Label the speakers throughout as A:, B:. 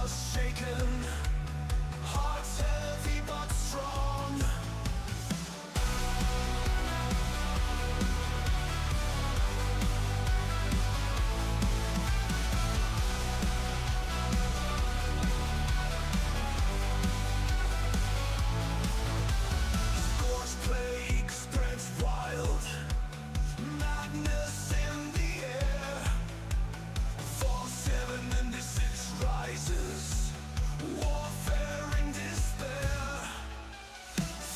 A: shaken, hearts heavy but strong. Scorched plague spreads wild, madness in the air. 476 rises, warfare in despair.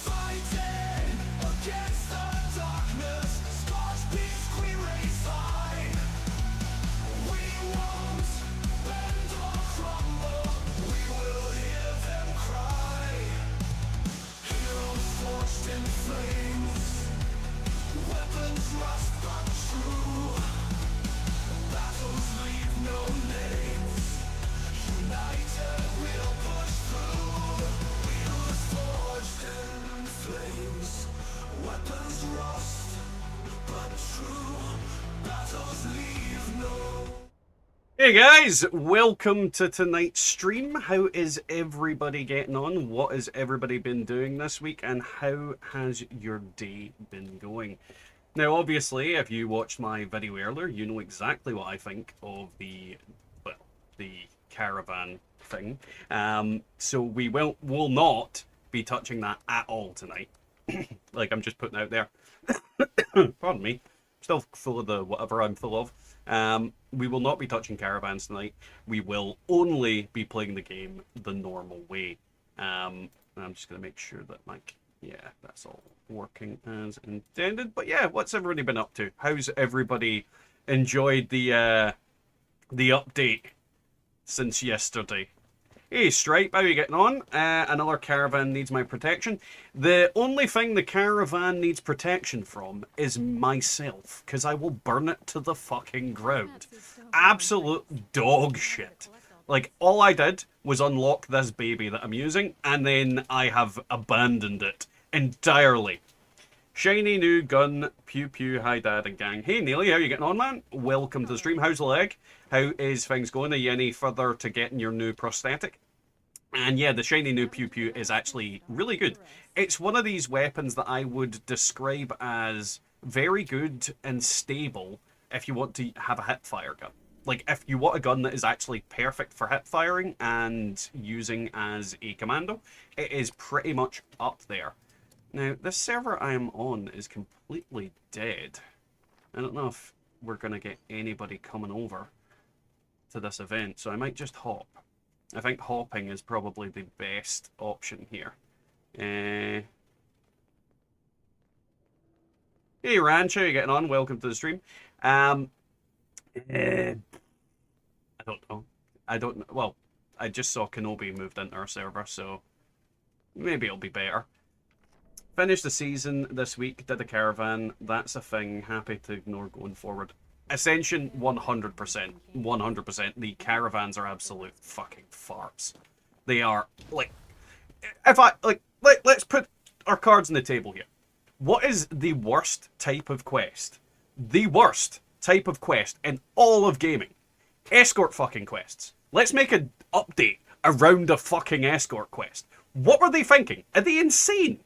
A: Fighting against the darkness, scorched peace we raise high. We won't bend or crumble, we will hear them cry. Heroes forged in flames, weapons rust but true. Battles leave no names, united we'll push through. Wheels forged in flames, weapons rust but true. Battles leave no.
B: Hey guys, welcome to tonight's stream. How is everybody getting on? What has everybody been doing this week, and how has your day been going? Now, obviously, if you watched my video earlier, you know exactly what I think of the Caravan thing. So we will not be touching that at all tonight. Like, I'm just putting out there. Pardon me. Still full of the whatever I'm full of. We will not be touching Caravans tonight. We will only be playing the game the normal way. And I'm just going to make sure that, like, yeah, that's all working as intended. But yeah, what's everybody been up to? How's everybody enjoyed the update since yesterday? Hey Stripe, how are you getting on? Another Caravan needs my protection. The only thing the Caravan needs protection from is myself, because I will burn it to the fucking ground. Absolute dog shit. Like, all I did was unlock this baby that I'm using, and then I have abandoned it entirely. Shiny new gun, pew pew, hi dad and gang. Hey Neely, how you getting on, man? Welcome to the stream. How's the leg? How is things going? Are you any further to getting your new prosthetic? And yeah, the shiny new pew pew is actually really good. It's one of these weapons that I would describe as very good and stable if you want to have a hip fire gun. Like, if you want a gun that is actually perfect for hip firing and using as a commando, it is pretty much up there. Now, this server I am on is completely dead. I don't know if we're going to get anybody coming over to this event, so I might just hop. I think hopping is probably the best option here. Hey Rancho, you getting on? Welcome to the stream. I don't know. I don't know. Well, I just saw Kenobi moved into our server, so maybe it'll be better. Finished the season this week, did a Caravan. That's a thing. Happy to ignore going forward. Ascension, 100%. 100%. The Caravans are absolute fucking farts. They are, like... Let's put our cards on the table here. What is the worst type of quest? The worst type of quest in all of gaming. Escort fucking quests. Let's make an update around a fucking escort quest. What were they thinking? Are they insane?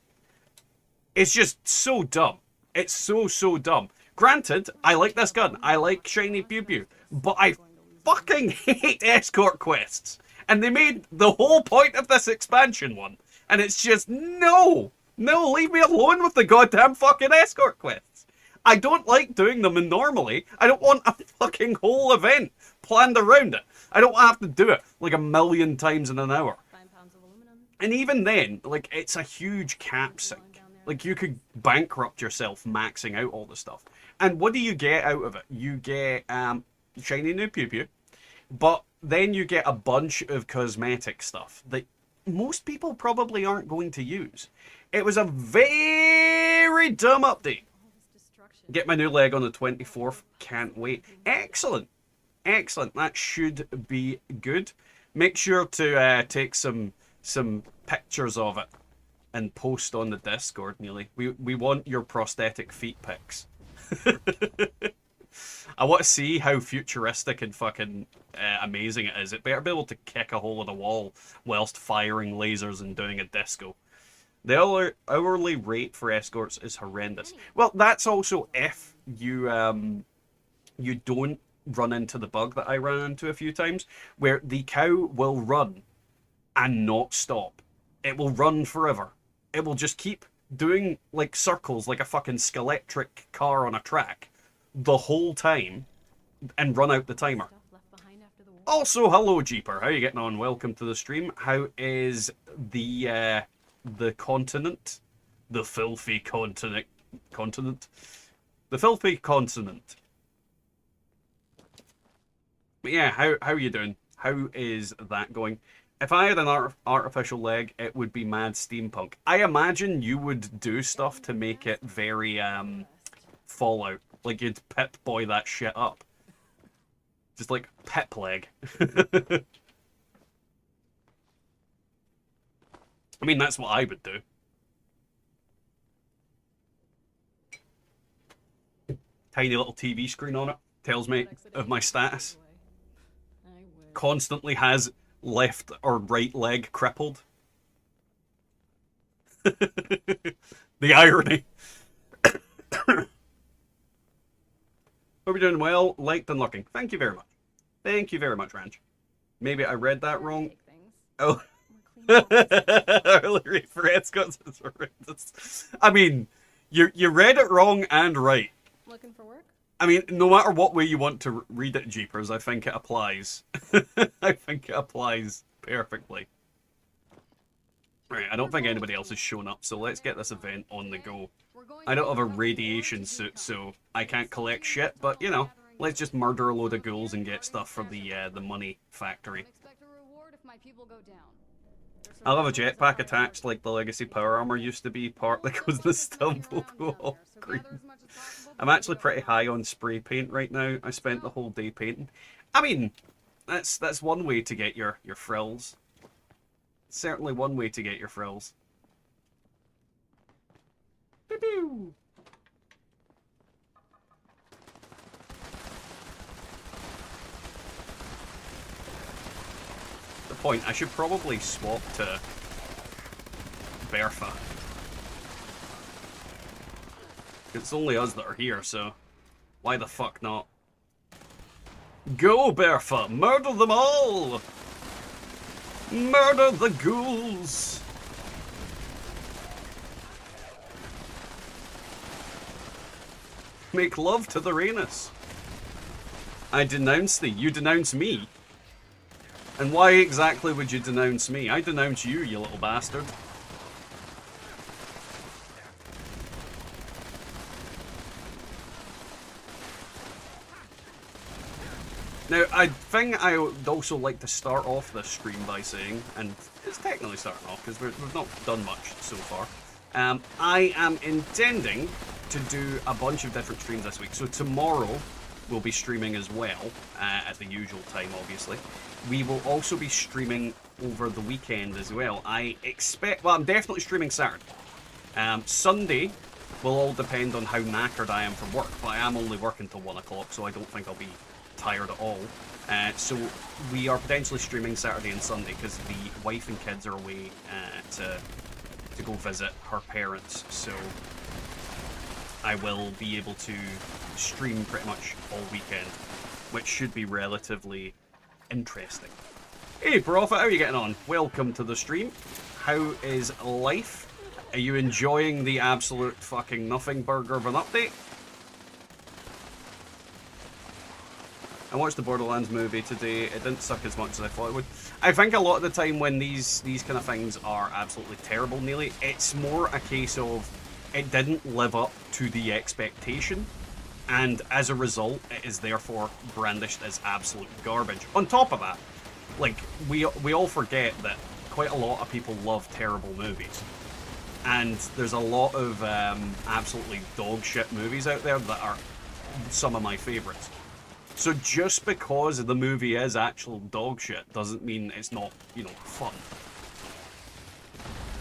B: It's just so dumb. It's so dumb. Granted, I like this gun. I like shiny pew pew. But I fucking hate escort quests. And they made the whole point of this expansion one. And it's just, no. No, leave me alone with the goddamn fucking escort quests. I don't like doing them normally. I don't want a fucking whole event planned around it. I don't have to do it like a million times in an hour. And even then, like, it's a huge cap sink. Like, you could bankrupt yourself maxing out all the stuff. And what do you get out of it? You get shiny new pew pew, but then you get a bunch of cosmetic stuff that most people probably aren't going to use. It was a very dumb update. Get my new leg on the 24th. Can't wait. Excellent. Excellent. That should be good. Make sure to take some pictures of it and post on the Discord, Neely. We want your prosthetic feet pics. I want to see how futuristic and fucking amazing it is. It better be able to kick a hole in the wall whilst firing lasers and doing a disco. The hourly rate for escorts is horrendous. Well, that's also if you you don't run into the bug that I ran into a few times, where the cow will run and not stop. It will run forever. It will just keep doing like circles like a fucking skeletric car on a track the whole time and run out the timer. Also, hello Jeeper, how are you getting on? Welcome to the stream. How is the continent? The filthy continent? The filthy continent. But yeah, how are you doing? How is that going? If I had an artificial leg, it would be mad steampunk. I imagine you would do stuff to make it very Fallout. Like you'd Pip Boy that shit up. Just like Pip leg. I mean, that's what I would do. Tiny little TV screen on it. Tells me of my status. Constantly has left or right leg crippled. The irony. Hope you're doing well, liked and looking. Thank you very much. Thank you very much, Ranch. Maybe I read that wrong. Oh. Early rate for Escorts is horrendous. I mean, you read it wrong and right.
C: Looking for work?
B: I mean, no matter what way you want to read it, Jeepers, I think it applies. I think it applies perfectly. Right, I don't think anybody else has shown up, so let's get this event on the go. I don't have a radiation suit, so I can't collect shit, but, you know, let's just murder a load of ghouls and get stuff for the money factory. I'll have a jetpack attached like the Legacy Power Armor used to be, part that goes the stumble all green. I'm actually pretty high on spray paint right now. I spent the whole day painting. I mean, that's one way to get your frills. Certainly one way to get your frills. Pew-pew. The point, I should probably swap to Bertha. It's only us that are here, so why the fuck not? Go, Bertha! Murder them all! Murder the ghouls! Make love to the Rhaenus. I denounce thee. You denounce me. And why exactly would you denounce me? I denounce you, you little bastard. Now, I think I would also like to start off this stream by saying, and it's technically starting off because we've not done much so far, I am intending to do a bunch of different streams this week. So tomorrow we'll be streaming as well, at the usual time, obviously. We will also be streaming over the weekend as well. I expect, well, I'm definitely streaming Saturday. Sunday will all depend on how knackered I am from work, but I am only working till 1 o'clock, so I don't think I'll be tired at all. So we are potentially streaming Saturday and Sunday because the wife and kids are away to go visit her parents. So I will be able to stream pretty much all weekend, which should be relatively interesting. Hey Prophet, how are you getting on? Welcome to the stream. How is life? Are you enjoying the absolute fucking nothing burger of an update? I watched the Borderlands movie today. It didn't suck as much as I thought it would. I think a lot of the time when these kind of things are absolutely terrible, Neely, it's more a case of it didn't live up to the expectation, and as a result, it is therefore brandished as absolute garbage. On top of that, like, we all forget that quite a lot of people love terrible movies. And there's a lot of absolutely dog shit movies out there that are some of my favorites. So just because the movie is actual dog shit doesn't mean it's not, you know, fun.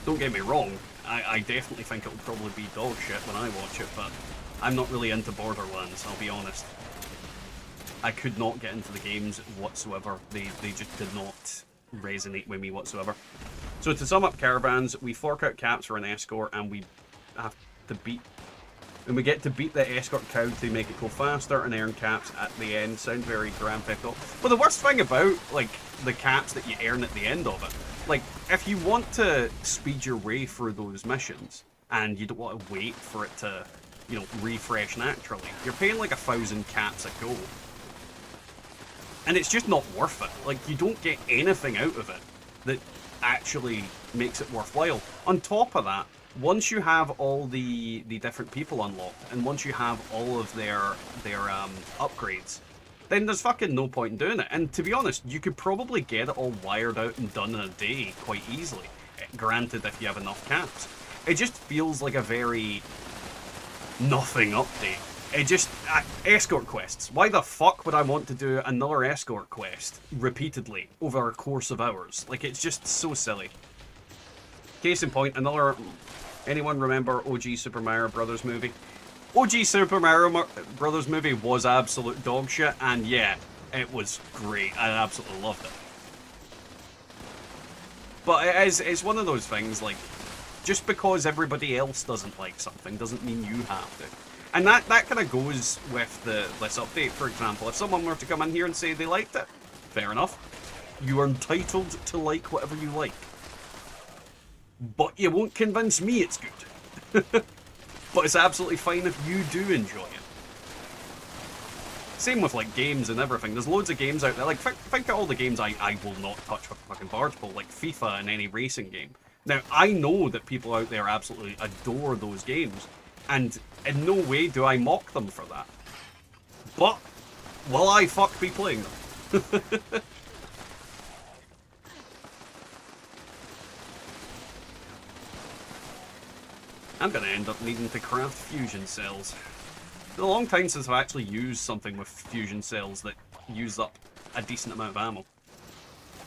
B: Don't get me wrong, I definitely think it'll probably be dog shit when I watch it, but I'm not really into Borderlands, I'll be honest. I could not get into the games whatsoever. They just did not resonate with me whatsoever. So to sum up Caravans, we fork out caps for an Escort, and we have to beat... And we get to beat the Escort cow to make it go faster and earn caps at the end. Sound very Grand Theft Auto. But the worst thing about, like, the caps that you earn at the end of it, like, if you want to speed your way through those missions, and you don't want to wait for it to, you know, refresh naturally, you're paying like 1,000 caps a go. And it's just not worth it. Like, you don't get anything out of it that actually makes it worthwhile. On top of that, once you have all the different people unlocked, and once you have all of their upgrades, then there's fucking no point in doing it. And to be honest, you could probably get it all wired out and done in a day quite easily. Granted, if you have enough caps. It just feels like a very nothing update. It just... Escort quests. Why the fuck would I want to do another Escort quest repeatedly over a course of hours? Like, it's just so silly. Case in point, another... Anyone remember OG Super Mario Brothers movie? OG Super Mario Brothers movie was absolute dog shit, and yeah, it was great. I absolutely loved it. But it's one of those things, like, just because everybody else doesn't like something doesn't mean you have to. And that kind of goes with this update, for example. If someone were to come in here and say they liked it, fair enough. You are entitled to like whatever you like. But you won't convince me it's good. But it's absolutely fine if you do enjoy it. Same with, like, games and everything. There's loads of games out there. Like, think of all the games I will not touch with a fucking barge pole, like FIFA and any racing game. Now, I know that people out there absolutely adore those games, and in no way do I mock them for that. But, will I fuck be playing them? I'm gonna end up needing to craft fusion cells. It's been a long time since I've actually used something with fusion cells that use up a decent amount of ammo.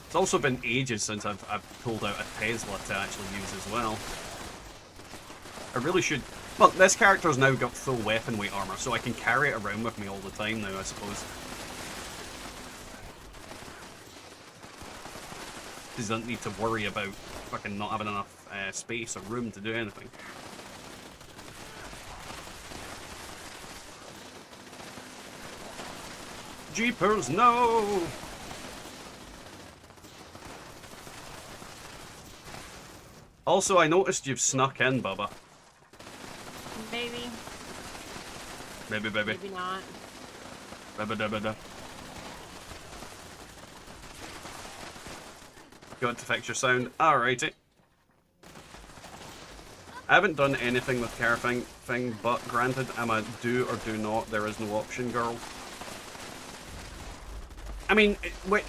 B: It's also been ages since I've pulled out a Tesla to actually use as well. I really should... Well, this character's now got full weapon weight armor, so I can carry it around with me all the time now, I suppose. He doesn't need to worry about fucking not having enough space or room to do anything. Jeepers, no! Also, I noticed you've snuck in, Bubba.
C: Maybe.
B: Maybe.
C: Maybe not.
B: Got to fix your sound. Alrighty. I haven't done anything with Caravan thing, but granted, I'm a do or do not, there is no option girl. I mean, like,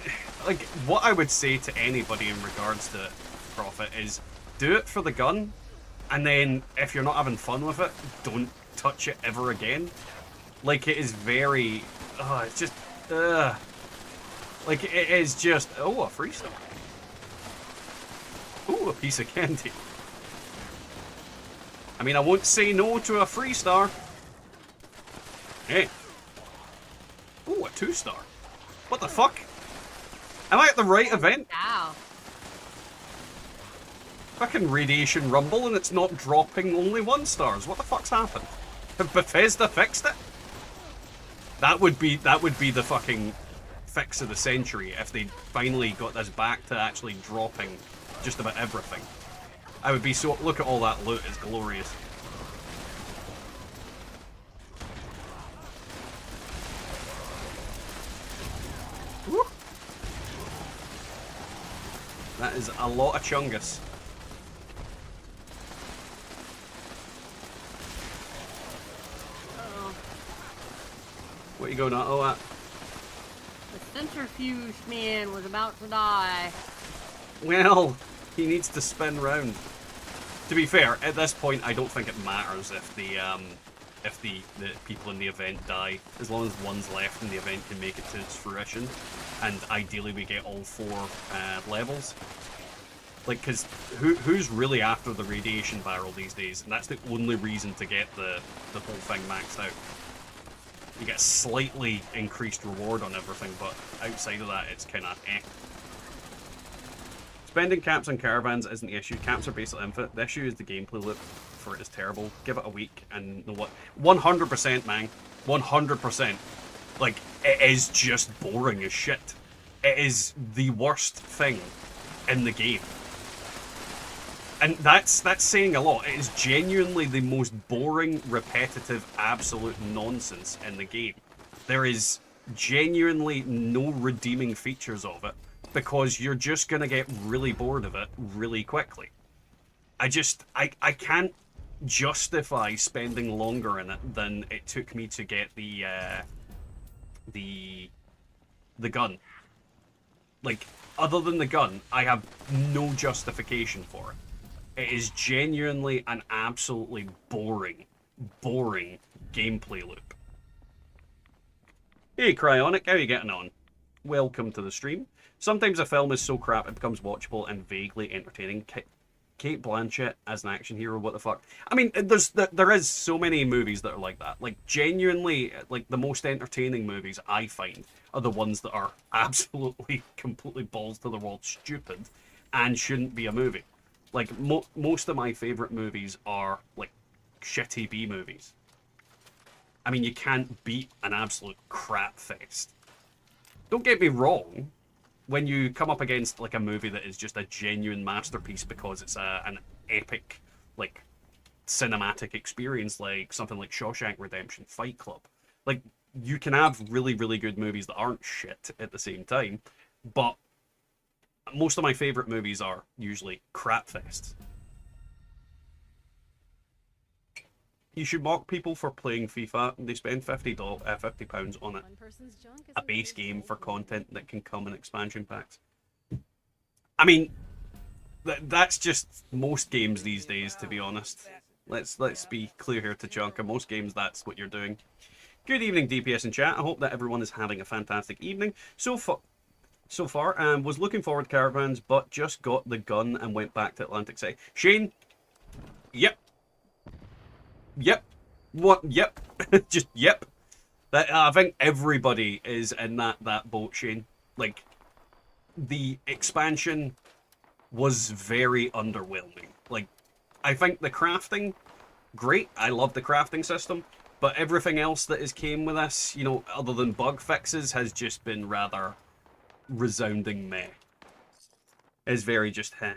B: what I would say to anybody in regards to Profit is, do it for the gun, and then, if you're not having fun with it, don't touch it ever again. Like, it is very... it's just... Like, it is just... Oh, a free star. Ooh, a piece of candy. I mean, I won't say no to a free star. Hey. Ooh, a 2-star. What the fuck? Am I at the right event?
C: Ow.
B: Fucking Radiation Rumble and it's not dropping only 1-stars. What the fuck's happened? Have Bethesda fixed it? That would be the fucking fix of the century if they finally got this back to actually dropping just about everything. I would be so... Look at all that loot, it's glorious. Woo. That is a lot of chungus.
C: Uh-oh.
B: What are you going at?
C: The centrifuge man was about to die.
B: Well, he needs to spin round. To be fair, at this point, I don't think it matters if the people in the event die, as long as one's left in the event can make it to its fruition, and ideally we get all 4 levels. Like, because who's really after the radiation barrel these days? And that's the only reason to get the whole thing maxed out. You get a slightly increased reward on everything, but outside of that, it's kind of eh. Spending caps on caravans isn't the issue. Caps are basically infinite. The issue is the gameplay loop for it is terrible. Give it a week and you know what? 100%, man. 100%. Like, it is just boring as shit. It is the worst thing in the game. And that's saying a lot. It is genuinely the most boring, repetitive, absolute nonsense in the game. There is genuinely no redeeming features of it because you're just going to get really bored of it really quickly. I can't justify spending longer in it than it took me to get the gun. Like, other than the gun, I have no justification for it. It is genuinely an absolutely boring gameplay loop. Hey Cryonic, how are you getting on? Welcome to the stream. Sometimes a film is so crap it becomes watchable and vaguely entertaining. Kate Blanchett as an action hero, what the fuck? I mean, there is so many movies that are like that. Like, genuinely, like, the most entertaining movies I find are the ones that are absolutely, completely balls to the wall stupid and shouldn't be a movie. Like, most of my favourite movies are, like, shitty B movies. I mean, you can't beat an absolute crap fest. Don't get me wrong, when you come up against, like, a movie that is just a genuine masterpiece because it's an epic, like, cinematic experience, like something like Shawshank Redemption, Fight Club. Like, you can have really, really good movies that aren't shit at the same time, but most of my favourite movies are usually crap fests. You should mock people for playing FIFA. They spend £50 on it. A base game for content that can come in expansion packs. I mean, that's just most games these days, to be honest. Let's be clear here to Chunka. Most games, that's what you're doing. Good evening, DPS in chat. I hope that everyone is having a fantastic evening. So far, was looking forward to Caravans, but just got the gun and went back to Atlantic City. Shane, yep. Yep. What? Yep. Just yep. That I think everybody is in that boat, Shane. Like, the expansion was very underwhelming. Like, I think the crafting, great. I love the crafting system, but everything else that has came with this, you know, other than bug fixes, has just been rather resounding meh. It's very just heh.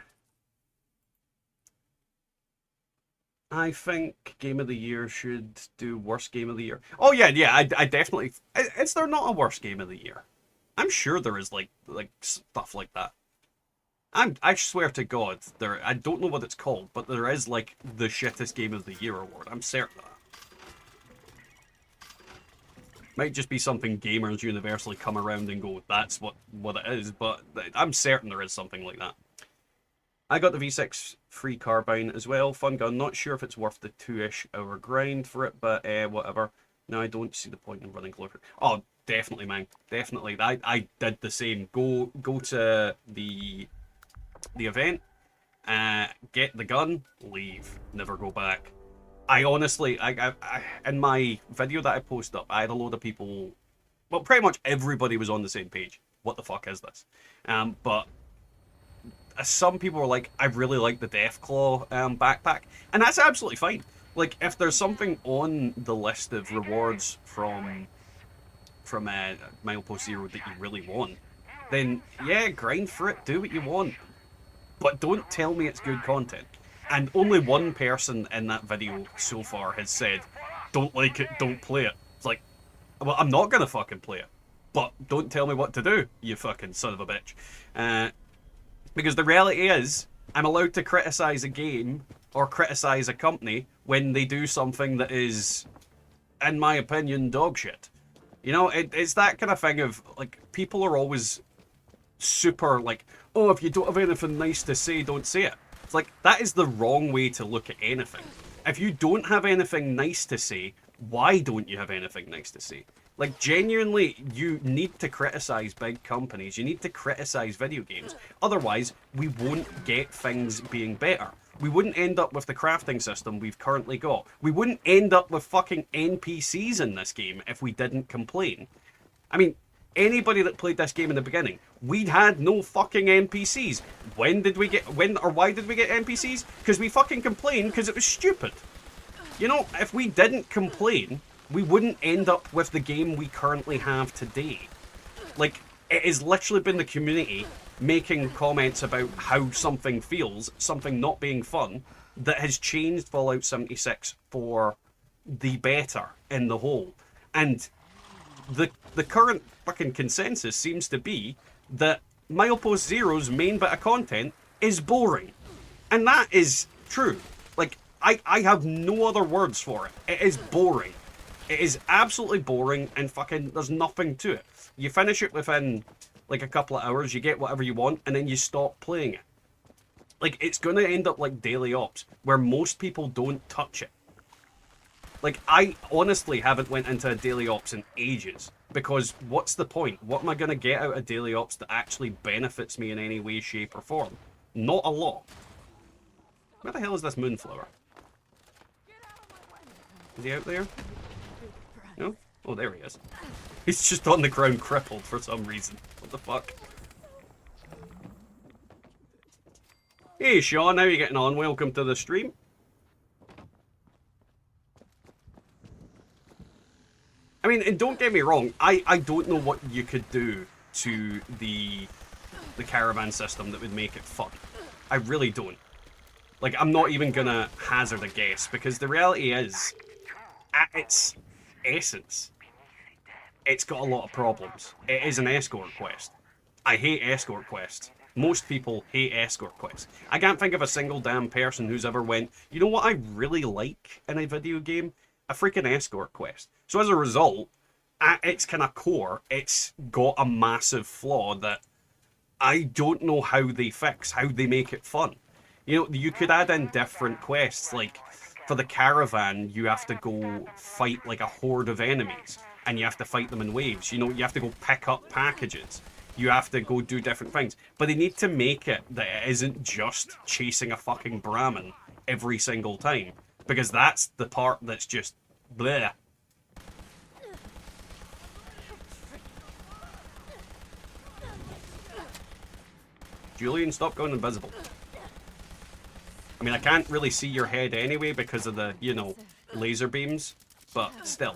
B: I think Game of the Year should do Worst Game of the Year. Oh yeah, I definitely... Is there not a Worst Game of the Year? I'm sure there is, like stuff like that. I swear to God, I don't know what it's called, but there is, like, the shittest Game of the Year award. I'm certain of that. Might just be something gamers universally come around and go, that's what it is, but I'm certain there is something like that. I got the V6 free carbine as well. Fun gun. Not sure if it's worth the 2-ish hour grind for it, but whatever. No, I don't see the point in running closer. Oh, definitely, man. Definitely. I did the same. Go to the event, get the gun, leave, never go back. I honestly, I in my video that I posted up, I had a load of people, well, pretty much everybody was on the same page. What the fuck is this? But some people were like, I really like the Deathclaw backpack, and that's absolutely fine. Like, if there's something on the list of rewards from Milepost Zero that you really want, then yeah, grind for it, do what you want. But don't tell me it's good content. And only one person in that video so far has said, don't like it, don't play it. It's like, well, I'm not gonna fucking play it. But don't tell me what to do, you fucking son of a bitch. Because the reality is, I'm allowed to criticize a game or criticize a company when they do something that is, in my opinion, dog shit. You know, it's that kind of thing of, like, people are always super like, oh, if you don't have anything nice to say, don't say it. It's like, that is the wrong way to look at anything. If you don't have anything nice to say, why don't you have anything nice to say? Like, genuinely, you need to criticize big companies. You need to criticize video games. Otherwise, we won't get things being better. We wouldn't end up with the crafting system we've currently got. We wouldn't end up with fucking NPCs in this game if we didn't complain. I mean, anybody that played this game in the beginning, we'd had no fucking NPCs. Why did we get NPCs? Because we fucking complained because it was stupid. You know, if we didn't complain, we wouldn't end up with the game we currently have today. Like, it has literally been the community making comments about how something feels, something not being fun, that has changed Fallout 76 for the better in the whole. And the current fucking consensus seems to be that Milepost Zero's main bit of content is boring. And that is true. Like, I have no other words for it. It is boring. It is absolutely boring and fucking, there's nothing to it. You finish it within like a couple of hours, you get whatever you want, and then you stop playing it. Like, it's going to end up like Daily Ops, where most people don't touch it. Like, I honestly haven't went into a Daily Ops in ages, because what's the point? What am I going to get out of Daily Ops that actually benefits me in any way, shape, or form? Not a lot. Where the hell is this Moonflower? Is he out there? No? Oh, there he is. He's just on the ground crippled for some reason. What the fuck? Hey Sean, how are you getting on? Welcome to the stream. I mean, and don't get me wrong, I don't know what you could do to the caravan system that would make it fun. I really don't. Like, I'm not even gonna hazard a guess, because the reality is, at its essence, it's got a lot of problems. It is an escort quest. I hate escort quests. Most people hate escort quests. I can't think of a single damn person who's ever went, you know what I really like in a video game? A freaking escort quest. So as a result, at its kind of core, it's got a massive flaw that I don't know how they fix, how they make it fun. You know, you could add in different quests, like for the caravan, you have to go fight like a horde of enemies. And you have to fight them in waves. You know, you have to go pick up packages. You have to go do different things. But they need to make it that it isn't just chasing a fucking Brahmin every single time. Because that's the part that's just bleh. Julian, stop going invisible. I mean, I can't really see your head anyway because of the, you know, laser beams. But still.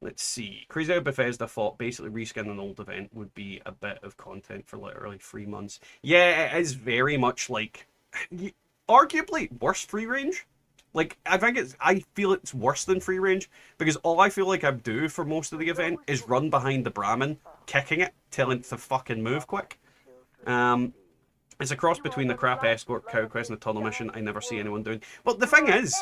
B: Let's see. Crazy how Bethesda thought basically reskin an old event would be a bit of content for literally 3 months. Yeah, it is very much like, arguably worse free range. Like, I feel it's worse than free range, because all I feel like I do for most of the event is run behind the Brahmin, kicking it, telling it to fucking move quick. It's a cross between the crap escort, cow quest, and the tunnel mission I never see anyone doing. But the thing is,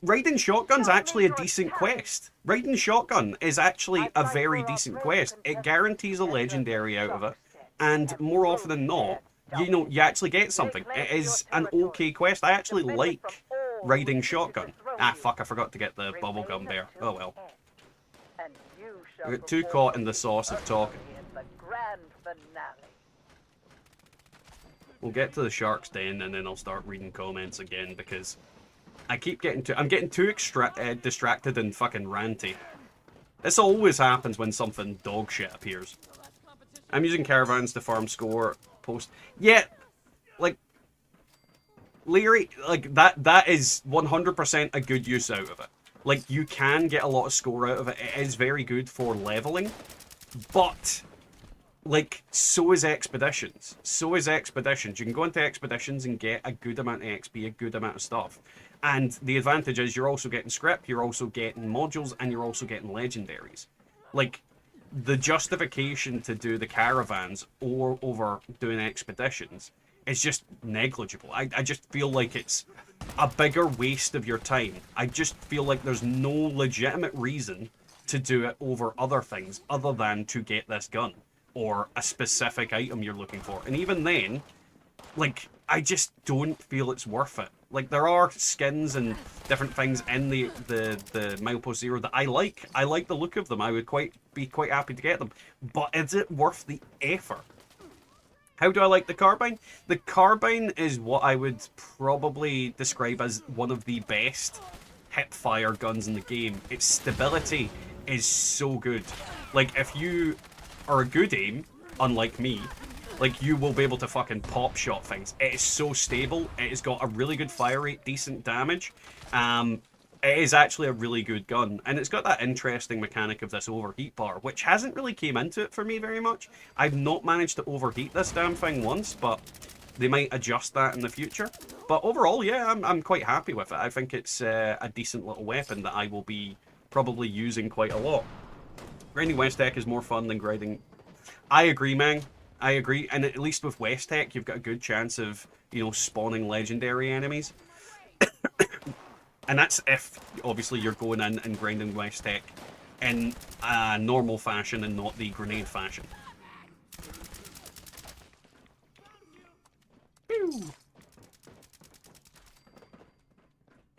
B: riding shotgun's actually a decent quest. Riding shotgun is actually a very decent quest. It guarantees a legendary out of it, and more often than not, you know, you actually get something. It is an okay quest. I actually like riding shotgun. Ah, fuck, I forgot to get the bubblegum there. Oh well. I got too caught in the sauce of talking. We'll get to the shark's den and then I'll start reading comments again, because I keep getting I'm getting too distracted and fucking ranty. This always happens when something dog shit appears. I'm using caravans to farm score post. Yeah, like, Leary, like, that is 100% a good use out of it. Like, you can get a lot of score out of it. It is very good for leveling, but like, so is expeditions. So is expeditions. You can go into expeditions and get a good amount of XP, a good amount of stuff. And the advantage is you're also getting script, you're also getting modules, and you're also getting legendaries. Like, the justification to do the caravans or over doing expeditions is just negligible. I just feel like it's a bigger waste of your time. I just feel like there's no legitimate reason to do it over other things other than to get this gun or a specific item you're looking for. And even then, like, I just don't feel it's worth it. Like, there are skins and different things in the Milepost Zero that I like. I like the look of them. I would be quite happy to get them. But is it worth the effort? How do I like the Carbine? The Carbine is what I would probably describe as one of the best hip-fire guns in the game. Its stability is so good. Like, if you are a good aim, unlike me, like, you will be able to fucking pop shot things. It is so stable. It has got a really good fire rate, decent damage. It is actually a really good gun. And it's got that interesting mechanic of this overheat bar, which hasn't really came into it for me very much. I've not managed to overheat this damn thing once, but they might adjust that in the future. But overall, yeah, I'm quite happy with it. I think it's a decent little weapon that I will be probably using quite a lot. Grinding West Tech is more fun than grinding... I agree, man. I agree, and at least with West Tech, you've got a good chance of, you know, spawning legendary enemies. And that's if, obviously, you're going in and grinding West Tech in a normal fashion and not the grenade fashion.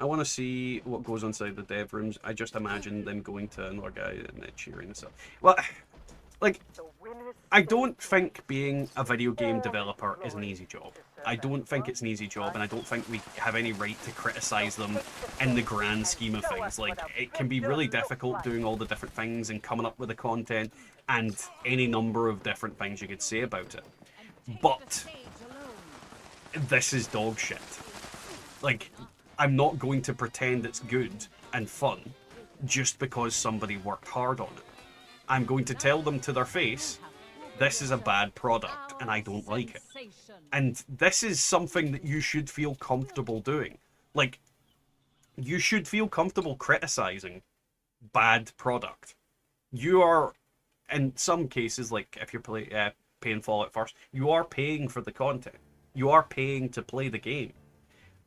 B: I want to see what goes inside the dev rooms. I just imagine them going to another guy and cheering and stuff. Well, like, I don't think being a video game developer is an easy job. I don't think it's an easy job, and I don't think we have any right to criticize them in the grand scheme of things. Like, it can be really difficult doing all the different things and coming up with the content and any number of different things you could say about it. But this is dog shit. Like, I'm not going to pretend it's good and fun just because somebody worked hard on it. I'm going to tell them to their face, this is a bad product and I don't like it. And this is something that you should feel comfortable doing. Like, you should feel comfortable criticizing bad product. You are, in some cases, like if you're paying Fallout first, you are paying for the content. You are paying to play the game.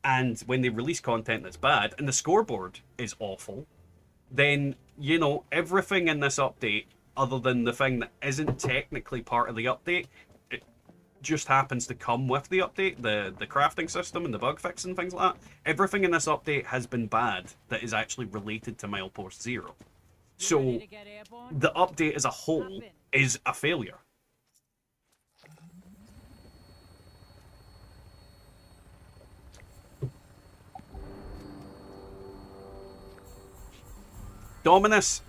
B: And when they release content that's bad, and the scoreboard is awful, then, you know, everything in this update, other than the thing that isn't technically part of the update, it just happens to come with the update, the crafting system and the bug fix and things like that. Everything in this update has been bad that is actually related to Milepost Zero. So, the update as a whole is a failure. Dominus,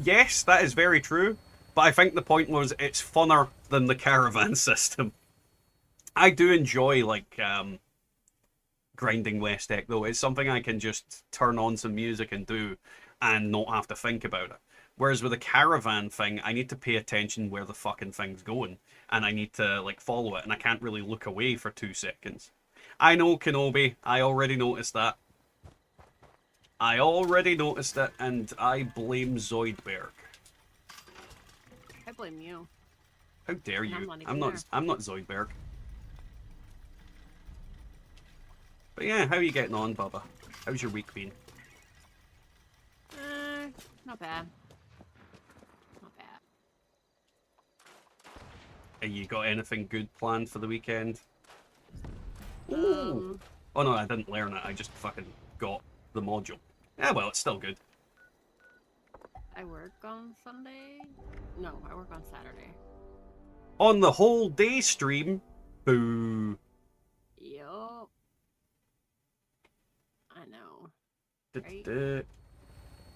B: yes, that is very true, but I think the point was it's funner than the Caravan system. I do enjoy, like, grinding West Tech, though. It's something I can just turn on some music and do and not have to think about it. Whereas with the Caravan thing, I need to pay attention where the fucking thing's going, and I need to, like, follow it, and I can't really look away for 2 seconds. I know, Kenobi, I already noticed that. I already noticed it, and I blame Zoidberg.
C: I blame you.
B: How dare you? I'm not Zoidberg. But yeah, how are you getting on, Bubba? How's your week been?
C: Not bad. Not bad.
B: Have you got anything good planned for the weekend? Ooh. Oh no, I didn't learn it. I just fucking got the module. Yeah, well, it's still good.
C: I work on Sunday? No, I work on Saturday.
B: On the whole day stream? Boo.
C: Yup. I know. Right?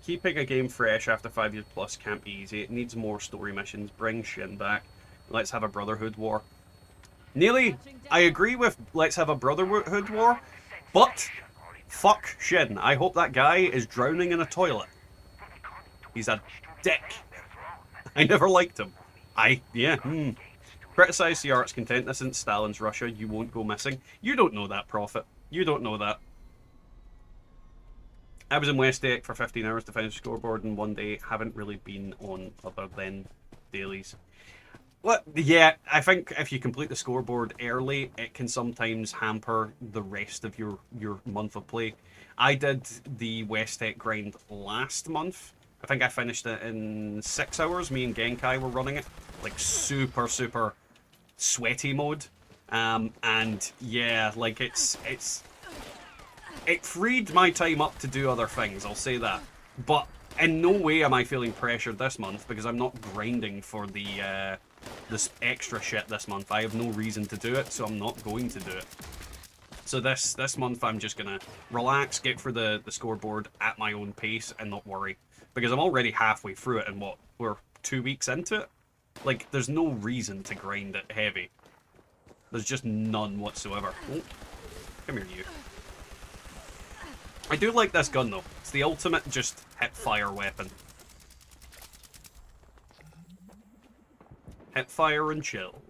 B: Keeping a game fresh after 5 years plus can't be easy. It needs more story missions. Bring Shin back. Let's have a Brotherhood war. Nearly, I agree with let's have a Brotherhood war, but fuck Shin. I hope that guy is drowning in a toilet. He's a dick. I never liked him. Criticize the art's content. This isn't Stalin's Russia. You won't go missing. You don't know that, Prophet. You don't know that. I was in West Tech for 15 hours to finish the scoreboard in one day. Haven't really been on other than dailies. Well, yeah, I think if you complete the scoreboard early, it can sometimes hamper the rest of your month of play. I did the West Tech grind last month. I think I finished it in 6 hours. Me and Genkai were running it. Like, super, super sweaty mode. And, yeah, like, it's it freed my time up to do other things, I'll say that. But in no way am I feeling pressured this month because I'm not grinding for the this extra shit this month. I have no reason to do it, so I'm not going to do it. So this month I'm just gonna relax, get through the scoreboard at my own pace and not worry. Because I'm already halfway through it and what, we're 2 weeks into it? Like, there's no reason to grind it heavy. There's just none whatsoever. Oh, come here, you. I do like this gun, though. It's the ultimate just hip-fire weapon. Hip-fire and chill.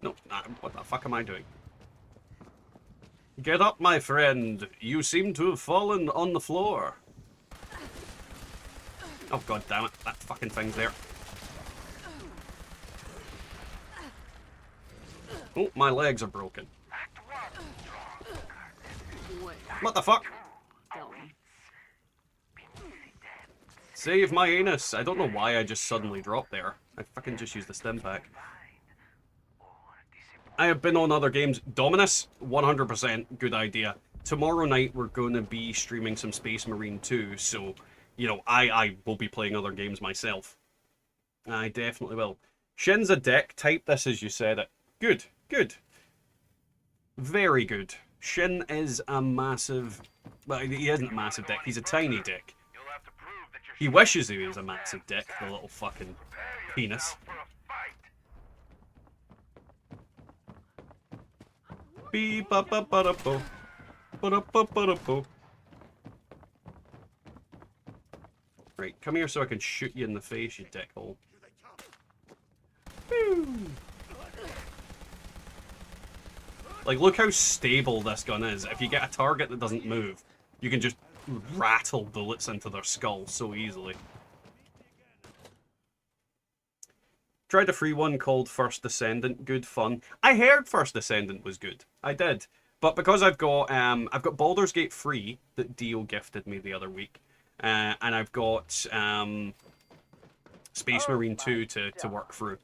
B: No, nah, what the fuck am I doing? Get up, my friend. You seem to have fallen on the floor. Oh, god damn it. That fucking thing's there. Oh, my legs are broken. What the fuck? Save my anus. I don't know why I just suddenly dropped there. I fucking just used the stim pack. I have been on other games. Dominus, 100% good idea. Tomorrow night we're going to be streaming some Space Marine 2, so, you know, I will be playing other games myself. I definitely will. Shin's a dick. Type this as you said it. Good, good. Very good. Shin is a massive... Well, he isn't a massive dick. He's a tiny dick. He wishes he was a massive dick, the little fucking penis. Beep ba ba ba da bo. Ba da ba ba da bo. Right, come here so I can shoot you in the face, you dickhole. Woo! Like, look how stable this gun is. If you get a target that doesn't move, you can just rattle bullets into their skull so easily. Tried a free one called First Descendant. Good fun. I heard First Descendant was good. I did. But because I've got Baldur's Gate 3 that Dio gifted me the other week, and I've got Space Marine 2 to work through.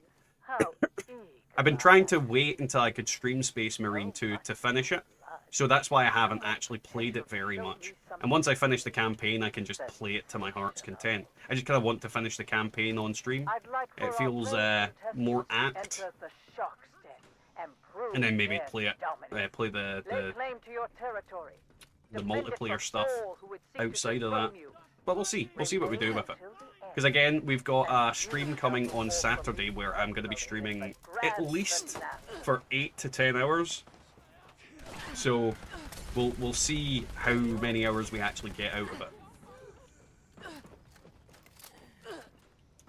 B: I've been trying to wait until I could stream Space Marine 2 to finish it, so that's why I haven't actually played it very much. And once I finish the campaign, I can just play it to my heart's content. I just kind of want to finish the campaign on stream. It feels more apt. And then maybe play the multiplayer stuff outside of that. But we'll see. We'll see what we do with it. Because again, we've got a stream coming on Saturday where I'm going to be streaming at least for 8 to 10 hours. So we'll see how many hours we actually get out of it.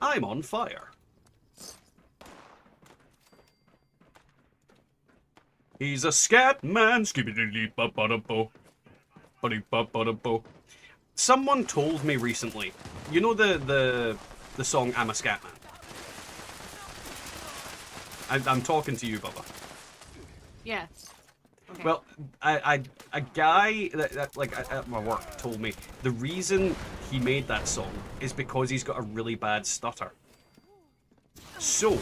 B: I'm on fire. He's a scat man. Someone told me recently, you know the song I'm a Scat Man? I'm talking to you, Bubba.
C: Yeah. Okay.
B: Well, a guy that like at my work told me the reason he made that song is because he's got a really bad stutter. So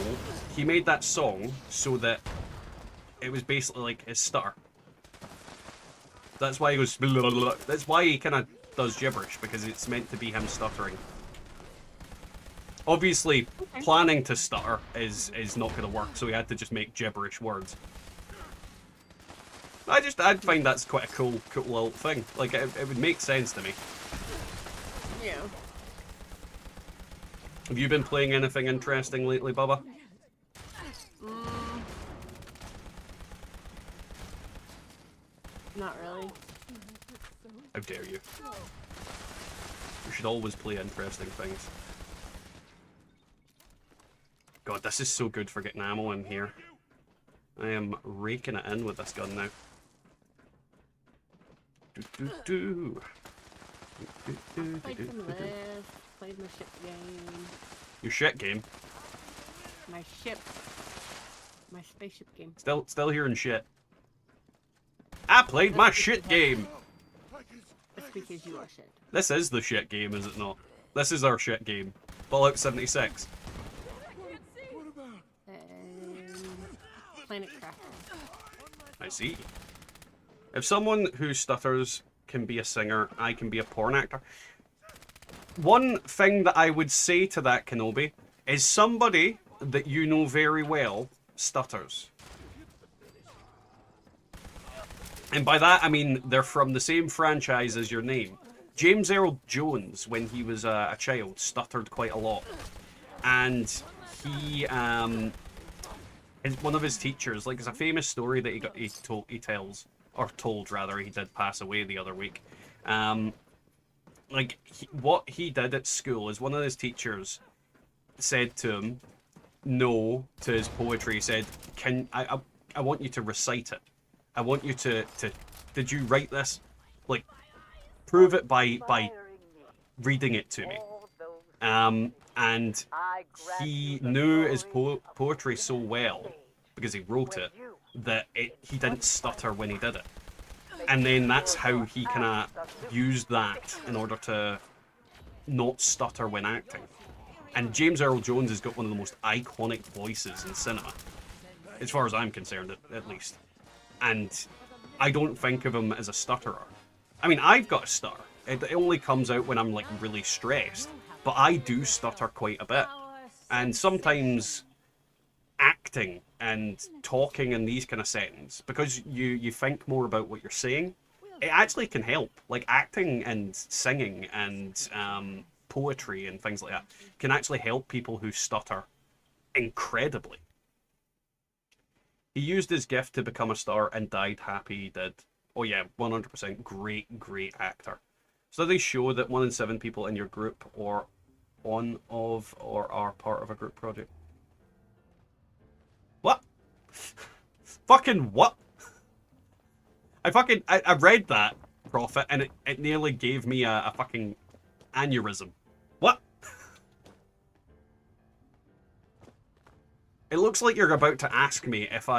B: he made that song so that it was basically like his stutter. That's why he goes. That's why he kind of does gibberish, because it's meant to be him stuttering. Obviously, planning to stutter is not going to work, so he had to just make gibberish words. I'd find that's quite a cool little thing. Like, it would make sense to me.
C: Yeah.
B: Have you been playing anything interesting lately, Bubba?
C: Not really.
B: How dare you? You should always play interesting things. God, this is so good for getting ammo in here. I am raking it in with this gun now.
C: Played some of this. Played my ship game.
B: Your shit game?
C: My ship. My spaceship game.
B: Still hearing shit. I played my shit game!
C: That's because you are shit.
B: This is the shit game, is it not? This is our shit game. Fallout 76.
C: Planet Cracker.
B: I see. If someone who stutters can be a singer, I can be a porn actor. One thing that I would say to that, Kenobi, is somebody that you know very well stutters. And by that, I mean they're from the same franchise as your name. James Earl Jones, when he was a child, stuttered quite a lot. And he, one of his teachers, like, it's a famous story that he tells, or told rather, he did pass away the other week. What he did at school is one of his teachers said to him, no, to his poetry, he said, I want you to recite it. I want you to did you write this? Like, prove it by reading it to me. And he knew his poetry so well, because he wrote it, that he didn't stutter when he did it. And then that's how he kind of used that in order to not stutter when acting. And James Earl Jones has got one of the most iconic voices in cinema, as far as I'm concerned, at least. And I don't think of him as a stutterer. I mean, I've got a stutter. It only comes out when I'm, like, really stressed. But I do stutter quite a bit. And sometimes acting and talking in these kind of settings, because you think more about what you're saying, it actually can help. Like, acting and singing and poetry and things like that can actually help people who stutter incredibly. He used his gift to become a star and died happy he did. Oh yeah, 100%. Great actor. Studies show that 1 in 7 people in your group or are part of a group project. What? Fucking what? I read that, Prophet, and it nearly gave me a fucking aneurysm. What? It looks like you're about to ask me if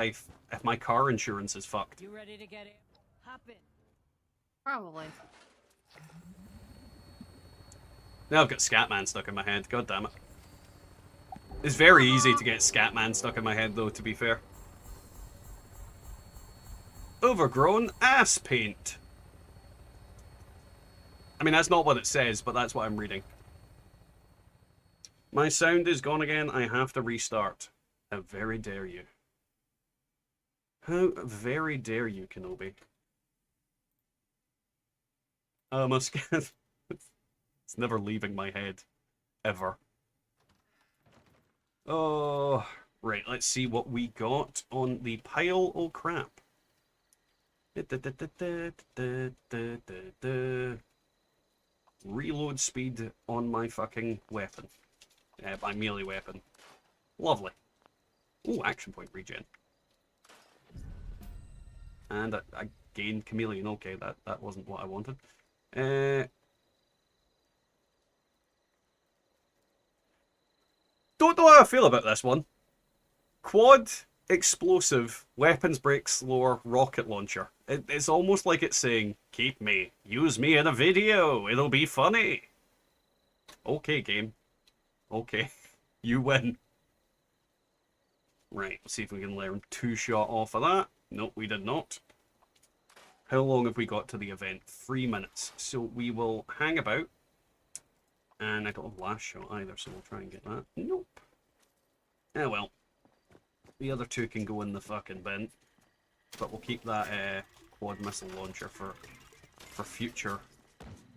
B: my car insurance is fucked.
C: You ready to get it? Hop in. Probably.
B: Now I've got Scatman stuck in my head. God damn it. It's very easy to get Scatman stuck in my head, though, to be fair. Overgrown ass paint. I mean, that's not what it says, but that's what I'm reading. My sound is gone again. I have to restart. How very dare you. How very dare you, Kenobi. It's never leaving my head. Ever. Oh, right. Let's see what we got on the pile of crap. Reload speed on my fucking weapon. My melee weapon. Lovely. Ooh, action point regen. And I gained chameleon. Okay, that wasn't what I wanted. Don't know how I feel about this one. Quad, explosive, weapons break slower, rocket launcher. It's almost like it's saying, keep me, use me in a video, it'll be funny. Okay, game. Okay, you win. Right, let's see if we can learn 2-shot off of that. Nope, we did not. How long have we got to the event? 3 minutes. So we will hang about. And I don't have last shot either, so we'll try and get that. Nope. Oh well. The other two can go in the fucking bin. But we'll keep that quad missile launcher for future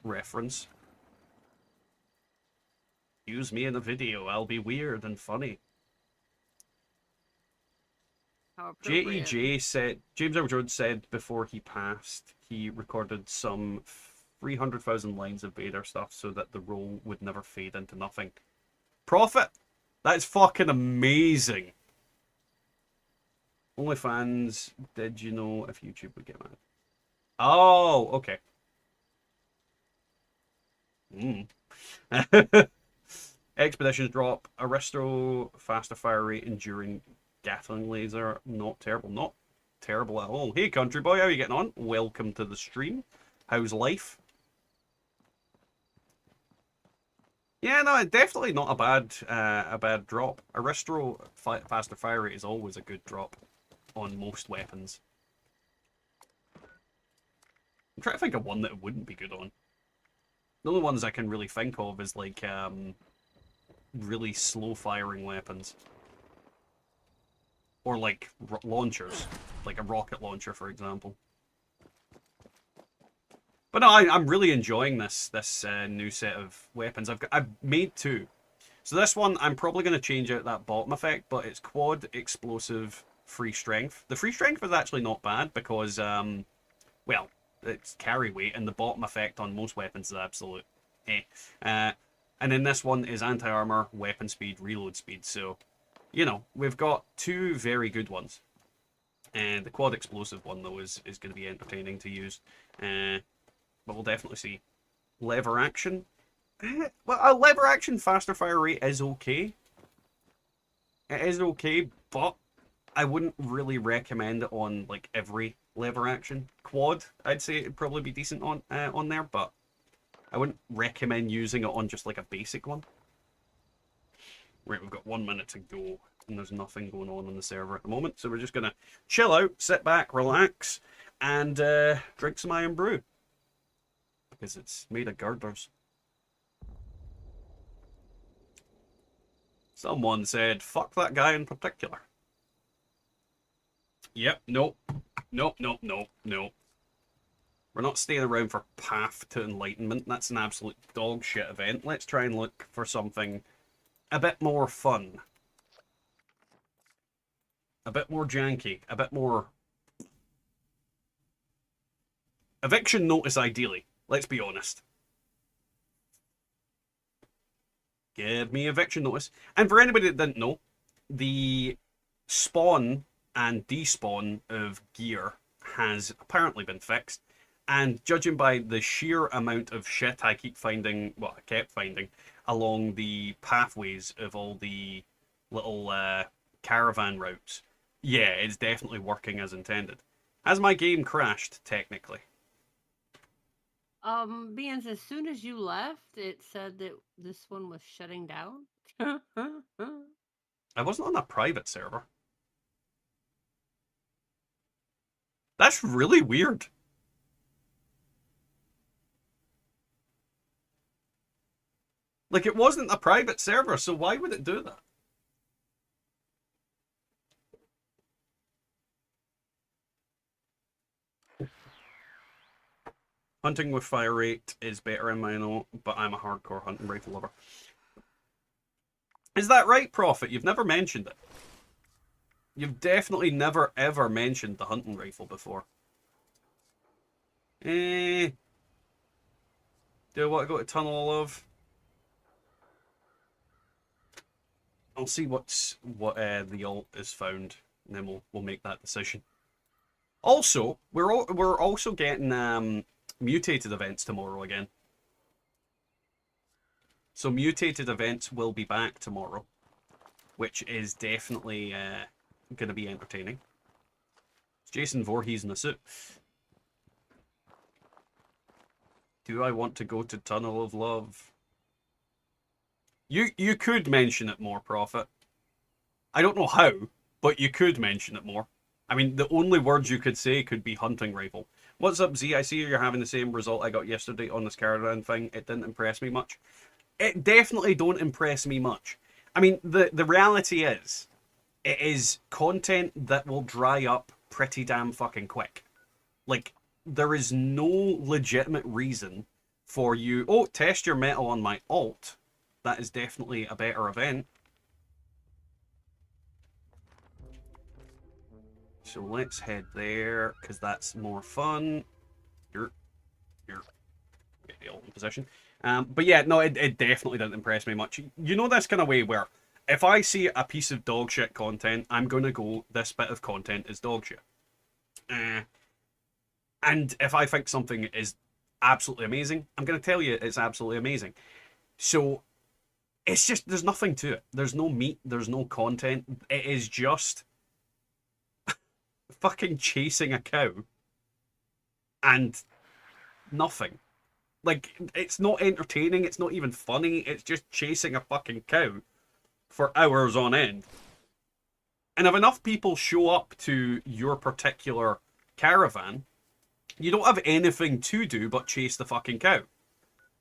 B: reference. Use me in a video, I'll be weird and funny. JEJ said, James Earl Jones said before he passed, he recorded some 300,000 lines of Vader stuff so that the role would never fade into nothing. Profit! That's fucking amazing! OnlyFans, did you know if YouTube would get mad? Oh, okay. Expeditions drop. Aristo, faster fire rate, enduring Gatling laser. Not terrible. Not terrible at all. Hey, country boy, how are you getting on? Welcome to the stream. How's life? Yeah, no, definitely not a bad drop. Aristo, faster fire rate is always a good drop on most weapons. I'm trying to think of one that it wouldn't be good on. The only ones I can really think of is like really slow firing weapons. Or like launchers, like a rocket launcher, for example. But no, I'm really enjoying this new set of weapons. I've made two. So this one, I'm probably going to change out that bottom effect, but it's quad, explosive, free strength. The free strength is actually not bad because, well, it's carry weight, and the bottom effect on most weapons is absolute eh. And then this one is anti-armor, weapon speed, reload speed. So, you know, we've got two very good ones. And the quad explosive one, though, is going to be entertaining to use. But we'll definitely see. Lever action. Well, a lever action faster fire rate is okay. It is okay, but I wouldn't really recommend it on like every lever action. Quad, I'd say it'd probably be decent on there, but I wouldn't recommend using it on just like a basic one. Right, we've got 1 minute to go, and there's nothing going on the server at the moment, so we're just gonna chill out, sit back, relax, and drink some iron brew because it's made of girders. Someone said, fuck that guy in particular. Yep, nope. Nope, nope, nope, nope. We're not staying around for Path to Enlightenment. That's an absolute dog shit event. Let's try and look for something a bit more fun. A bit more janky. A bit more... Eviction notice, ideally. Let's be honest. Give me eviction notice. And for anybody that didn't know, the spawn and despawn of gear has apparently been fixed. And judging by the sheer amount of shit I keep finding, well, I kept finding, along the pathways of all the little caravan routes, yeah, it's definitely working as intended. Has my game crashed, technically?
C: Beans, as soon as you left, it said that this one was shutting down.
B: I wasn't on a private server. That's really weird. Like, it wasn't a private server, so why would it do that? Hunting with fire rate is better in my own, but I'm a hardcore hunting rifle lover. Is that right, Prophet? You've never mentioned it. You've definitely never ever mentioned the hunting rifle before. Do I want to go to Tunnel of? I'll see what the alt is found, and then we'll make that decision. Also, we're also getting mutated events tomorrow again. So mutated events will be back tomorrow, which is definitely going to be entertaining. It's Jason Voorhees in a suit. Do I want to go to Tunnel of Love? You could mention it more, Prophet. I don't know how, but you could mention it more. I mean, the only words you could say could be hunting rifle. What's up, Z? I see you're having the same result I got yesterday on this Caravan thing. It didn't impress me much. It definitely don't impress me much. I mean, the reality is, it is content that will dry up pretty damn fucking quick. Like, there is no legitimate reason for you... Oh, test your metal on my alt. That is definitely a better event. So let's head there, because that's more fun. You're get the alt in position. But yeah, no, it definitely didn't impress me much. You know this kind of way where if I see a piece of dog shit content, I'm going to go, this bit of content is dog shit. And if I think something is absolutely amazing, I'm going to tell you it's absolutely amazing. So it's just, there's nothing to it. There's no meat, there's no content. It is just fucking chasing a cow and nothing. Like, it's not entertaining, it's not even funny, it's just chasing a fucking cow for hours on end. And if enough people show up to your particular caravan, you don't have anything to do but chase the fucking cow.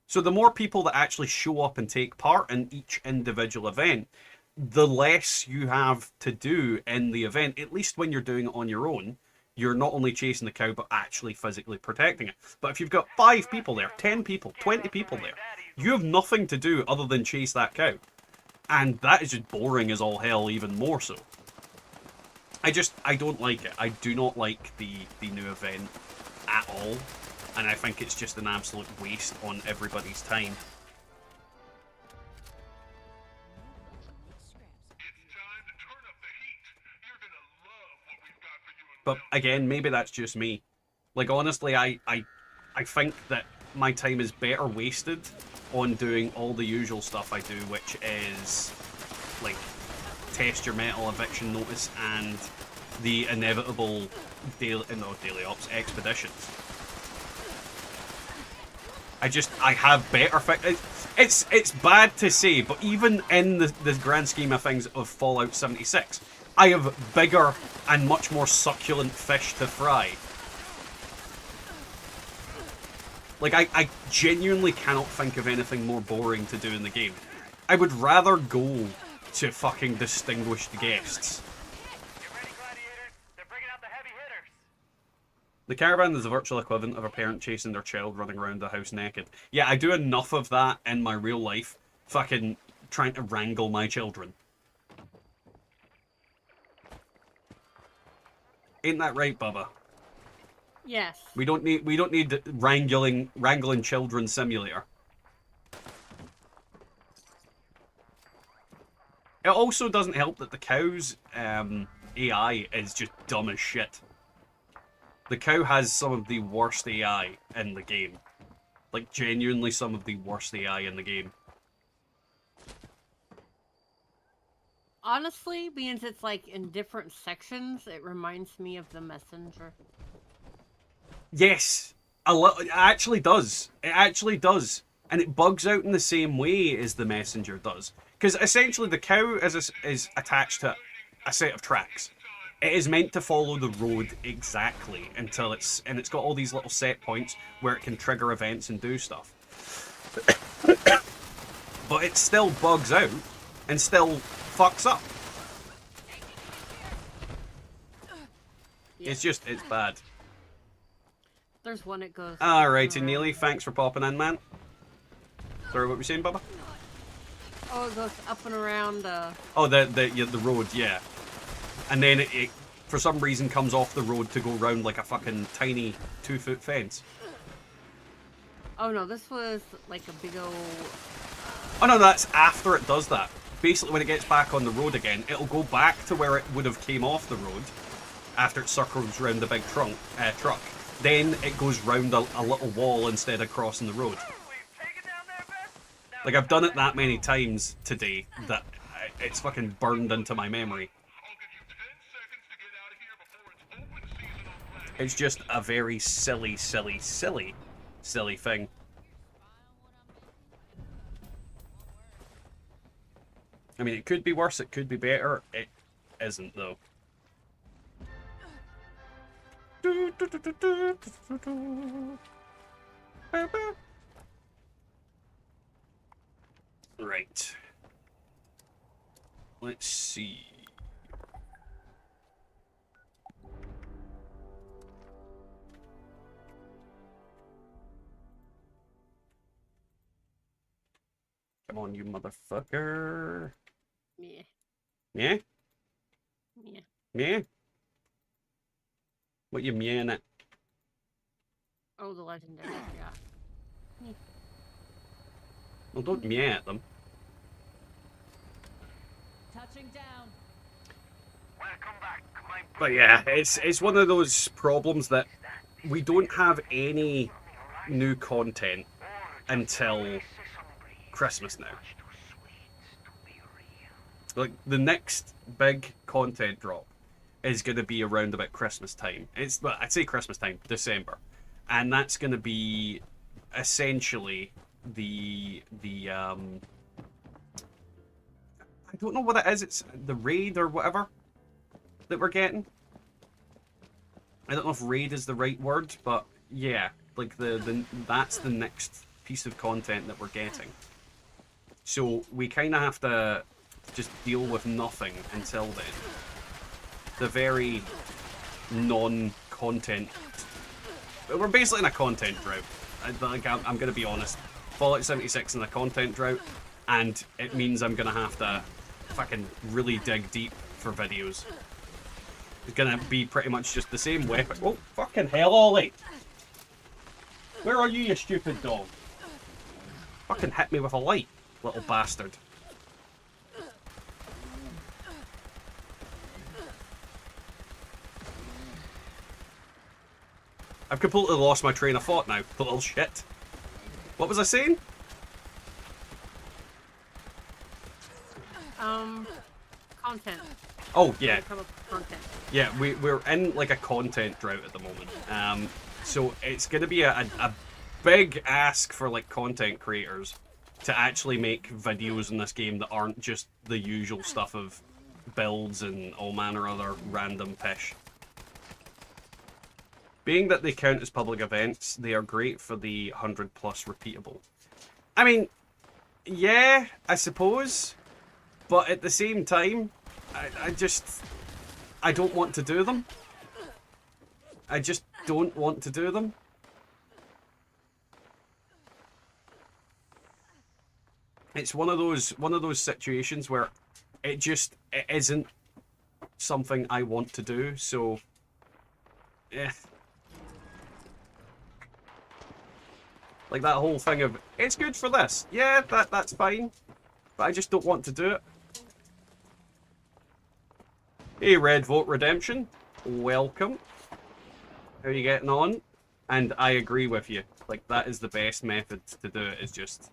B: So the more people that actually show up and take part in each individual event, the less you have to do in the event, at least when you're doing it on your own. You're not only chasing the cow, but actually physically protecting it. But if you've got 5 people there, 10 people, 20 people there, you have nothing to do other than chase that cow. And that is just boring as all hell, even more so. I don't like it. I do not like the new event at all. And I think it's just an absolute waste on everybody's time. But again, maybe that's just me. Like, honestly, I think that my time is better wasted on doing all the usual stuff I do, which is, like, test your metal, eviction notice, and the inevitable daily ops expeditions. I have better it's bad to say, but even in the grand scheme of things of Fallout 76, I have bigger and much more succulent fish to fry. Like, I genuinely cannot think of anything more boring to do in the game. I would rather go to fucking distinguished guests.
D: Get ready, gladiators. They're bringing out the heavy hitters.
B: The Caravan is the virtual equivalent of a parent chasing their child running around the house naked. Yeah, I do enough of that in my real life, fucking trying to wrangle my children. Ain't that right, Bubba?
C: Yes.
B: We don't need wrangling children simulator. It also doesn't help that the cow's AI is just dumb as shit. The cow has some of the worst AI in the game. Like, genuinely some of the worst AI in the game.
C: Honestly, because it's like in different sections, it reminds me of the messenger.
B: Yes! It actually does. It actually does. And it bugs out in the same way as the messenger does. Because essentially the cow is attached to a set of tracks. It is meant to follow the road exactly until it's got all these little set points where it can trigger events and do stuff. But it still bugs out and still fucks up.
C: Yeah.
B: It's bad.
C: There's one it goes.
B: Alrighty, Neely, thanks for popping in, man. Sorry, what were you saying, Bubba?
C: Oh, it goes up and around.
B: Oh, the road, yeah. And then it for some reason comes off the road to go round like a fucking tiny 2-foot fence.
C: Oh no, this was like a big old.
B: Oh no, that's after it does that. Basically, when it gets back on the road again, it'll go back to where it would have came off the road after it circles round the big truck. Then it goes round a little wall instead of crossing the road. Like, I've done it that many times today that it's fucking burned into my memory. It's just a very silly thing. I mean, it could be worse, it could be better. It isn't, though. Right. Let's see. Come on, you motherfucker.
C: Yeah.
B: Yeah?
C: Yeah.
B: Yeah? What you mean at?
C: Oh, the legendary. Yeah.
B: Well, don't meow at them.
E: Touching down.
D: Welcome back, my
B: But yeah, it's one of those problems that we don't have any new content until Christmas now. Like, the next big content drop is going to be around about Christmas time. Well, I'd say Christmas time, December. And that's going to be essentially the I don't know what it is. It's the raid or whatever that we're getting. I don't know if raid is the right word, but yeah, like that's the next piece of content that we're getting. So we kind of have to just deal with nothing until then. The very non-content. We're basically in a content drought. I'm going to be honest. Fallout 76 in a content drought, and it means I'm going to have to fucking really dig deep for videos. It's going to be pretty much just the same weapon. Oh, fucking hell, Ollie! Where are you, you stupid dog? Fucking hit me with a light, little bastard. I've completely lost my train of thought now, the little shit. What was I saying?
C: Content.
B: Oh, yeah.
C: Content.
B: Yeah, we're in like a content drought at the moment. So it's going to be a big ask for like content creators to actually make videos in this game that aren't just the usual stuff of builds and all manner of other random pish. Being that they count as public events, they are great for the 100+ repeatable. I mean, yeah, I suppose, but at the same time, I don't want to do them. I just don't want to do them. It's one of those situations where it isn't something I want to do, so yeah. Like that whole thing of, it's good for this. Yeah, that's fine. But I just don't want to do it. Hey, Red Vote Redemption. Welcome. How are you getting on? And I agree with you. Like, that is the best method to do it, is just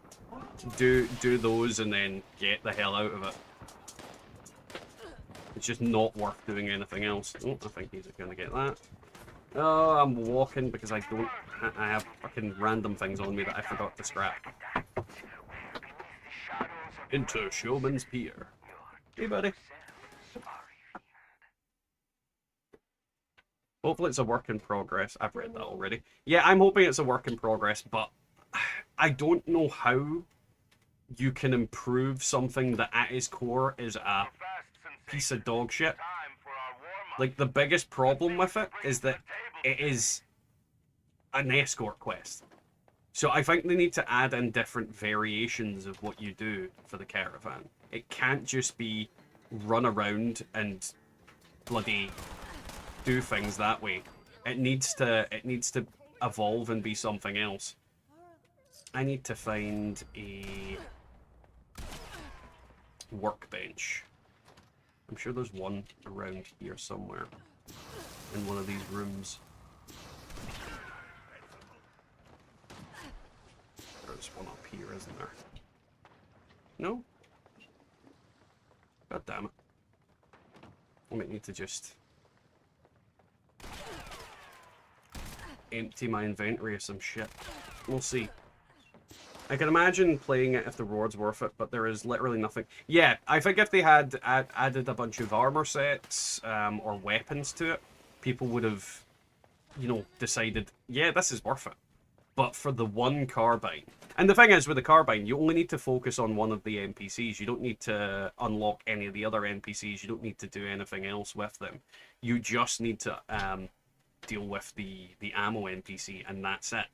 B: do those and then get the hell out of it. It's just not worth doing anything else. Oh, I think he's going to get that. Oh, I'm walking because I have fucking random things on me that I forgot to scrap. Into Showman's Pier. Hey, buddy. Hopefully it's a work in progress. I've read that already. Yeah, I'm hoping it's a work in progress, but I don't know how you can improve something that at its core is a piece of dog shit. Like, the biggest problem with it is that it is an escort quest. So I think they need to add in different variations of what you do for the caravan. It can't just be run around and bloody do things that way. It needs to evolve and be something else. I need to find a workbench. I'm sure there's one around here somewhere in one of these rooms. There's one up here, isn't there? No? God damn it. I might need to just empty my inventory of some shit. We'll see. I can imagine playing it if the reward's worth it, but there is literally nothing. Yeah, I think if they had added a bunch of armor sets or weapons to it, people would have, you know, decided, yeah, this is worth it. But for the one carbine, and the thing is with the carbine, you only need to focus on one of the NPCs. You don't need to unlock any of the other NPCs. You don't need to do anything else with them. You just need to deal with the ammo NPC, and that's it.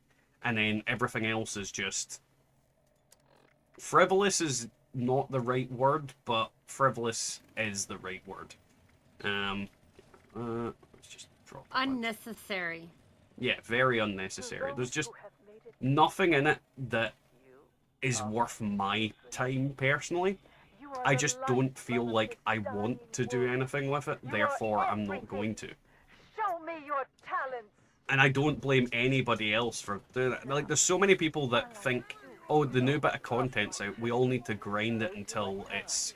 B: And then everything else is just... frivolous is not the right word, but frivolous is the right word. Let's just drop that.
C: Unnecessary.
B: Yeah, very unnecessary. There's just nothing in it that is worth my time, personally. I just don't feel like I want to do anything with it, therefore I'm not going to.
F: Show me your talents.
B: And I don't blame anybody else for doing it. Like, there's so many people that think, oh, the new bit of content's out, we all need to grind it until it's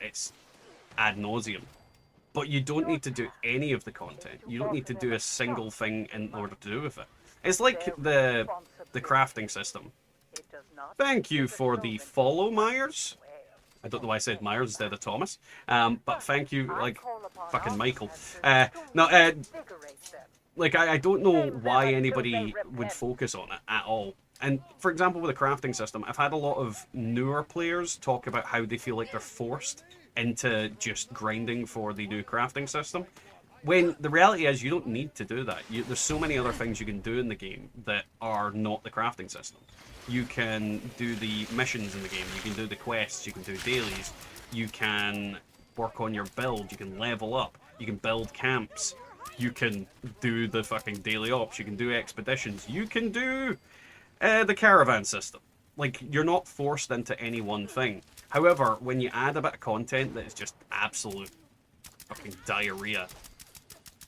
B: ad nauseum. But you don't need to do any of the content. You don't need to do a single thing in order to do with it. It's like the crafting system. Thank you for the follow, Myers. I don't know why I said Myers instead of Thomas. But thank you, like, fucking Michael. Like, I don't know why anybody would focus on it at all. And, for example, with the crafting system, I've had a lot of newer players talk about how they feel like they're forced into just grinding for the new crafting system. When the reality is, you don't need to do that. There's so many other things you can do in the game that are not the crafting system. You can do the missions in the game, you can do the quests, you can do dailies, you can work on your build, you can level up, you can build camps, you can do the fucking daily ops, you can do expeditions, you can do the caravan system. Like, you're not forced into any one thing. However, when you add a bit of content that is just absolute fucking diarrhea,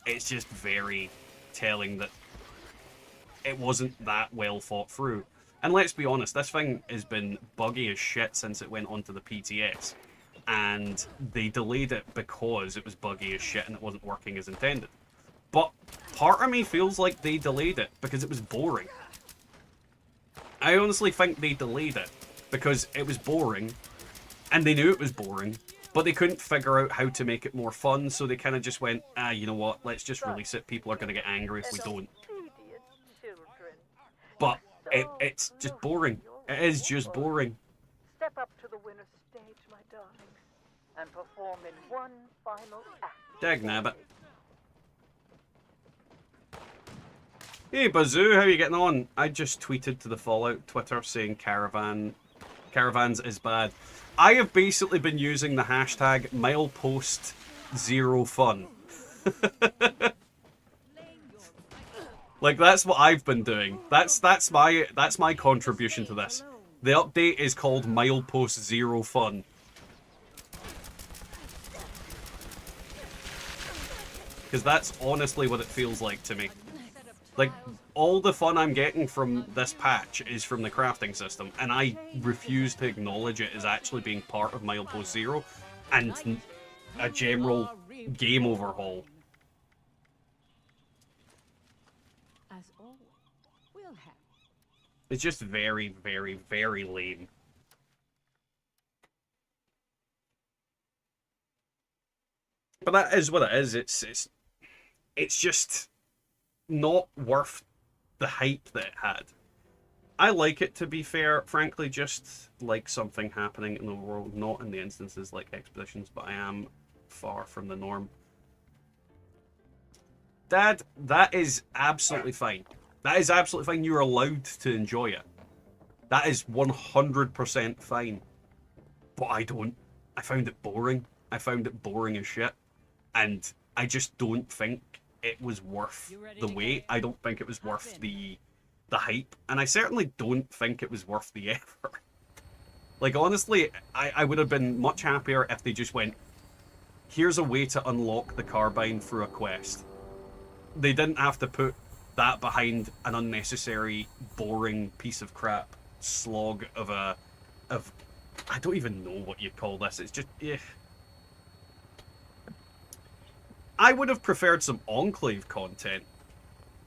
B: it's just very telling that it wasn't that well thought through. And let's be honest, this thing has been buggy as shit since it went onto the PTS. And they delayed it because it was buggy as shit and it wasn't working as intended. But part of me feels like they delayed it because it was boring. I honestly think they delayed it because it was boring, and they knew it was boring, but they couldn't figure out how to make it more fun, so they kind of just went, you know what, let's just release it. People are going to get angry if we don't. But it's just boring. It is just boring.
F: Step up to the winner's stage, my darlings, and perform in one final act.
B: Dagnabbit. Hey Bazoo, how are you getting on? I just tweeted to the Fallout Twitter saying Caravans is bad. I have basically been using the hashtag Milepost Zero Fun. Like, that's what I've been doing. That's my contribution to this. The update is called Milepost Zero Fun. Because that's honestly what it feels like to me. Like, all the fun I'm getting from this patch is from the crafting system, and I refuse to acknowledge it as actually being part of Milepost Zero and a general game overhaul.
E: As always, we'll have.
B: It's just very, very, very lame. But that is what it is. It's just not worth the hype that it had. I like it, to be fair, frankly, just like something happening in the world, not in the instances like expeditions, but I am far from the norm. Dad, that is absolutely fine. That is absolutely fine. You're allowed to enjoy it. That is 100% fine. But I don't. I found it boring. I found it boring as shit. And I just don't think it was worth the wait. I don't think it was worth the hype. And I certainly don't think it was worth the effort. Like, honestly, I would have been much happier if they just went, here's a way to unlock the carbine through a quest. They didn't have to put that behind an unnecessary, boring piece of crap slog of I don't even know what you'd call this. It's just, eh. I would have preferred some Enclave content,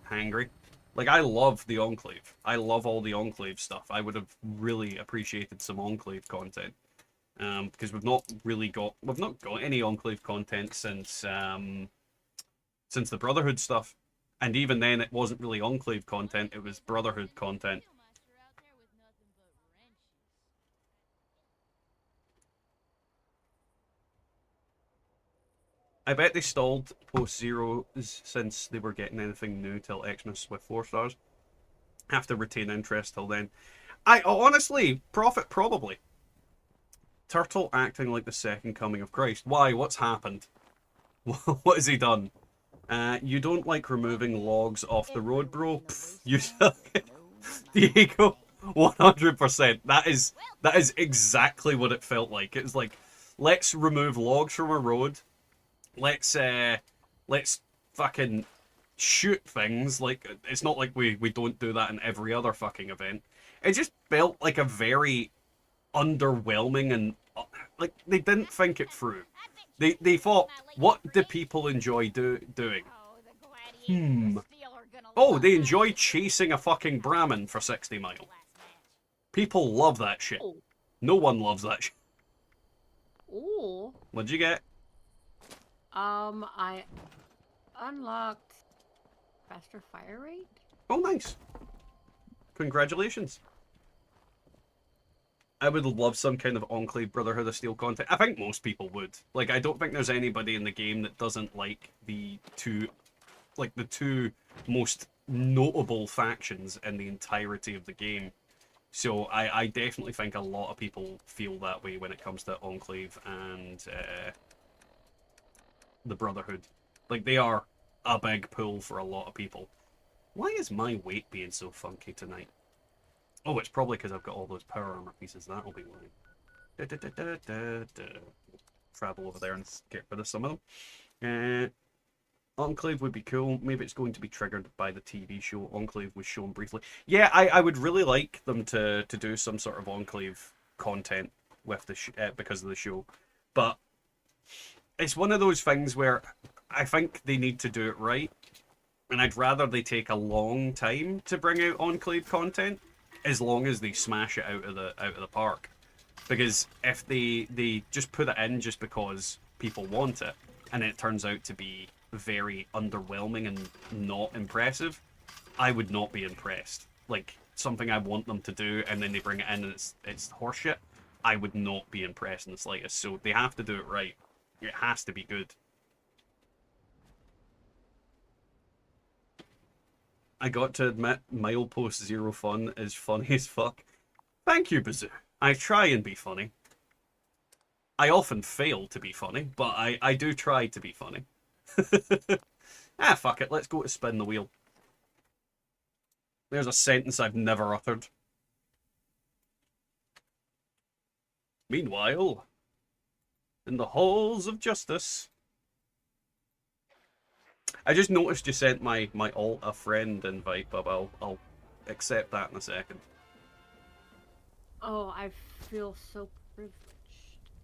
B: Hangry. Like, I love the Enclave. I love all the Enclave stuff. I would have really appreciated some Enclave content. Because we've not got any Enclave content since the Brotherhood stuff. And even then, it wasn't really Enclave content, it was Brotherhood content. I bet they stalled post-Zero since they were getting anything new till Xmas with 4 stars. Have to retain interest till then. I honestly, Prophet probably. Turtle acting like the second coming of Christ. Why? What's happened? What has he done? You don't like removing logs off the road, bro? Pff, you Diego, 100%. That is exactly what it felt like. It was like, let's remove logs from a road. Let's fucking shoot things. Like, it's not like we don't do that in every other fucking event. It just felt like a very underwhelming and like they didn't think it through. They thought, what do people enjoy doing? Oh, they enjoy chasing a fucking Brahmin for 60 mile. People love that shit. No one loves that shit.
C: Ooh.
B: What'd you get?
C: I unlocked Faster fire rate?
B: Oh, nice. Congratulations. I would love some kind of Enclave Brotherhood of Steel content. I think most people would. Like, I don't think there's anybody in the game that doesn't like the two most notable factions in the entirety of the game. So I definitely think a lot of people feel that way when it comes to Enclave and the Brotherhood. Like, they are a big pull for a lot of people. Why is my weight being so funky tonight? Oh, it's probably because I've got all those power armor pieces. That'll be why. Travel over there and get rid of some of them. Enclave would be cool. Maybe it's going to be triggered by the TV show. Enclave was shown briefly. Yeah, I would really like them to do some sort of Enclave content with the because of the show. But it's one of those things where I think they need to do it right. And I'd rather they take a long time to bring out Enclave content, as long as they smash it out of the park. Because if they just put it in just because people want it, and it turns out to be very underwhelming and not impressive, I would not be impressed. Like, something I want them to do, and then they bring it in and it's horseshit, I would not be impressed in the slightest. So they have to do it right. It has to be good. I got to admit, Milepost Zero Fun is funny as fuck. Thank you, Bazoo. I try and be funny. I often fail to be funny, but I do try to be funny. Ah, fuck it. Let's go to spin the wheel. There's a sentence I've never uttered. Meanwhile, in the halls of justice... I just noticed you sent my alt a friend invite, but I'll accept that in a second.
C: Oh, I feel so privileged.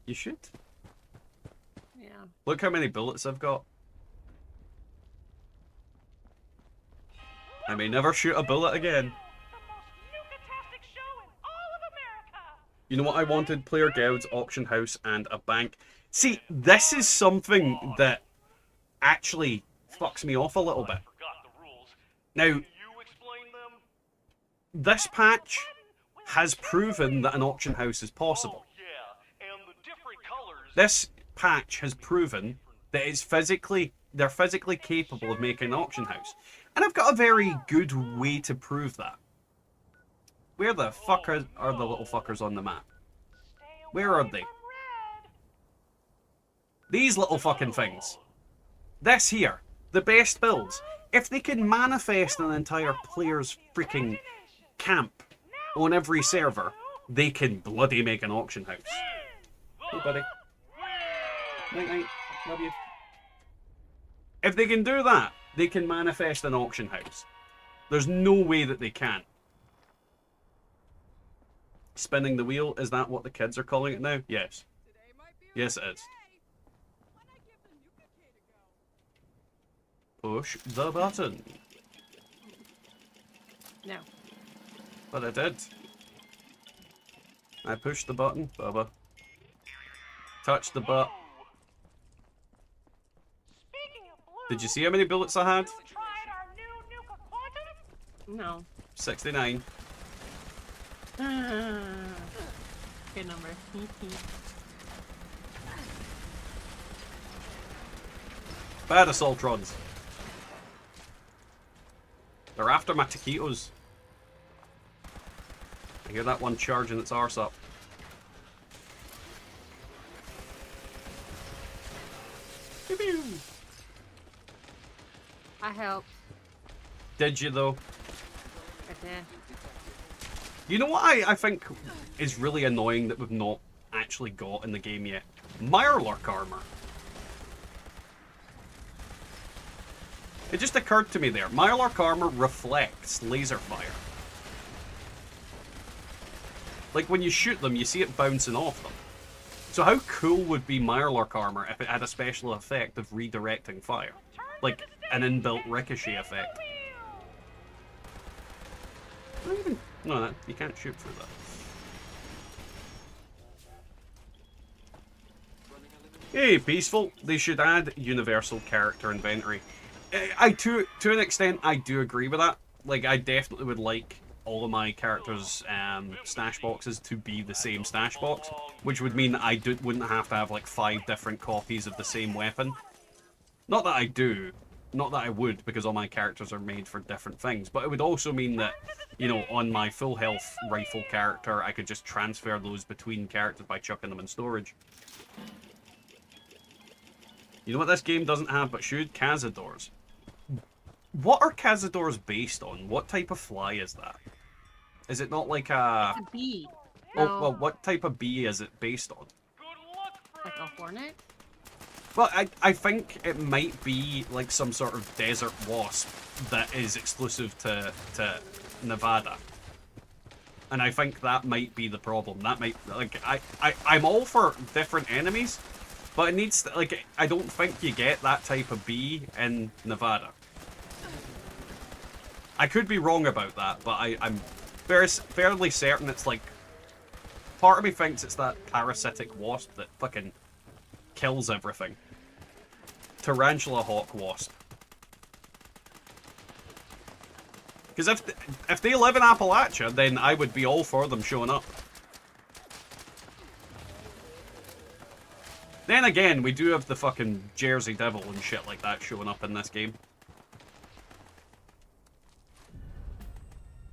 B: You should.
C: Yeah.
B: Look how many bullets I've got. I may never shoot a bullet again.
D: The most nuke-tastic show in all of America.
B: You know what I wanted? Player guilds, auction house, and a bank. See, this is something that actually fucks me off a little bit.
D: Forgot the rules.
B: Now,
D: You explain them?
B: this patch has proven that an auction house is possible.
D: Oh, yeah. And the different colors.
B: This patch has proven that they're physically capable of making an auction house. And I've got a very good way to prove that. Where the fuck are the little fuckers on the map? Where are they? These little fucking things. This here. The best builds. If they can manifest an entire player's freaking camp on every server, they can bloody make an auction house. Hey, buddy. Night, night. Love you. If they can do that, they can manifest an auction house. There's no way that they can't. Spinning the wheel, is that what the kids are calling it now? Yes. Yes, it is. Push the button.
C: No.
B: But I did. I pushed the button, Bubba. Touch the butt.
D: Speaking of blue,
B: Did you see how many bullets I had?
D: you tried our new Nuka Quantum?
C: No.
B: 69.
C: Good number.
B: Bad assaultrons. They're after my taquitos. I hear that one charging its arse up. Pew-pew.
C: I helped.
B: Did you though?
C: I did.
B: You know what I think is really annoying that we've not actually got in the game yet? Mirelurk armor. It just occurred to me there. Mirelurk armor reflects laser fire. Like when you shoot them, you see it bouncing off them. So how cool would be Mirelurk armor if it had a special effect of redirecting fire? Like an inbuilt ricochet effect. Not even... No, you can't shoot through that. Hey, peaceful. They should add universal character inventory. To an extent, I do agree with that. Like, I definitely would like all of my characters' stash boxes to be the same stash box, which would mean that wouldn't have to have like 5 different copies of the same weapon. Not that I do, not that I would, because all my characters are made for different things, but it would also mean that, you know, on my full health rifle character, I could just transfer those between characters by chucking them in storage. You know what this game doesn't have but should? Cazadors. What are Cazadors based on? What type of fly is that? Is it not like a...
C: It's a bee.
B: Oh,
C: No,
B: well, what type of bee is it based on?
C: like a hornet?
B: Well, I think it might be like some sort of desert wasp that is exclusive to Nevada. And I think that might be the problem. That might, like, I'm all for different enemies, but it needs to, like, I don't think you get that type of bee in Nevada. I could be wrong about that, but I'm fairly certain it's like, part of me thinks it's that parasitic wasp that fucking kills everything. Tarantula hawk wasp. Because if they live in Appalachia, then I would be all for them showing up. Then again, we do have the fucking Jersey Devil and shit like that showing up in this game.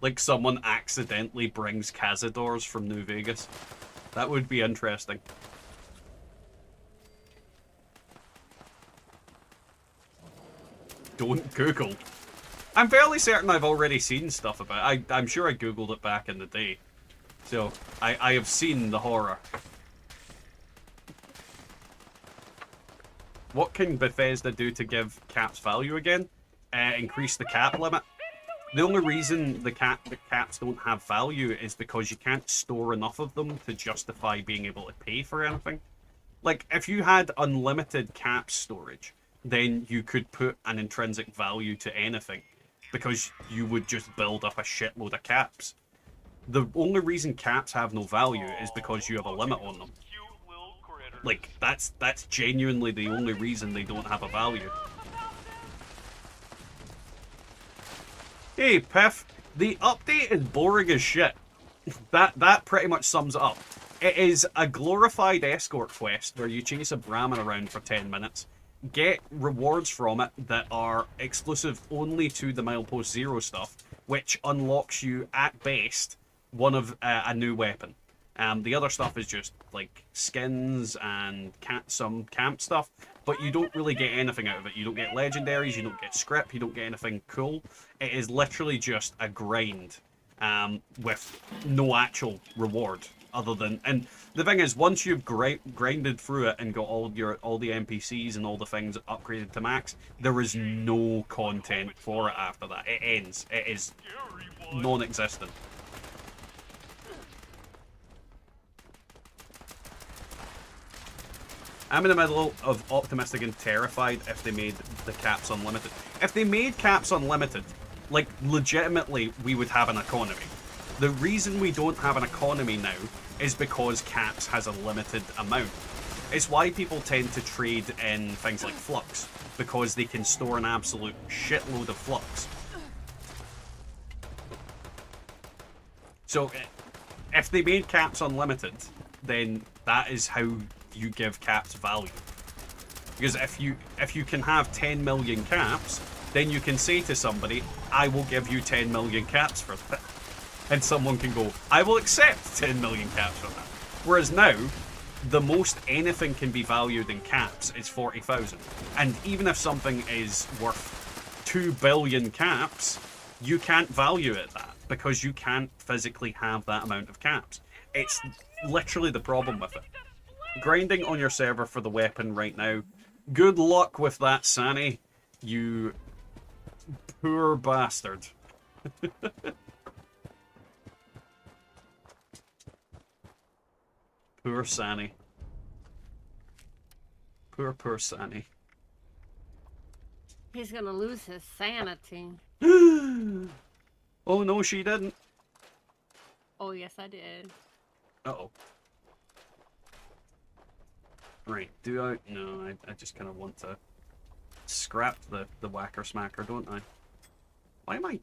B: Like someone accidentally brings Cazadors from New Vegas. That would be interesting. Don't Google. I'm fairly certain I've already seen stuff about it. I'm sure I Googled it back in the day. So, I have seen the horror. What can Bethesda do to give caps value again? Increase the cap limit. The only reason the caps don't have value is because you can't store enough of them to justify being able to pay for anything. Like, if you had unlimited cap storage, then you could put an intrinsic value to anything, because you would just build up a shitload of caps. The only reason caps have no value is because you have a limit on them. Like, that's genuinely the only reason they don't have a value. Hey, Piff, the update is boring as shit. That pretty much sums it up. It is a glorified escort quest where you chase a Brahmin around for 10 minutes, get rewards from it that are exclusive only to the Milepost Zero stuff, which unlocks you, at best, one of a new weapon. The other stuff is just, like, skins and some camp stuff, but you don't really get anything out of it. You don't get legendaries, you don't get script, you don't get anything cool. It is literally just a grind with no actual reward other than... And the thing is, once you've grinded through it and got all the NPCs and all the things upgraded to max, there is no content for it after that. It ends. It is non-existent. I'm in the middle of optimistic and terrified if they made the caps unlimited. If they made caps unlimited, like, legitimately, we would have an economy. The reason we don't have an economy now is because caps has a limited amount. It's why people tend to trade in things like flux, because they can store an absolute shitload of flux. So, if they made caps unlimited, then that is how you give caps value. Because if you can have 10 million caps, then you can say to somebody, I will give you 10 million caps for that. And someone can go, I will accept 10 million caps for that. Whereas now, the most anything can be valued in caps is 40,000. And even if something is worth 2 billion caps, you can't value it that, because you can't physically have that amount of caps. It's literally the problem with it. Grinding on your server for the weapon right now. Good luck with that, Sani. You poor bastard. Poor Sani. Poor Sani.
C: He's gonna lose his sanity.
B: Oh no, she didn't.
C: Oh, yes, I did.
B: Uh-oh. Right, do I... No, I just kind of want to scrap the whacker smacker, don't I? Why am I...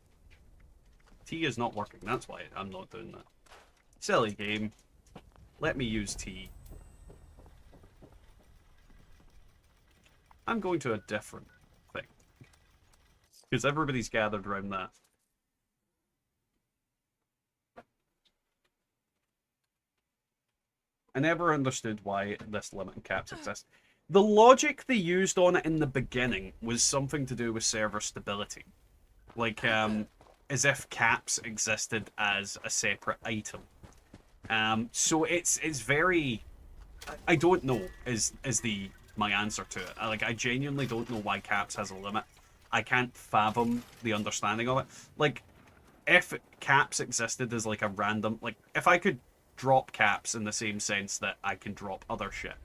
B: T is not working, that's why I'm not doing that. Silly game. Let me use T. I'm going to a different thing. Because everybody's gathered around that. I never understood why this limit and caps exist. The logic they used on it in the beginning was something to do with server stability. Like, as if caps existed as a separate item. So it's very... I don't know is my answer to it. I genuinely don't know why caps has a limit. I can't fathom the understanding of it. Like, if caps existed as like a random... Like, if I could drop caps in the same sense that I can drop other shit,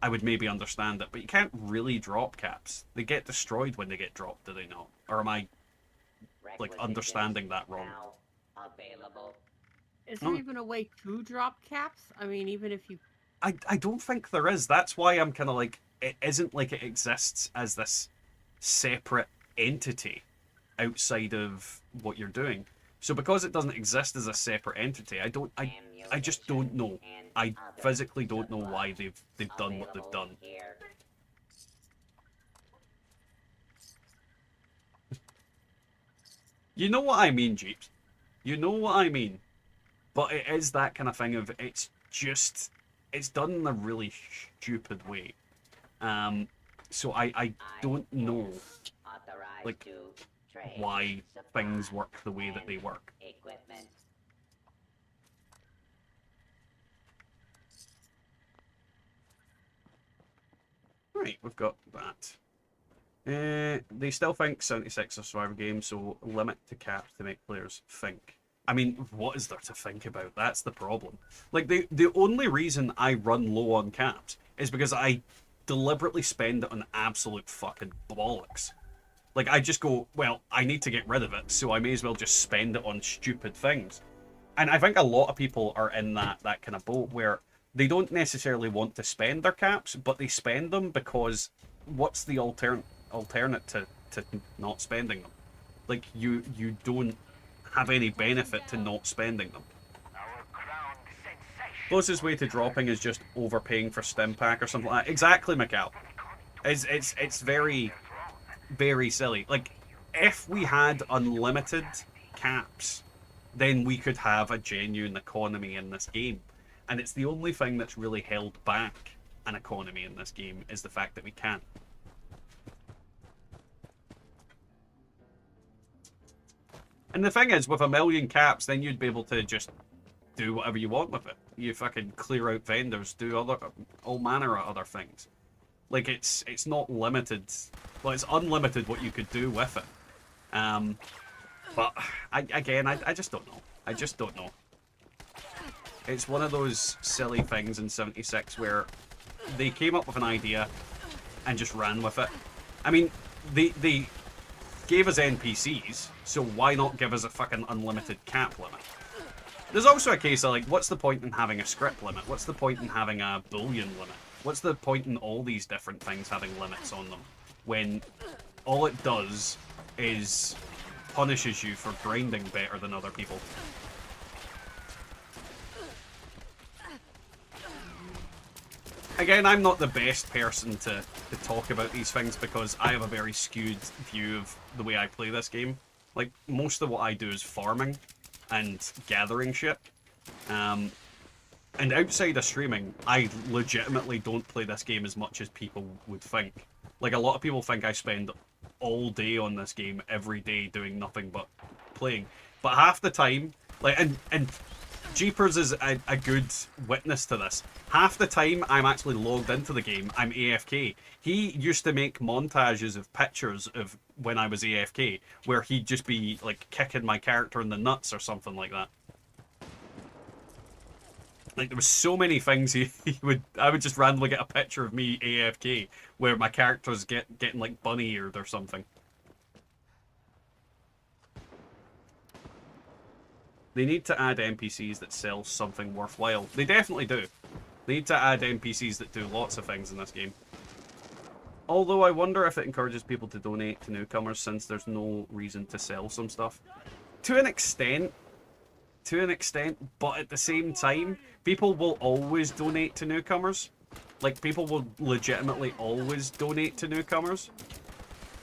B: I would maybe understand it. But you can't really drop caps. They get destroyed when they get dropped, do they not? Or am I, like, understanding that wrong?
C: Is there even a way to drop caps? I mean, even if you...
B: I don't think there is. That's why I'm kind of like, it isn't like it exists as this separate entity outside of what you're doing. So because it doesn't exist as a separate entity, I just don't know. I physically don't know why they've done what they've done. You know what I mean, Jeeps. You know what I mean. But it is that kind of thing of, it's done in a really stupid way. So I don't know, like, why things work the way that they work. Right, we've got that. They still think 76 are Survivor games, so limit to caps to make players think. I mean, what is there to think about? That's the problem. Like, the only reason I run low on caps is because I deliberately spend it on absolute fucking bollocks. Like, I just go, well, I need to get rid of it, so I may as well just spend it on stupid things. And I think a lot of people are in that kind of boat where they don't necessarily want to spend their caps, but they spend them because what's the alternate to not spending them? Like, you don't have any benefit to not spending them. Closest way to dropping is just overpaying for stim pack or something like that. Exactly, Mikal. It's very, very silly. Like, if we had unlimited caps, then we could have a genuine economy in this game. And it's the only thing that's really held back an economy in this game is the fact that we can't. And the thing is, with 1 million caps, then you'd be able to just do whatever you want with it. You fucking clear out vendors, do all manner of other things. Like, it's not limited. Well, it's unlimited what you could do with it. But, I just don't know. I just don't know. It's one of those silly things in 76 where they came up with an idea and just ran with it. I mean, they gave us NPCs, so why not give us a fucking unlimited cap limit? There's also a case of, like, what's the point in having a script limit? What's the point in having a bullion limit? What's the point in all these different things having limits on them? When all it does is punishes you for grinding better than other people. Again, I'm not the best person to talk about these things because I have a very skewed view of the way I play this game. Like, most of what I do is farming and gathering shit. And outside of streaming, I legitimately don't play this game as much as people would think. Like, a lot of people think I spend all day on this game, every day, doing nothing but playing. But half the time, like, and Jeepers is a good witness to this. Half the time I'm actually logged into the game, I'm AFK. He used to make montages of pictures of when I was AFK, where he'd just be, like, kicking my character in the nuts or something like that. Like, there was so many things I would just randomly get a picture of me AFK, where my character's getting, like, bunny-eared or something. They need to add NPCs that sell something worthwhile. They definitely do. They need to add NPCs that do lots of things in this game. Although I wonder if it encourages people to donate to newcomers since there's no reason to sell some stuff. To an extent, but at the same time, people will always donate to newcomers. Like, people will legitimately always donate to newcomers.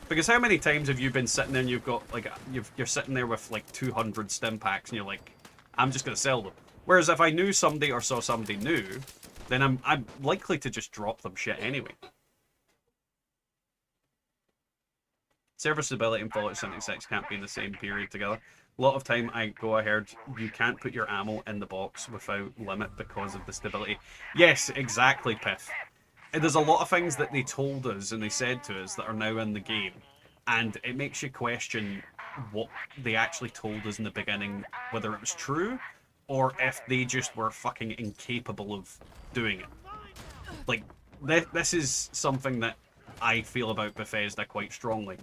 B: Because how many times have you been sitting there and you've got, like, you're sitting there with, like, 200 stim packs and you're like, I'm just going to sell them. Whereas if I knew somebody or saw somebody new, then I'm likely to just drop them shit anyway. Server stability and Fallout 76 can't be in the same period together. A lot of time I heard you can't put your ammo in the box without limit because of the stability. Yes, exactly, Piff. And there's a lot of things that they told us and they said to us that are now in the game. And it makes you question what they actually told us in the beginning, whether it was true or if they just were fucking incapable of doing it. Like, this is something that I feel about Bethesda quite strongly.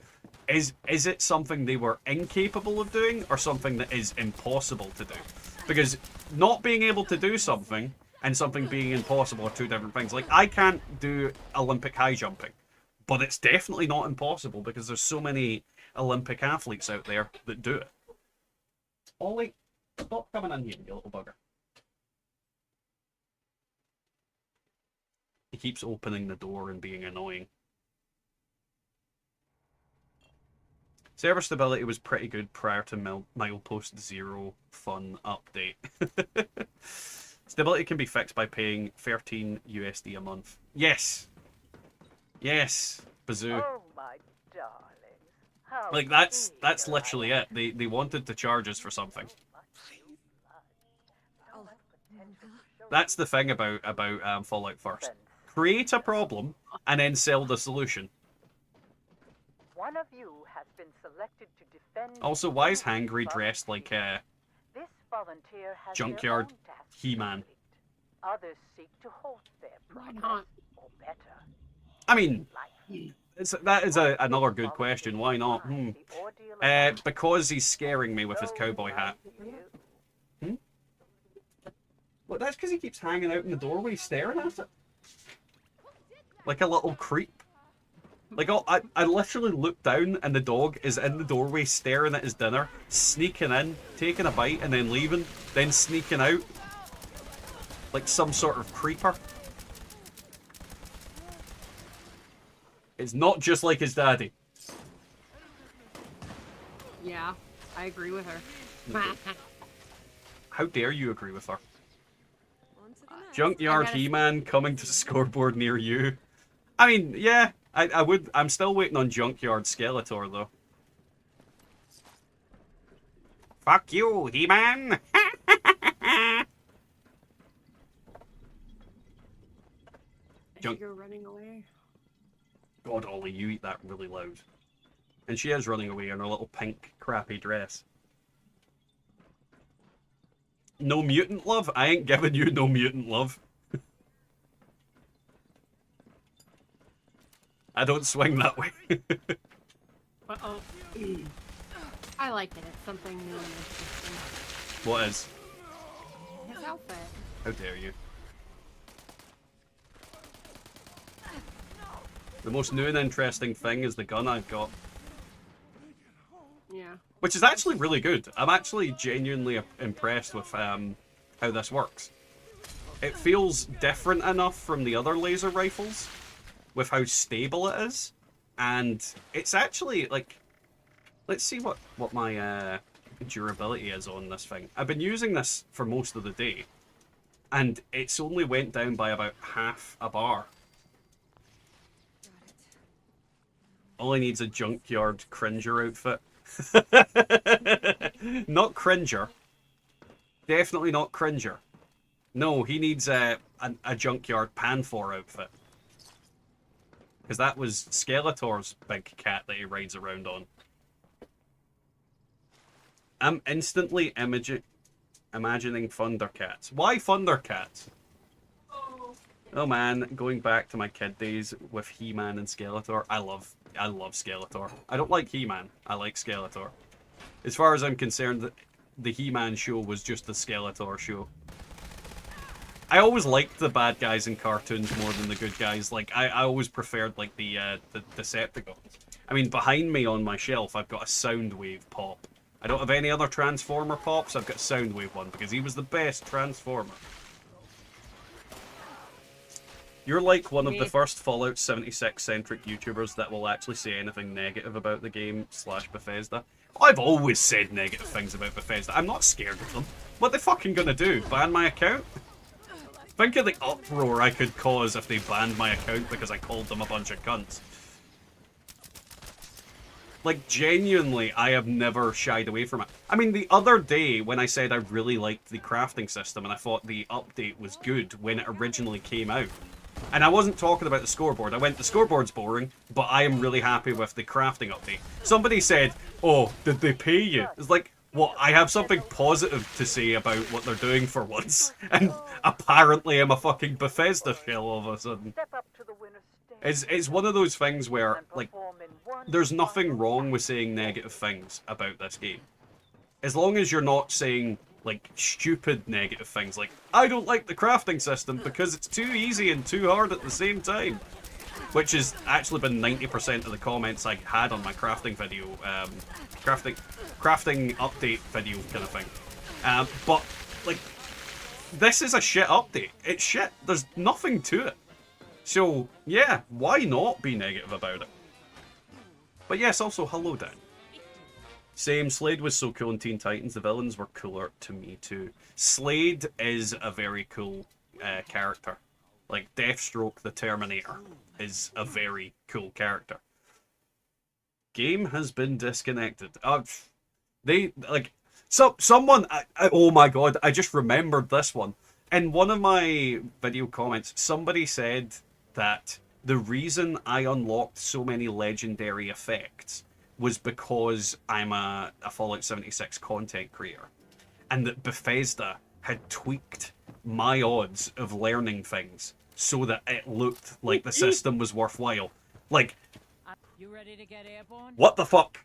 B: Is it something they were incapable of doing or something that is impossible to do? Because not being able to do something and something being impossible are two different things. Like, I can't do Olympic high jumping, but it's definitely not impossible because there's so many Olympic athletes out there that do it. Ollie, stop coming in here, you little bugger. He keeps opening the door and being annoying. Server stability was pretty good prior to Milepost Zero Fun update. Stability can be fixed by paying 13 USD a month. Yes! Yes! Bazoo.
F: Oh, my darlings. How
B: Like, that's
F: eager
B: literally
F: I
B: it. They wanted to charge us for something. That's the thing about Fallout First. Create a problem, and then sell the solution.
F: One of you has been selected to defend.
B: Also, why is Hangry dressed like
F: This volunteer has their
B: Junkyard
F: own tasks to
B: He-Man?
F: complete. Others seek to halt their
C: Why
F: progress,
C: not?
F: or better,
B: I mean,
F: life.
B: that is another good question. Why not?
F: The ordeal of life.
B: Because he's scaring me with his
F: Those
B: cowboy hat.
F: like you
B: Well, that's because he keeps hanging out in the doorway staring at it. Like a little creep. Like, I literally look down and the dog is in the doorway staring at his dinner, sneaking in, taking a bite and then leaving, then sneaking out. Like some sort of creeper. It's not just like his daddy.
C: Yeah, I agree with her.
B: How dare you agree with her?
E: On to the next.
B: Junkyard
C: I gotta-
B: He-Man coming to scoreboard near you. I mean, yeah, I would. I'm still waiting on Junkyard Skeletor though. Fuck you, He-Man!
C: I
B: Junk-
C: think you're running away.
B: God, Ollie, you eat that really loud. And she is running away in her little pink crappy dress. No mutant love? I ain't giving you no mutant love. I don't swing that way.
C: Uh-oh. I like it. It's something new and interesting.
B: What is?
C: His outfit.
B: How dare you? The most new and interesting thing is the gun I've got.
C: Yeah.
B: Which is actually really good. I'm actually genuinely impressed with how this works. It feels different enough from the other laser rifles with how stable it is. And it's actually, like... Let's see what my durability is on this thing. I've been using this for most of the day. And it's only went down by about half a bar. All I need's a Junkyard Cringer outfit. Not Cringer. Definitely not Cringer. No, he needs a Junkyard Panfor outfit. Because that was Skeletor's big cat that he rides around on. I'm instantly imagining Thundercats. Why Thundercats? Oh man, going back to my kid days with He-Man and Skeletor. I love Skeletor. I don't like He-Man. I like Skeletor. As far as I'm concerned, the He-Man show was just the Skeletor show. I always liked the bad guys in cartoons more than the good guys. Like, I always preferred, like, the Decepticons. I mean, behind me on my shelf, I've got a Soundwave pop. I don't have any other Transformer pops, I've got a Soundwave one, because he was the best Transformer. You're like one of the first Fallout 76-centric YouTubers that will actually say anything negative about the game / Bethesda. I've always said negative things about Bethesda. I'm not scared of them. What they fucking gonna do? Ban my account? Think of the uproar I could cause if they banned my account because I called them a bunch of cunts. Like, genuinely, I have never shied away from it. I mean, the other day, when I said I really liked the crafting system and I thought the update was good when it originally came out, and I wasn't talking about the scoreboard. I went, the scoreboard's boring, but I am really happy with the crafting update. Somebody said, oh, did they pay you? It's like, well, I have something positive to say about what they're doing for once. And apparently I'm a fucking Bethesda shell all of a sudden.
F: Step up to the winner's stage.
B: It's one of those things where,
F: And
B: like,
F: perform in one
B: there's nothing
F: fine
B: wrong with saying negative things about this game. As long as you're not saying, like, stupid negative things, like, I don't like the crafting system because it's too easy and too hard at the same time. Which has actually been 90% of the comments I had on my crafting video, crafting update video kind of thing. But, like, this is a shit update. It's shit. There's nothing to it. So, yeah, why not be negative about it? But yes, also, hello, Dan. Same, Slade was so cool in Teen Titans. The villains were cooler to me, too. Slade is a very cool character. Like, Deathstroke the Terminator is a very cool character. Game has been disconnected. They, like, someone, oh my god, I just remembered this one. In one of my video comments, somebody said that the reason I unlocked so many legendary effects was because I'm a Fallout 76 content creator. And that Bethesda had tweaked my odds of learning things so that it looked like the system was worthwhile. Like,
G: You ready to get airborne?
B: what the fuck?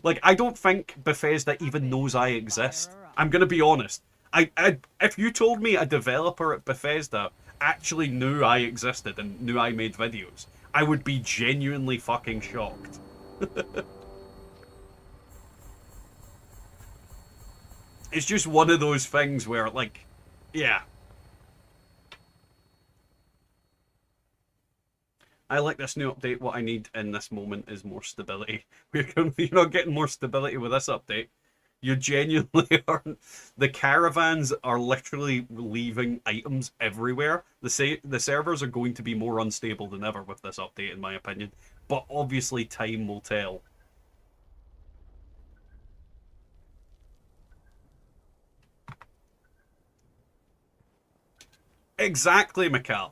B: Like, I don't think Bethesda even knows I exist. I'm gonna be honest. If you told me a developer at Bethesda actually knew I existed and knew I made videos, I would be genuinely fucking shocked. It's just one of those things where, like, yeah. I like this new update. What I need in this moment is more stability. You're not getting more stability with this update. You genuinely aren't. The caravans are literally leaving items everywhere. The servers are going to be more unstable than ever with this update, in my opinion. But obviously, time will tell. Exactly, Mikal.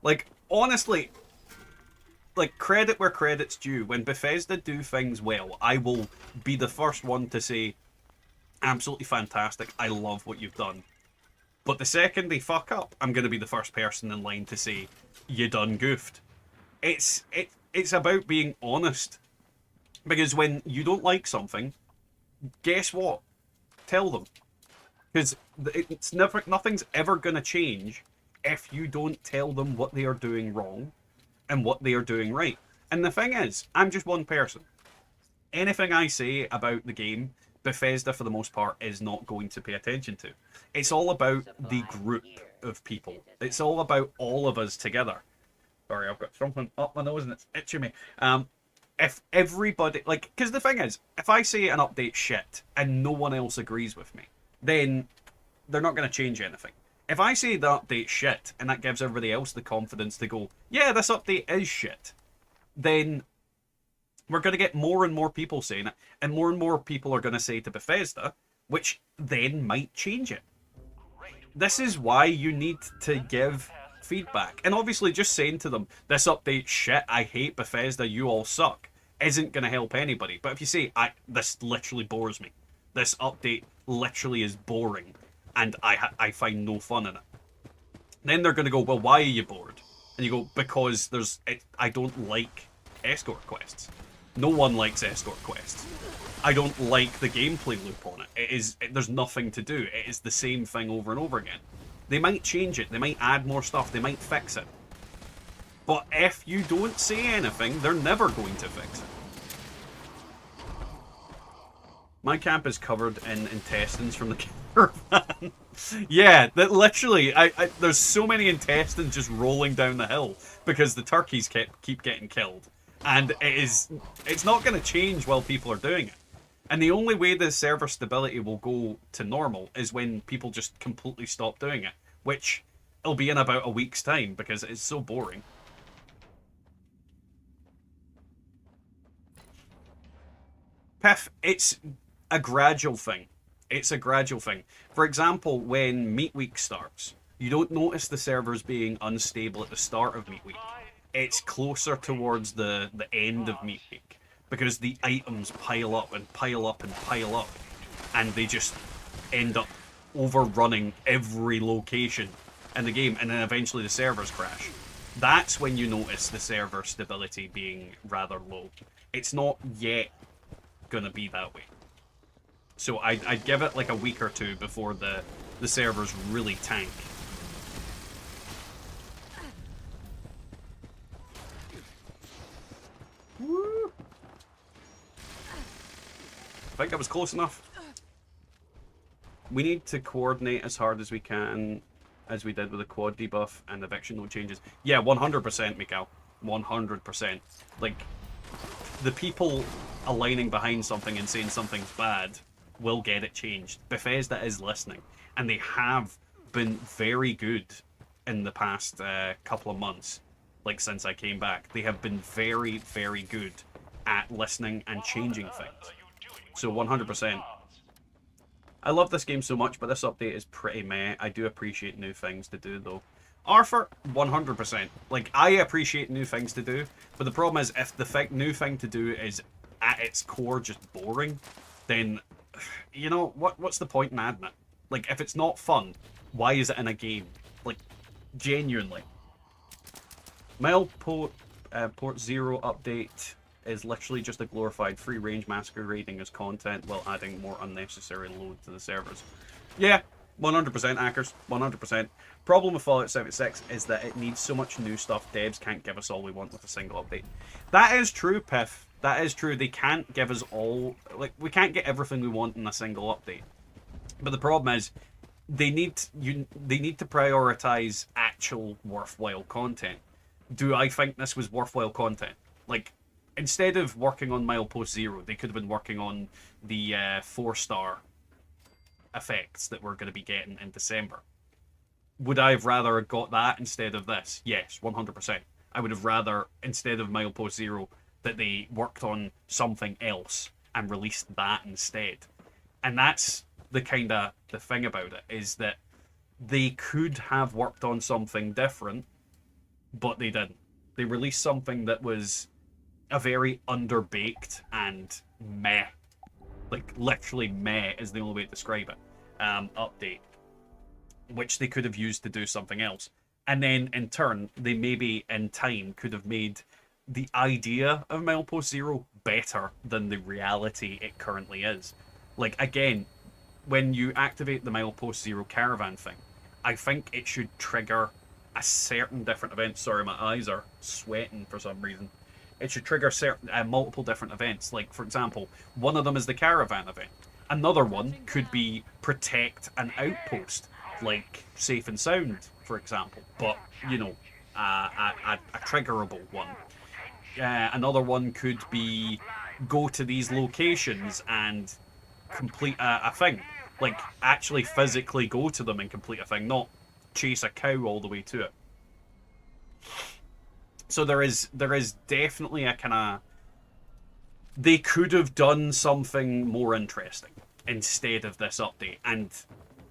B: Like, honestly, like, credit where credit's due. When Bethesda do things well, I will be the first one to say, absolutely fantastic, I love what you've done. But the second they fuck up, I'm going to be the first person in line to say, you done goofed. It's about being honest. Because when you don't like something, guess what? Tell them. Because nothing's ever going to change if you don't tell them what they are doing wrong and what they are doing right. And the thing is, I'm just one person. Anything I say about the game, Bethesda, for the most part, is not going to pay attention to. It's all about the group of people. It's all about all of us together. Sorry, I've got something up my nose and it's itching me. If everybody, like, because the thing is, if I say an update shit and no one else agrees with me, then they're not going to change anything. If I say the update shit and that gives everybody else the confidence to go, yeah, this update is shit, then we're going to get more and more people saying it, and more people are going to say to Bethesda, which then might change it. This is why you need to give feedback. And obviously just saying to them, this update's shit, I hate Bethesda, you all suck, isn't going to help anybody. But if you say, this literally bores me, this update literally is boring, and I find no fun in it, then they're going to go, well, why are you bored? And you go, because I don't like escort quests. No one likes escort quests. I don't like the gameplay loop on it. There's nothing to do. It is the same thing over and over again. They might change it, they might add more stuff, they might fix it. But if you don't say anything, they're never going to fix it. My camp is covered in intestines from the caravan. Yeah, that literally, there's so many intestines just rolling down the hill because the turkeys keep getting killed. And it's not going to change while people are doing it. And the only way the server stability will go to normal is when people just completely stop doing it, which it'll be in about a week's time because it's so boring. Piff, it's a gradual thing. It's a gradual thing. For example, when Meat Week starts, you don't notice the servers being unstable at the start of Meat Week. It's closer towards the end of Meat Week because the items pile up and pile up and pile up, and they just end up overrunning every location in the game, and then eventually the servers crash. That's when you notice the server stability being rather low. It's not yet gonna be that way. So I'd give it like a week or two before the servers really tank. Woo! I think I was close enough. We need to coordinate as hard as we can, as we did with the quad debuff and eviction no changes. Yeah, 100%, Mikal. 100%. Like, the people aligning behind something and saying something's bad will get it changed. Bethesda is listening, and they have been very good in the past couple of months, like since I came back. They have been very, very good at listening and changing things. So 100%. I love this game so much, but this update is pretty meh. I do appreciate new things to do, though. Arthur, 100%. Like, I appreciate new things to do, but the problem is if the new thing to do is at its core just boring, then, you know, what's the point in adding it? Like, if it's not fun, why is it in a game? Like, genuinely. Milepost Zero update is literally just a glorified free range masquerading as content while adding more unnecessary load to the servers. Yeah, 100% hackers, 100%. Problem with Fallout 76 is that it needs so much new stuff, devs can't give us all we want with a single update. That is true, Piff. That is true. They can't give us all... Like, we can't get everything we want in a single update. But the problem is, they need to prioritize actual worthwhile content. Do I think this was worthwhile content? Like, instead of working on Milepost Zero, they could have been working on the 4-star effects that we're going to be getting in December. Would I have rather got that instead of this? Yes, 100%. I would have rather, instead of Milepost Zero, that they worked on something else and released that instead. And that's the thing about it, is that they could have worked on something different, but they didn't. They released something that was a very underbaked and meh, like literally meh is the only way to describe it, update, which they could have used to do something else. And then in turn, they maybe in time could have made the idea of Milepost Zero better than the reality it currently is. Like, again, when you activate the Milepost Zero Caravan thing, I think it should trigger a certain different event. Sorry, my eyes are sweating for some reason. It should trigger certain multiple different events. Like, for example, one of them is the Caravan event. Another one could be protect an outpost, like Safe and Sound, for example. But, you know, a triggerable one. Another one could be go to these locations and complete a thing. Like, actually physically go to them and complete a thing, not chase a cow all the way to it. So there is definitely a kind of... They could have done something more interesting instead of this update. And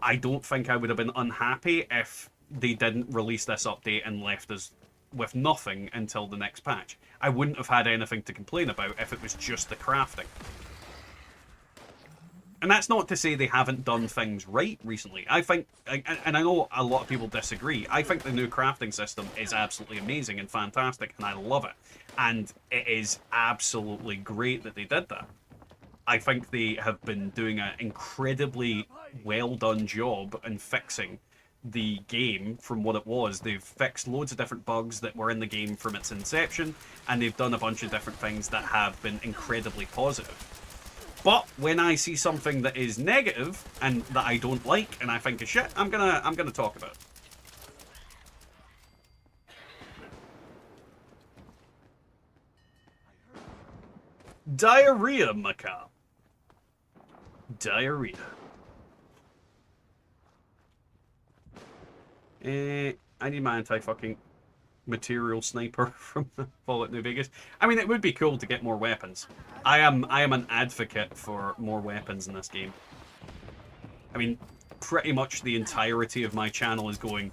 B: I don't think I would have been unhappy if they didn't release this update and left us with nothing until the next patch. I wouldn't have had anything to complain about if it was just the crafting. And that's not to say they haven't done things right recently. I think, and I know a lot of people disagree, I think the new crafting system is absolutely amazing and fantastic, and I love it. And it is absolutely great that they did that. I think they have been doing an incredibly well done job in fixing the game from what it was. They've fixed loads of different bugs that were in the game from its inception, and they've done a bunch of different things that have been incredibly positive. But when I see something that is negative and that I don't like and I think is shit, I'm gonna talk about it. Diarrhea, macabre. Diarrhea. I need my anti-fucking material sniper from Fallout New Vegas. I mean, it would be cool to get more weapons. I am an advocate for more weapons in this game. I mean, pretty much the entirety of my channel is going,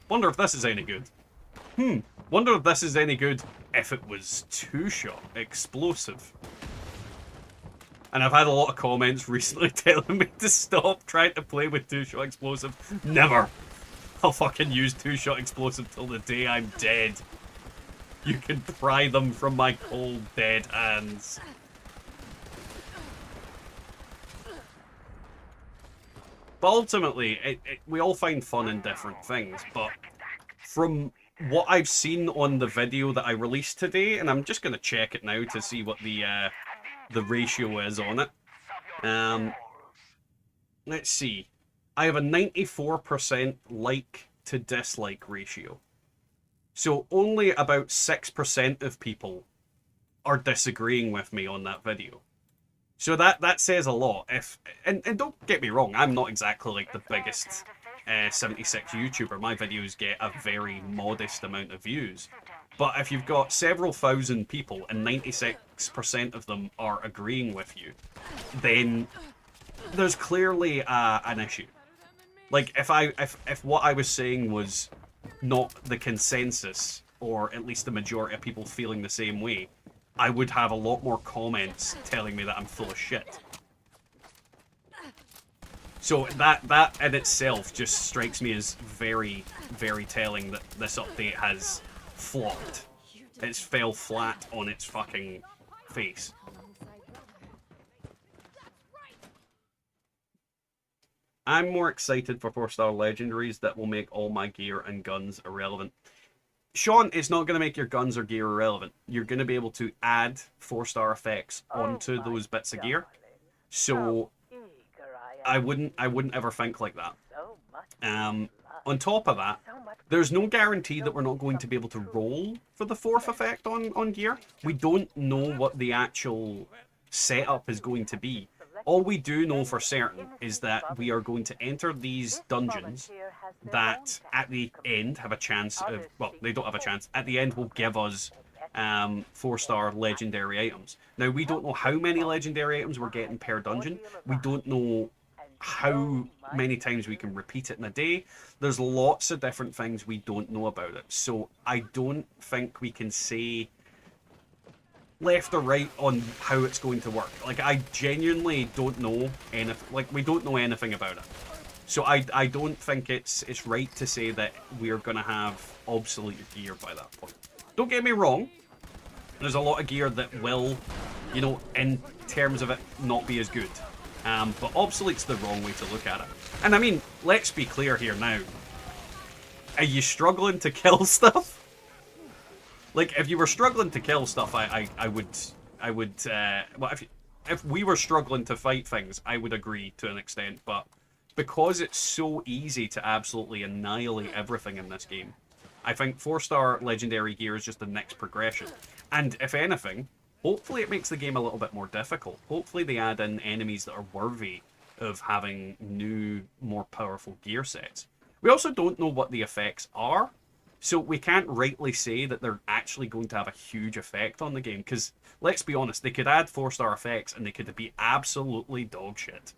B: wonder if this is any good. Wonder if this is any good if it was two-shot explosive. And I've had a lot of comments recently telling me to stop trying to play with two-shot explosive. Never. I'll fucking use two-shot explosive till the day I'm dead. You can pry them from my cold, dead hands. But ultimately, we all find fun in different things. But from what I've seen on the video that I released today, and I'm just going to check it now to see what the ratio is on it. Let's see. I have a 94% like to dislike ratio. So only about 6% of people are disagreeing with me on that video. So that says a lot. And don't get me wrong, I'm not exactly like the biggest 76 YouTuber. My videos get a very modest amount of views. But if you've got several thousand people and 96% of them are agreeing with you, then there's clearly an issue. Like, if what I was saying was not the consensus, or at least the majority of people feeling the same way, I would have a lot more comments telling me that I'm full of shit. So that in itself just strikes me as very, very telling that this update has flopped. It's fell flat on its fucking face. I'm more excited for 4-star legendaries that will make all my gear and guns irrelevant. Sean, it's not going to make your guns or gear irrelevant. You're going to be able to add 4-star effects onto those bits of gear. So I wouldn't ever think like that. On top of that, there's no guarantee that we're not going to be able to roll for the 4th effect on gear. We don't know what the actual setup is going to be. All we do know for certain is that we are going to enter these dungeons that at the end have a chance of, well, they don't have a chance, at the end will give us 4-star legendary items. Now, we don't know how many legendary items we're getting per dungeon. We don't know how many times we can repeat it in a day. There's lots of different things we don't know about it. So I don't think we can say left or right on how it's going to work. Like, I genuinely don't know anything. Like, we don't know anything about it. So I don't think it's right to say that we're going to have obsolete gear by that point. Don't get me wrong. There's a lot of gear that will, you know, in terms of it, not be as good. But obsolete's the wrong way to look at it. And I mean, let's be clear here now. Are you struggling to kill stuff? Like, if you were struggling to kill stuff, I would, well, if we were struggling to fight things, I would agree to an extent, but because it's so easy to absolutely annihilate everything in this game, I think 4-star legendary gear is just the next progression. And if anything, hopefully it makes the game a little bit more difficult. Hopefully they add in enemies that are worthy of having new, more powerful gear sets. We also don't know what the effects are. So we can't rightly say that they're actually going to have a huge effect on the game, because let's be honest, they could add 4-star effects and they could be absolutely dog shit.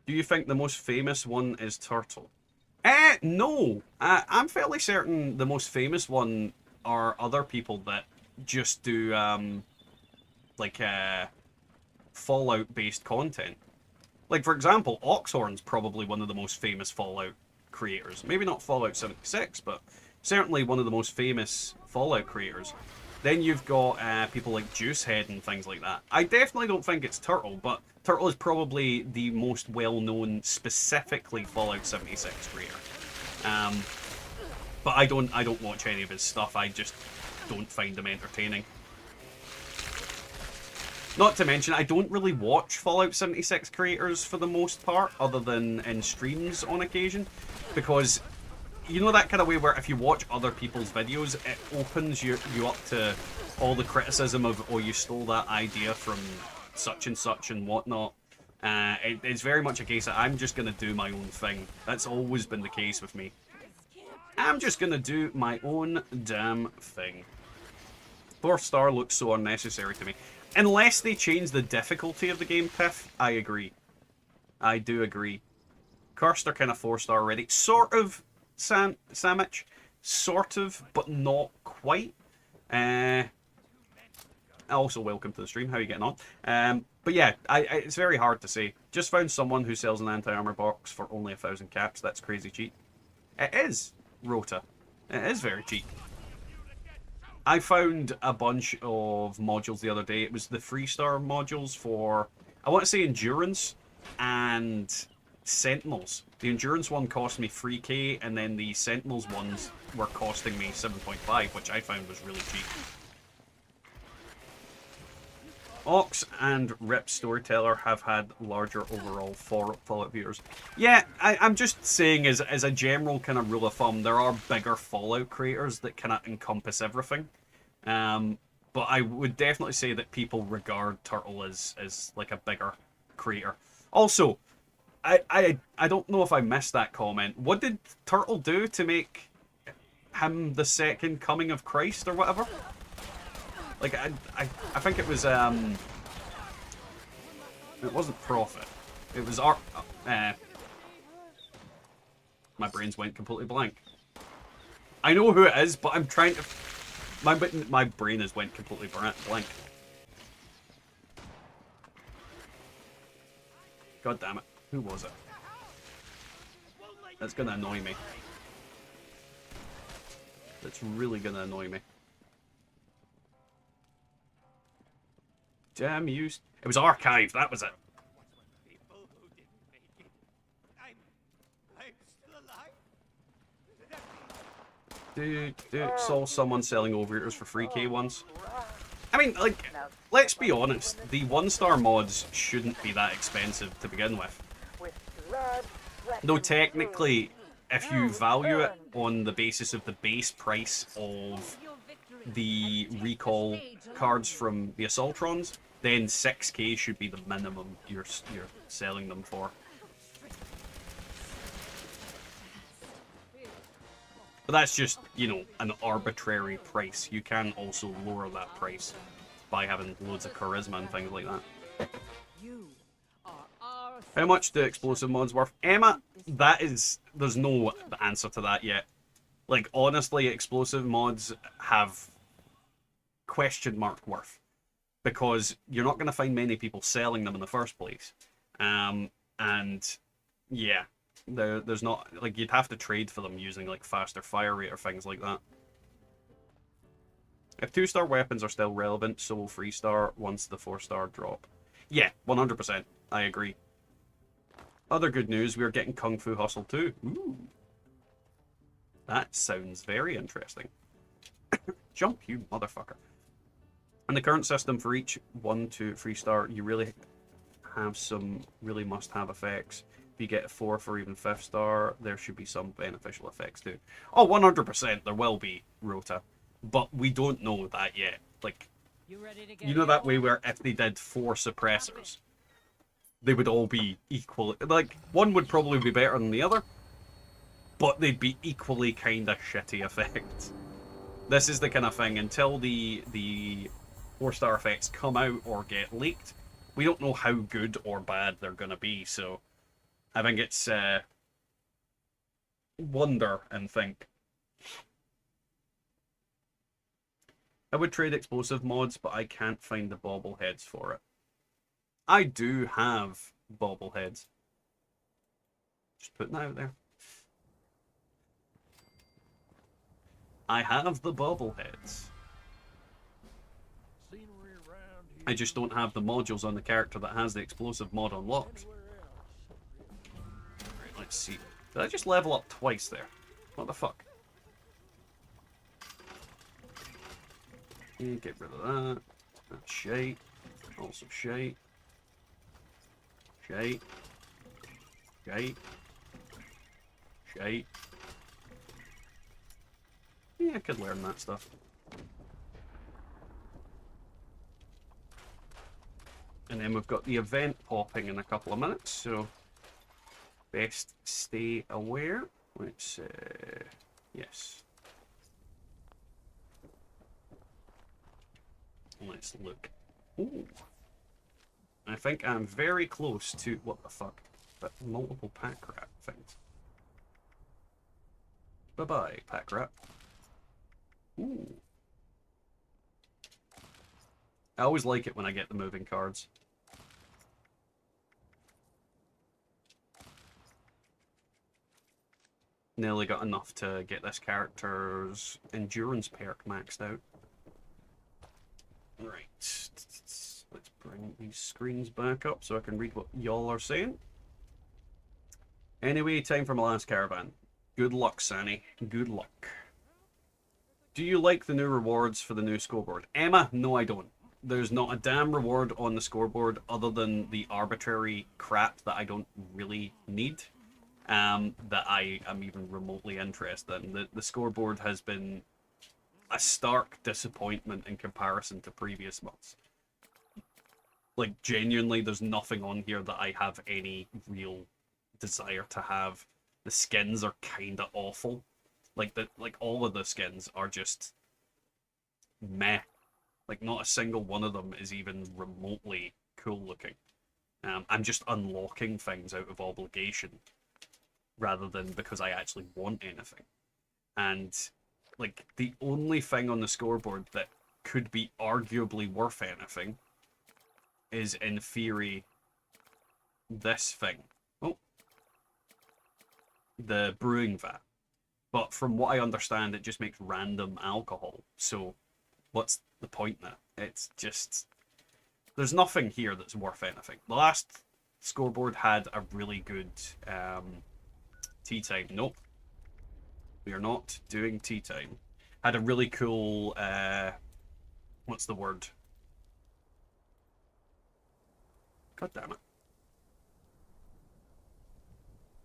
B: Do you think the most famous one is Turtle? No. I'm fairly certain the most famous one are other people that just do Fallout-based content. Like, for example, Oxhorn's probably one of the most famous Fallout creators. Maybe not Fallout 76, but certainly one of the most famous Fallout creators. Then you've got people like Juicehead and things like that. I definitely don't think it's Turtle, but Turtle is probably the most well-known, specifically Fallout 76 creator. But I don't watch any of his stuff. I just don't find him entertaining. Not to mention, I don't really watch Fallout 76 creators for the most part, other than in streams on occasion, because you know that kind of way where if you watch other people's videos, it opens you up to all the criticism of, oh, you stole that idea from such and whatnot. It's very much a case that I'm just going to do my own thing. That's always been the case with me. I'm just going to do my own damn thing. 4th star looks so unnecessary to me. Unless they change the difficulty of the game, Piff, I agree. I do agree. Cursed are kind of 4-star already. Sort of, Samich. Sort of, but not quite. Also, welcome to the stream. How are you getting on? But yeah, it's very hard to say. Just found someone who sells an anti-armor box for only 1,000 caps. That's crazy cheap. It is, Rota. It is very cheap. I found a bunch of modules the other day. It was the 3-star modules for, I want to say, Endurance and Sentinels. The Endurance one cost me 3k, and then the Sentinels ones were costing me 7.5, which I found was really cheap. Ox and Rip Storyteller have had larger overall Fallout viewers. Yeah, I'm just saying as a general kind of rule of thumb, there are bigger Fallout creators that kind of encompass everything. But I would definitely say that people regard Turtle as like a bigger creator. Also, I don't know if I missed that comment. What did Turtle do to make him the second coming of Christ or whatever? Like, I think it was, it wasn't Prophet. It was my brains went completely blank. I know who it is, but I'm trying to, my brain has went completely blank. God damn it. Who was it? That's gonna annoy me. That's really gonna annoy me. Damn you. It was Archive, that was it. Dude, saw someone selling overeaters for 3k once. I mean, like, let's be honest, the 1-star mods shouldn't be that expensive to begin with. Though technically, if you value it on the basis of the base price of the recall cards from the Assaultrons, then 6k should be the minimum you're selling them for. But that's just, you know, an arbitrary price. You can also lower that price by having loads of charisma and things like that. How much do explosive mods worth? Emma, there's no answer to that yet. Like, honestly, explosive mods have question mark worth. Because you're not going to find many people selling them in the first place. And, yeah, there's not, like, you'd have to trade for them using, like, faster fire rate or things like that. If 2-star weapons are still relevant, so will 3-star once the 4-star drop. Yeah, 100%. I agree. Other good news, we are getting Kung Fu Hustle 2. Ooh. That sounds very interesting. Jump, you motherfucker. In the current system, for each 1, 2, 3-star, you really have some really must-have effects. If you get a 4th or even 5th star, there should be some beneficial effects too. Oh, 100% there will be, Rota. But we don't know that yet. Like, you know that way where if they did 4 suppressors, they would all be equal. Like, one would probably be better than the other, but they'd be equally kind of shitty effects. This is the kind of thing, until the 4-star effects come out or get leaked, we don't know how good or bad they're going to be, so I think it's wonder and think. I would trade explosive mods, but I can't find the bobbleheads for it. I do have bobbleheads. Just putting that out there. I have the bobbleheads. I just don't have the modules on the character that has the explosive mod unlocked. Right, let's see. Did I just level up twice there? What the fuck? Yeah, get rid of that. That's shite. Also shite. Shite. Shite. Shite. Yeah, I could learn that stuff. And then we've got the event popping in a couple of minutes, so best stay aware. Let's, yes. Let's look. Ooh. I think I'm very close to, what the fuck, but multiple pack rat things. Bye-bye, pack rat. Ooh. I always like it when I get the moving cards. Nearly got enough to get this character's endurance perk maxed out. Right. Let's bring these screens back up so I can read what y'all are saying. Anyway, time for my last caravan. Good luck, Sanny. Good luck. Do you like the new rewards for the new scoreboard? Emma, no I don't. There's not a damn reward on the scoreboard other than the arbitrary crap that I don't really need. That I am even remotely interested in. The scoreboard has been a stark disappointment in comparison to previous months. Like, genuinely, there's nothing on here that I have any real desire to have. The skins are kinda awful. Like, all of the skins are just meh. Like, not a single one of them is even remotely cool looking. I'm just unlocking things out of obligation rather than because I actually want anything. And, like, the only thing on the scoreboard that could be arguably worth anything is, in theory, this thing. Oh. The brewing vat. But from what I understand, it just makes random alcohol. So, what's the point in it? It's just... There's nothing here that's worth anything. The last scoreboard had a really good tea time. Nope. We are not doing tea time. Had a really cool... what's the word? God damn it.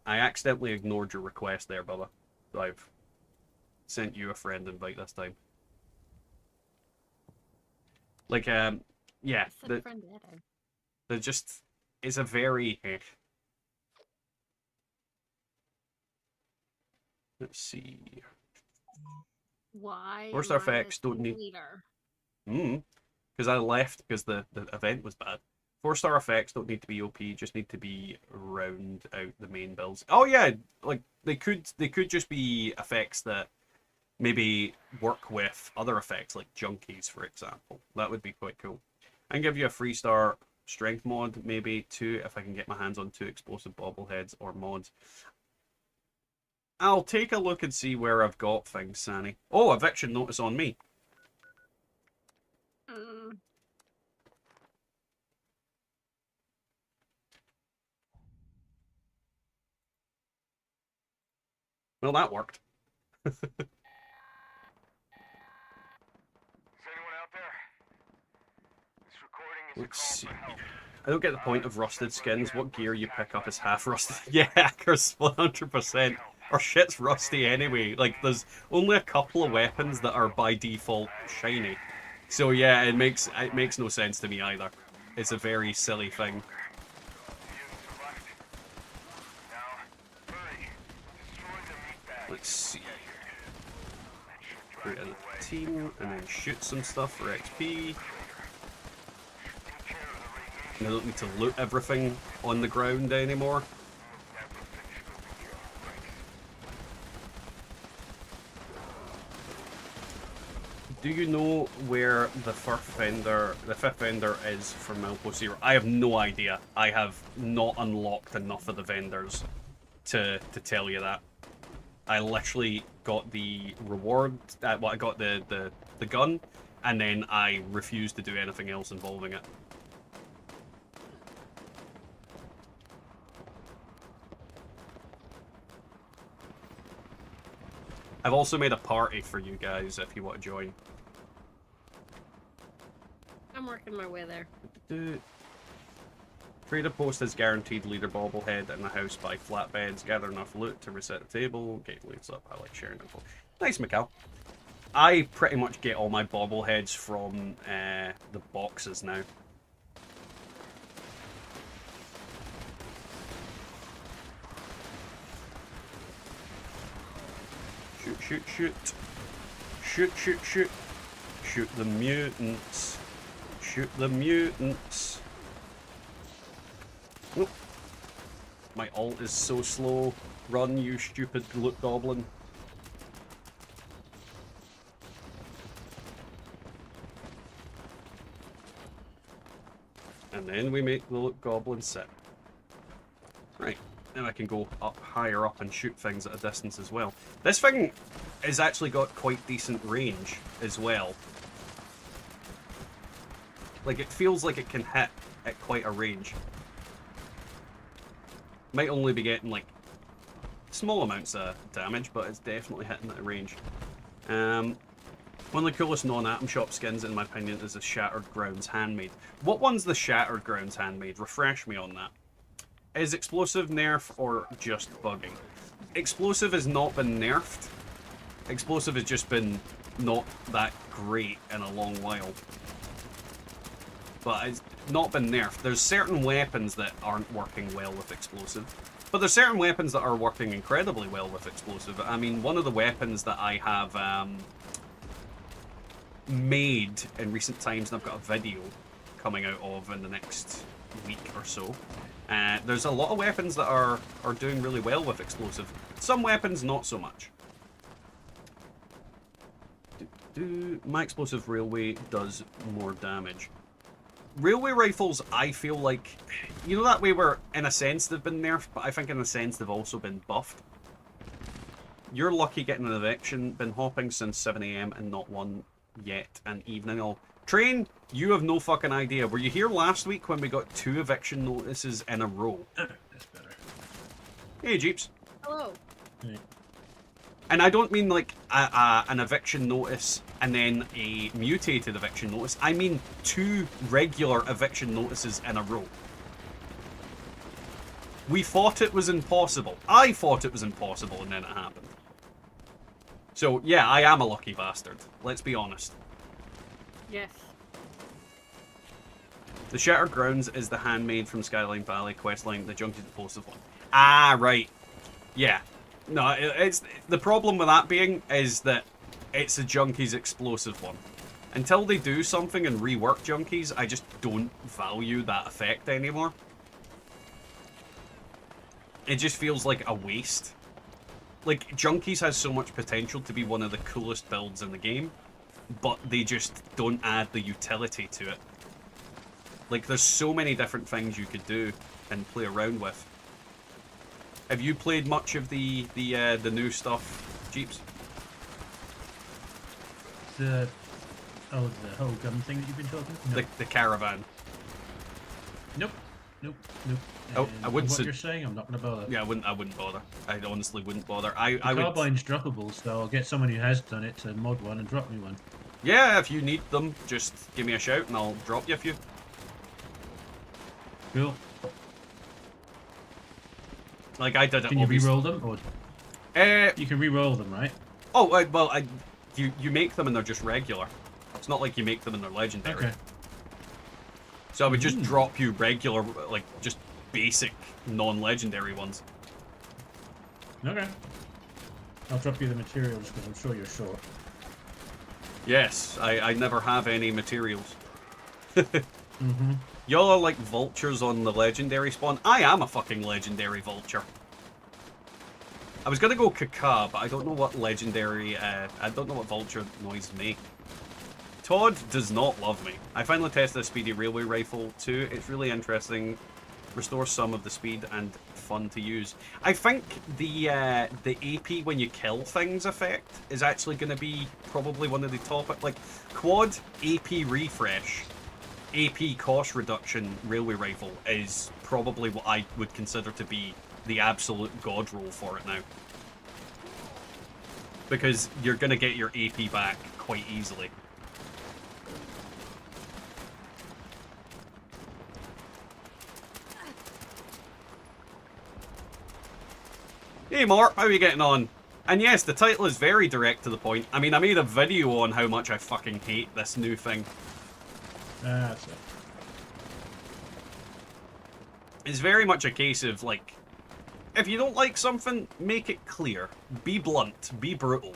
B: I accidentally ignored your request there, Bubba. So I've sent you a friend invite this time. Like, yeah, they're just, it's a very, let's see.
C: Why?
B: Worst effects don't need, because I left because the event was bad. 4-star effects don't need to be OP, just need to be round out the main builds. Oh yeah, like they could just be effects that maybe work with other effects like junkies, for example. That would be quite cool. I can give you a 3-star strength mod, maybe 2 if I can get my hands on 2 explosive bobbleheads or mods. I'll take a look and see where I've got things, Sanny. Oh, eviction notice on me. Well, that worked.
D: Is anyone out there? This recording is
B: Let's
D: a call
B: see.
D: for help.
B: I don't get the point of rusted skins. What gear you pick up is half rusted. Yeah, hackers, 100%. Our shit's rusty anyway. Like, there's only a couple of weapons that are by default shiny. So yeah, it makes no sense to me either. It's a very silly thing. Let's see. Create a team and then shoot some stuff for XP. And I don't need to loot everything on the ground anymore. Do you know where the fifth vendor is for Milepost Zero? I have no idea. I have not unlocked enough of the vendors to tell you that. I literally got the reward, I got the gun, and then I refuse to do anything else involving it. I've also made a party for you guys if you want to join.
C: I'm working my way there.
B: Trader post has guaranteed leader bobblehead in the house by flatbeds. Gather enough loot to reset the table. Get leads up. I like sharing info. Nice, Mikal. I pretty much get all my bobbleheads from the boxes now. Shoot, shoot, shoot. Shoot, shoot, shoot. Shoot the mutants. Shoot the mutants. Nope. My ult is so slow. Run, you stupid loot goblin. And then we make the loot goblin sit. Right. Now I can go up higher up and shoot things at a distance as well. This thing has actually got quite decent range as well. Like, it feels like it can hit at quite a range. Might only be getting, like, small amounts of damage, but it's definitely hitting at a range. One of the coolest non-atom shop skins, in my opinion, is the Shattered Grounds Handmade. What one's the Shattered Grounds Handmade? Refresh me on that. Is explosive nerf or just bugging? Explosive has not been nerfed. Explosive has just been not that great in a long while. But it's not been nerfed. There's certain weapons that aren't working well with explosive. But there's certain weapons that are working incredibly well with explosive. I mean, one of the weapons that I have made in recent times, and I've got a video coming out of in the next week or so. There's a lot of weapons that are doing really well with explosive. Some weapons, not so much. My explosive railway does more damage. Railway rifles, I feel like, you know that way where, in a sense, they've been nerfed, but I think in a sense they've also been buffed. You're lucky getting an eviction. Been hopping since 7 AM and not one yet. And evening all. Train, you have no fucking idea. Were you here last week when we got 2 eviction notices in a row?
H: That's better.
B: Hey, Jeeps.
C: Hello.
H: Hey.
B: And I don't mean like an eviction notice and then a mutated eviction notice. I mean 2 regular eviction notices in a row. We thought it was impossible. I thought it was impossible, and then it happened. So, yeah, I am a lucky bastard. Let's be honest.
C: Yes.
B: The Shattered Grounds is the handmade from Skyline Valley questline, the Junkies explosive one. Ah, right. Yeah. No, it's the problem with that being is that it's a Junkies explosive one. Until they do something and rework Junkies, I just don't value that effect anymore. It just feels like a waste. Like, Junkies has so much potential to be one of the coolest builds in the game, but they just don't add the utility to it. Like, there's so many different things you could do and play around with. Have you played much of the new stuff, Jeeps?
H: The whole gun thing that you've been talking about?
B: The Caravan.
H: Nope. Nope. Nope.
B: Oh, I wouldn't
H: What
B: say...
H: you're saying, I'm not going to bother.
B: Yeah, I wouldn't bother. I honestly wouldn't bother. I would...
H: Carbine's droppable, so I'll get someone who has done it to mod one and drop me one.
B: Yeah, if you need them, just give me a shout and I'll drop you a few.
H: Cool.
B: Like, I did it,
H: Can you
B: obviously.
H: re-roll them? Or... You can re-roll them, right?
B: Oh, well, you make them and they're just regular. It's not like you make them and they're legendary.
H: Okay.
B: So I would just drop you regular, like, just basic non-legendary ones.
H: Okay. I'll drop you the materials because I'm sure you're short.
B: Yes, I never have any materials.
H: Mm-hmm.
B: Y'all are like vultures on the legendary spawn. I am a fucking legendary vulture. I was gonna go Kaka, but I don't know what legendary, I don't know what vulture noise make. Todd does not love me. I finally tested a speedy railway rifle too. It's really interesting. Restores some of the speed and fun to use. I think the AP when you kill things effect is actually going to be probably one of the top, like quad AP refresh, AP cost reduction railway rifle is probably what I would consider to be the absolute god roll for it now. Because you're going to get your AP back quite easily. Hey Mark, how are you getting on? And yes, the title is very direct to the point. I mean, I made a video on how much I fucking hate this new thing.
H: That's it.
B: It's very much a case of, like, if you don't like something, make it clear. Be blunt. Be brutal.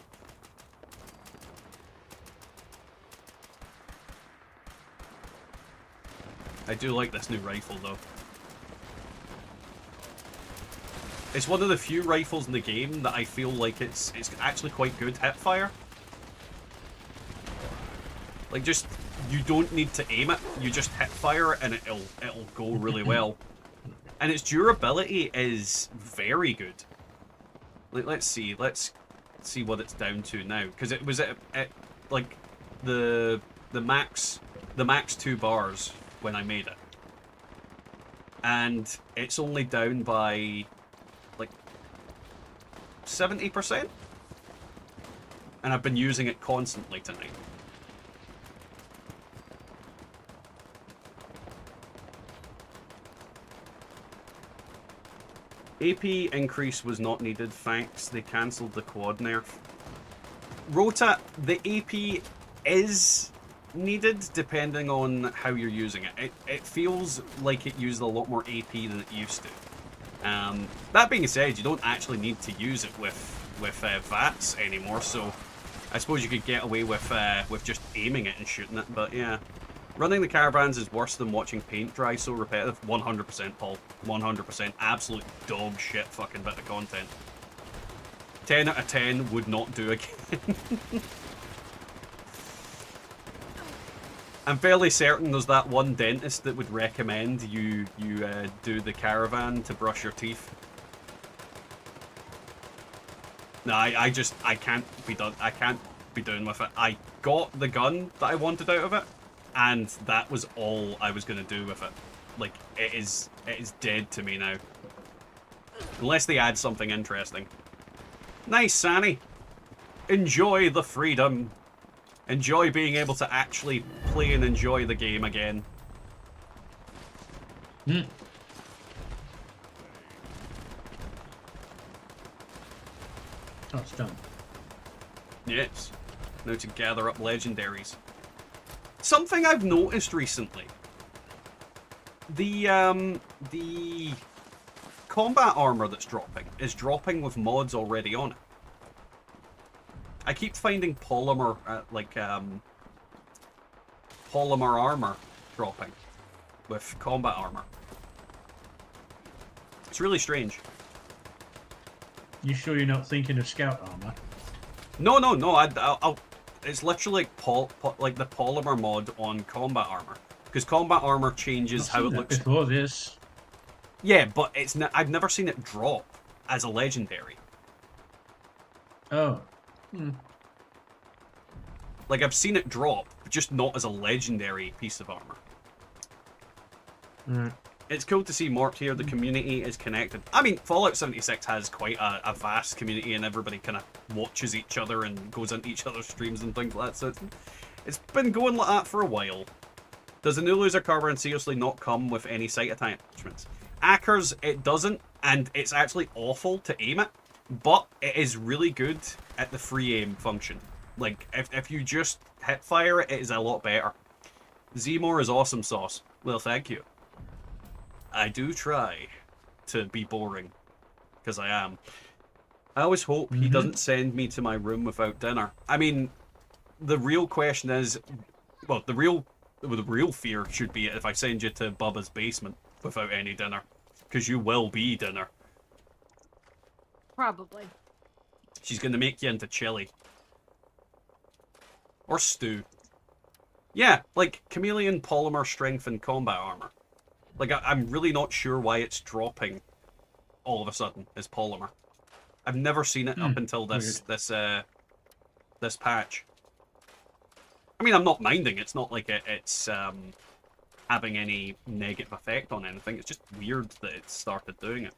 B: I do like this new rifle, though. It's one of the few rifles in the game that I feel like it's actually quite good hipfire. Like, just, you don't need to aim it, you just hipfire and it'll go really well. And its durability is very good. Like, let's see what it's down to now, because it was at like the max 2 bars when I made it, and it's only down by like 70%, and I've been using it constantly tonight. AP increase was not needed, thanks. They cancelled the quad nerf. Rota, the AP is needed depending on how you're using it. It feels like it used a lot more AP than it used to. That being said, you don't actually need to use it with VATS anymore, so I suppose you could get away with just aiming it and shooting it, but yeah. Running the Caravans is worse than watching paint dry so repetitive. 100%, Paul. 100%. Absolute dog shit fucking bit of content. 10 out of 10 would not do again. I'm fairly certain there's that one dentist that would recommend you do the Caravan to brush your teeth. No, I can't be done. I can't be doing with it. I got the gun that I wanted out of it, and that was all I was going to do with it. Like, it is dead to me now. Unless they add something interesting. Nice, Sanny. Enjoy the freedom. Enjoy being able to actually play and enjoy the game again.
H: Hmm. Oh, it's done.
B: Yes. Now to gather up legendaries. Something I've noticed recently. The combat armor that's dropping is dropping with mods already on it. I keep finding polymer, polymer armor dropping with combat armor. It's really strange.
H: You sure you're not thinking of scout armor?
B: No. I'll it's literally like the polymer mod on combat armor, because combat armor changes how it looks.
H: Before this.
B: Yeah, but I've never seen it drop as a legendary.
H: Oh. Hmm.
B: Like, I've seen it drop, but just not as a legendary piece of armor.
H: Right.
B: It's cool to see Mort here. The community is connected. I mean, Fallout 76 has quite a vast community, and everybody kind of watches each other and goes into each other's streams and things like that. So it's been going like that for a while. Does the new loser Caravan seriously not come with any sight attachments? Ackers, it doesn't, and it's actually awful to aim it, but it is really good at the free aim function. Like, if you just hit fire it, it is a lot better. Zmore is awesome sauce. Well, thank you. I do try to be boring, because I am. I always hope he doesn't send me to my room without dinner. I mean, the real question is, well, the real fear should be if I send you to Bubba's basement without any dinner, because you will be dinner.
C: Probably.
B: She's going to make you into chili. Or stew. Yeah, like chameleon polymer strength and combat armor. Like, I'm really not sure why it's dropping all of a sudden is polymer. I've never seen it up until this this patch. I mean, I'm not minding. It's not like it's having any negative effect on anything. It's just weird that it started doing it.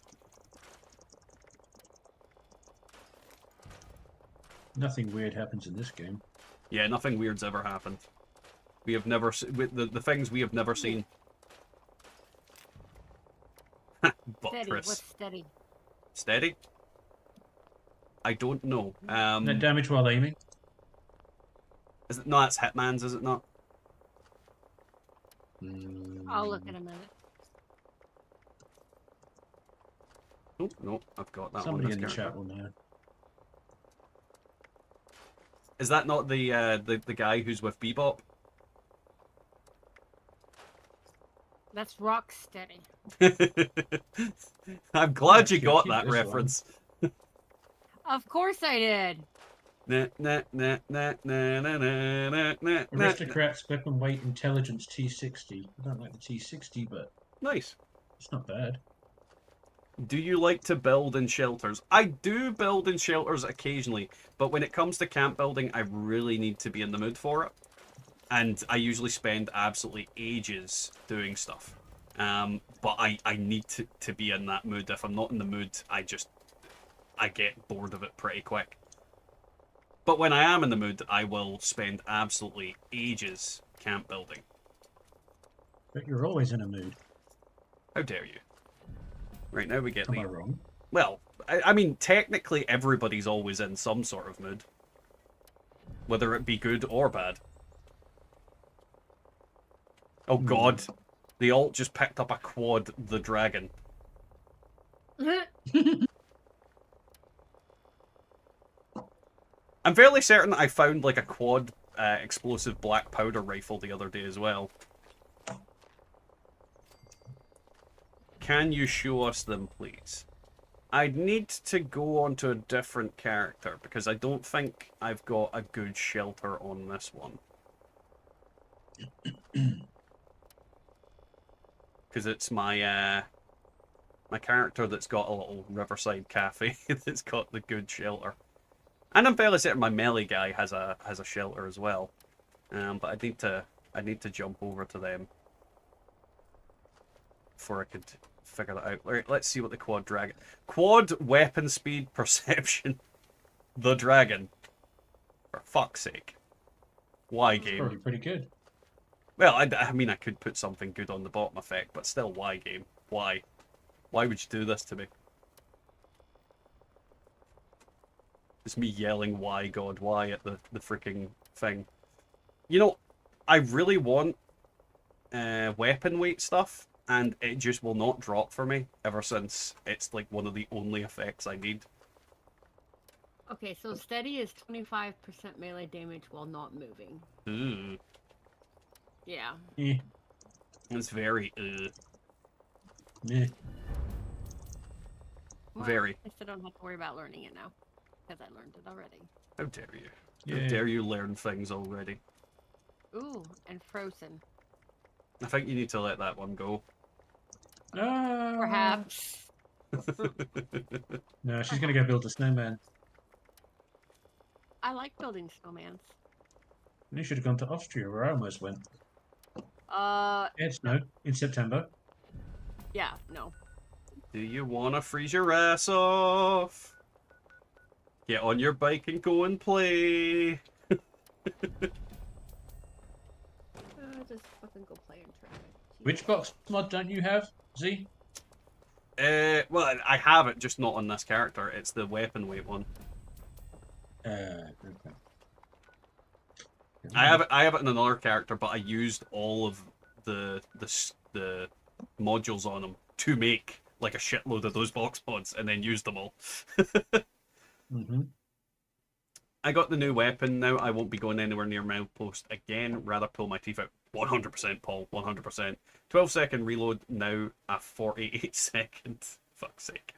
H: Nothing weird happens in this game.
B: Yeah, nothing weird's ever happened. We have never the things we have never seen.
C: Steady.
B: Buttress.
C: What's steady?
B: Steady? I don't know.
H: Net damage while aiming.
B: Is it no? That's Hitman's, is it not?
C: I'll look in a minute.
B: Oh no, I've got that
H: Somebody
B: one.
H: in the
B: This
H: chat
B: character.
H: will know.
B: Is that not the guy who's with Bebop?
C: That's rock steady.
B: I'm glad you
H: keep
B: got
H: this
B: that
H: one.
B: reference.
C: Of course I did.
B: Nah, nah, nah, nah, nah, nah, nah, nah, nah, nah.
H: Aristocrats, weapon weight, intelligence, T60. I don't like the T60, but
B: Nice.
H: it's not bad.
B: Do you like to build in shelters? I do build in shelters occasionally, but when it comes to camp building, I really need to be in the mood for it. And I usually spend absolutely ages doing stuff. But I need to be in that mood. If I'm not in the mood, I get bored of it pretty quick. But when I am in the mood, I will spend absolutely ages camp building.
H: But you're always in a mood.
B: How dare you? Right, now we get
H: Am I
B: the...
H: wrong?
B: Well, I mean, technically everybody's always in some sort of mood. Whether it be good or bad. Oh god. The alt just picked up a quad the dragon. I'm fairly certain I found like a quad explosive black powder rifle the other day as well. Can you show us them, please? I'd need to go on to a different character because I don't think I've got a good shelter on this one. Because it's my my character that's got a little riverside cafe that's got the good shelter. And I'm fairly certain my melee guy has a shelter as well. But I need to jump over to them before I could figure that out. Right, let's see what the quad dragon. Quad weapon speed perception. The dragon. For fuck's sake. Why
H: It's
B: game?
H: probably pretty good.
B: Well, I mean, I could put something good on the bottom effect, but still, why game? Why? Why would you do this to me? It's me yelling, why, God, why at the freaking thing. You know, I really want weapon weight stuff, and it just will not drop for me ever since it's like one of the only effects I need.
C: Okay, so steady is 25% melee damage while not moving.
B: Ooh,
C: Yeah.
H: Eh,
B: it's very
H: meh.
C: Well,
B: Very.
C: I still don't have to worry about learning it now. Because I learned it already.
B: How dare you?
H: Yeah.
B: How dare you learn things already?
C: Ooh, and frozen.
B: I think you need to let that one go.
C: Perhaps.
H: No, she's gonna go build a snowman.
C: I like building snowmans.
H: You should have gone to Austria, where I almost went.
C: It's
H: Snow in September.
C: Yeah, no.
B: Do you want to freeze your ass off? Get on your bike and go and play.
C: Just fucking go play in traffic.
H: Which box mod don't you have, Z?
B: Well, I have it, just not on this character. It's the weapon weight one.
H: Okay.
B: I have it in another character, but I used all of the modules on them to make like a shitload of those box mods, and then used them all.
H: Mm-hmm.
B: I got the new weapon now. I won't be going anywhere near Milepost again. Rather pull my teeth out. 100%, Paul. 100%. 12-second reload now. A 48-second. Fuck's sake.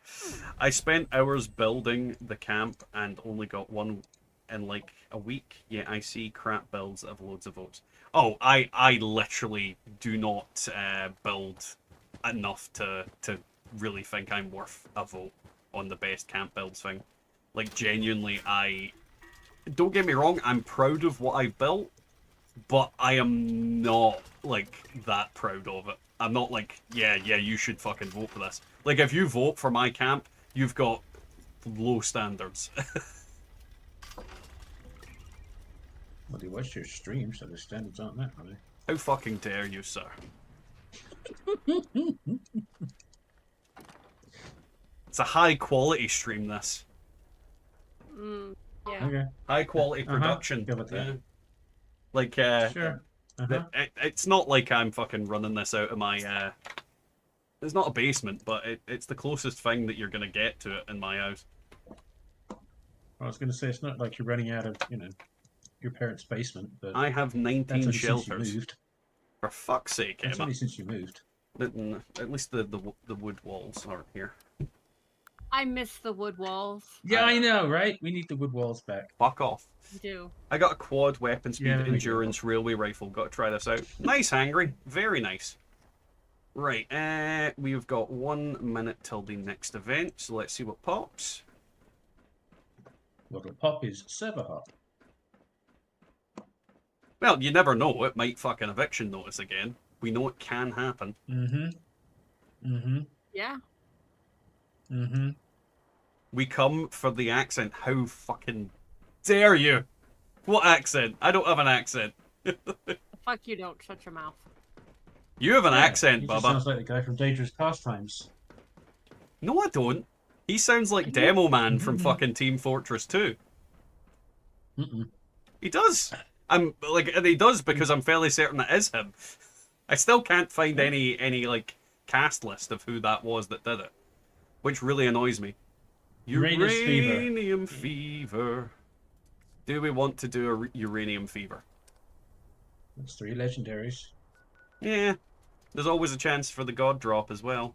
B: I spent hours building the camp and only got one in like a week. Yeah, I see crap builds that have loads of votes. Oh, I literally do not build enough to really think I'm worth a vote on the best camp builds thing. Like, genuinely, don't get me wrong, I'm proud of what I've built, but I am not, like, that proud of it. I'm not like, yeah, you should fucking vote for this. Like, if you vote for my camp, you've got low standards.
H: Well, you watch your stream, so the standards aren't that high.
B: How fucking dare you, sir? It's a high quality stream, this.
C: Yeah.
H: Okay.
B: High quality production.
H: Give it that.
B: Yeah. Like,
H: Sure.
B: it's not like I'm fucking running this out of my, it's not a basement, but it's the closest thing that you're gonna get to it in my house.
H: I was going to say, it's not like you're running out of, your parents' basement, but
B: I have 19
H: that's only
B: shelters.
H: since you moved.
B: For fuck's sake,
H: That's
B: Emma.
H: only since you moved.
B: At least the wood walls aren't here.
C: I miss the wood walls.
H: Yeah, I know, right? We need the wood walls back.
B: Fuck off.
C: I do.
B: I got a quad weapon speed
H: Yeah,
B: endurance railway rifle. Got to try this out. Nice, Angry. Very nice. Right, we've got 1 minute till the next event, so let's see what pops.
H: What'll pop is server hop.
B: Well, you never know. It might fucking eviction notice again. We know it can happen.
C: Yeah.
B: We come for the accent. How fucking dare you? What accent? I don't have an accent.
C: Fuck you, don't shut your mouth.
B: You have an accent,
H: He just
B: Bubba.
H: sounds like the guy from Dangerous Pastimes.
B: No, I don't. He sounds like Demo Man from fucking Team Fortress 2. He does. I'm like, and he does because I'm fairly certain it is him. I still can't find any like cast list of who that was that did it, which really annoys me.
H: Uranus Fever.
B: Uranium Fever. Do we want to do a Uranium Fever?
H: That's 3 legendaries.
B: Yeah. There's always a chance for the God drop as well.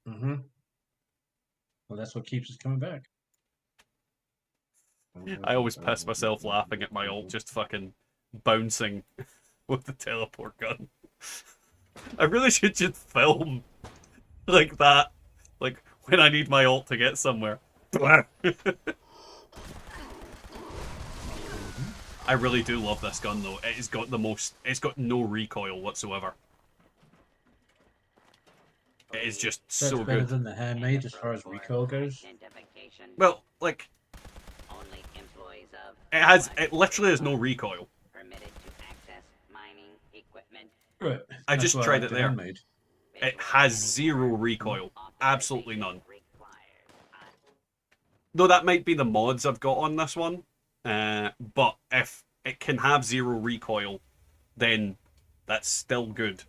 H: Well, that's what keeps us coming back.
B: I always piss myself laughing at my ult just fucking bouncing with the teleport gun. I really should just film like that. Like when I need my ult to get somewhere. I really do love this gun though. It's got no recoil whatsoever. It is just
H: That's
B: so
H: better
B: good.
H: than the handmade as far as recoil goes.
B: Well, like it literally has no recoil.
H: Right.
B: I
H: That's
B: just
H: why
B: tried
H: like
B: it
H: the
B: there.
H: handmade.
B: It has 0 recoil. Absolutely none. Though that might be the mods I've got on this one. But if it can have 0 recoil, then that's still good.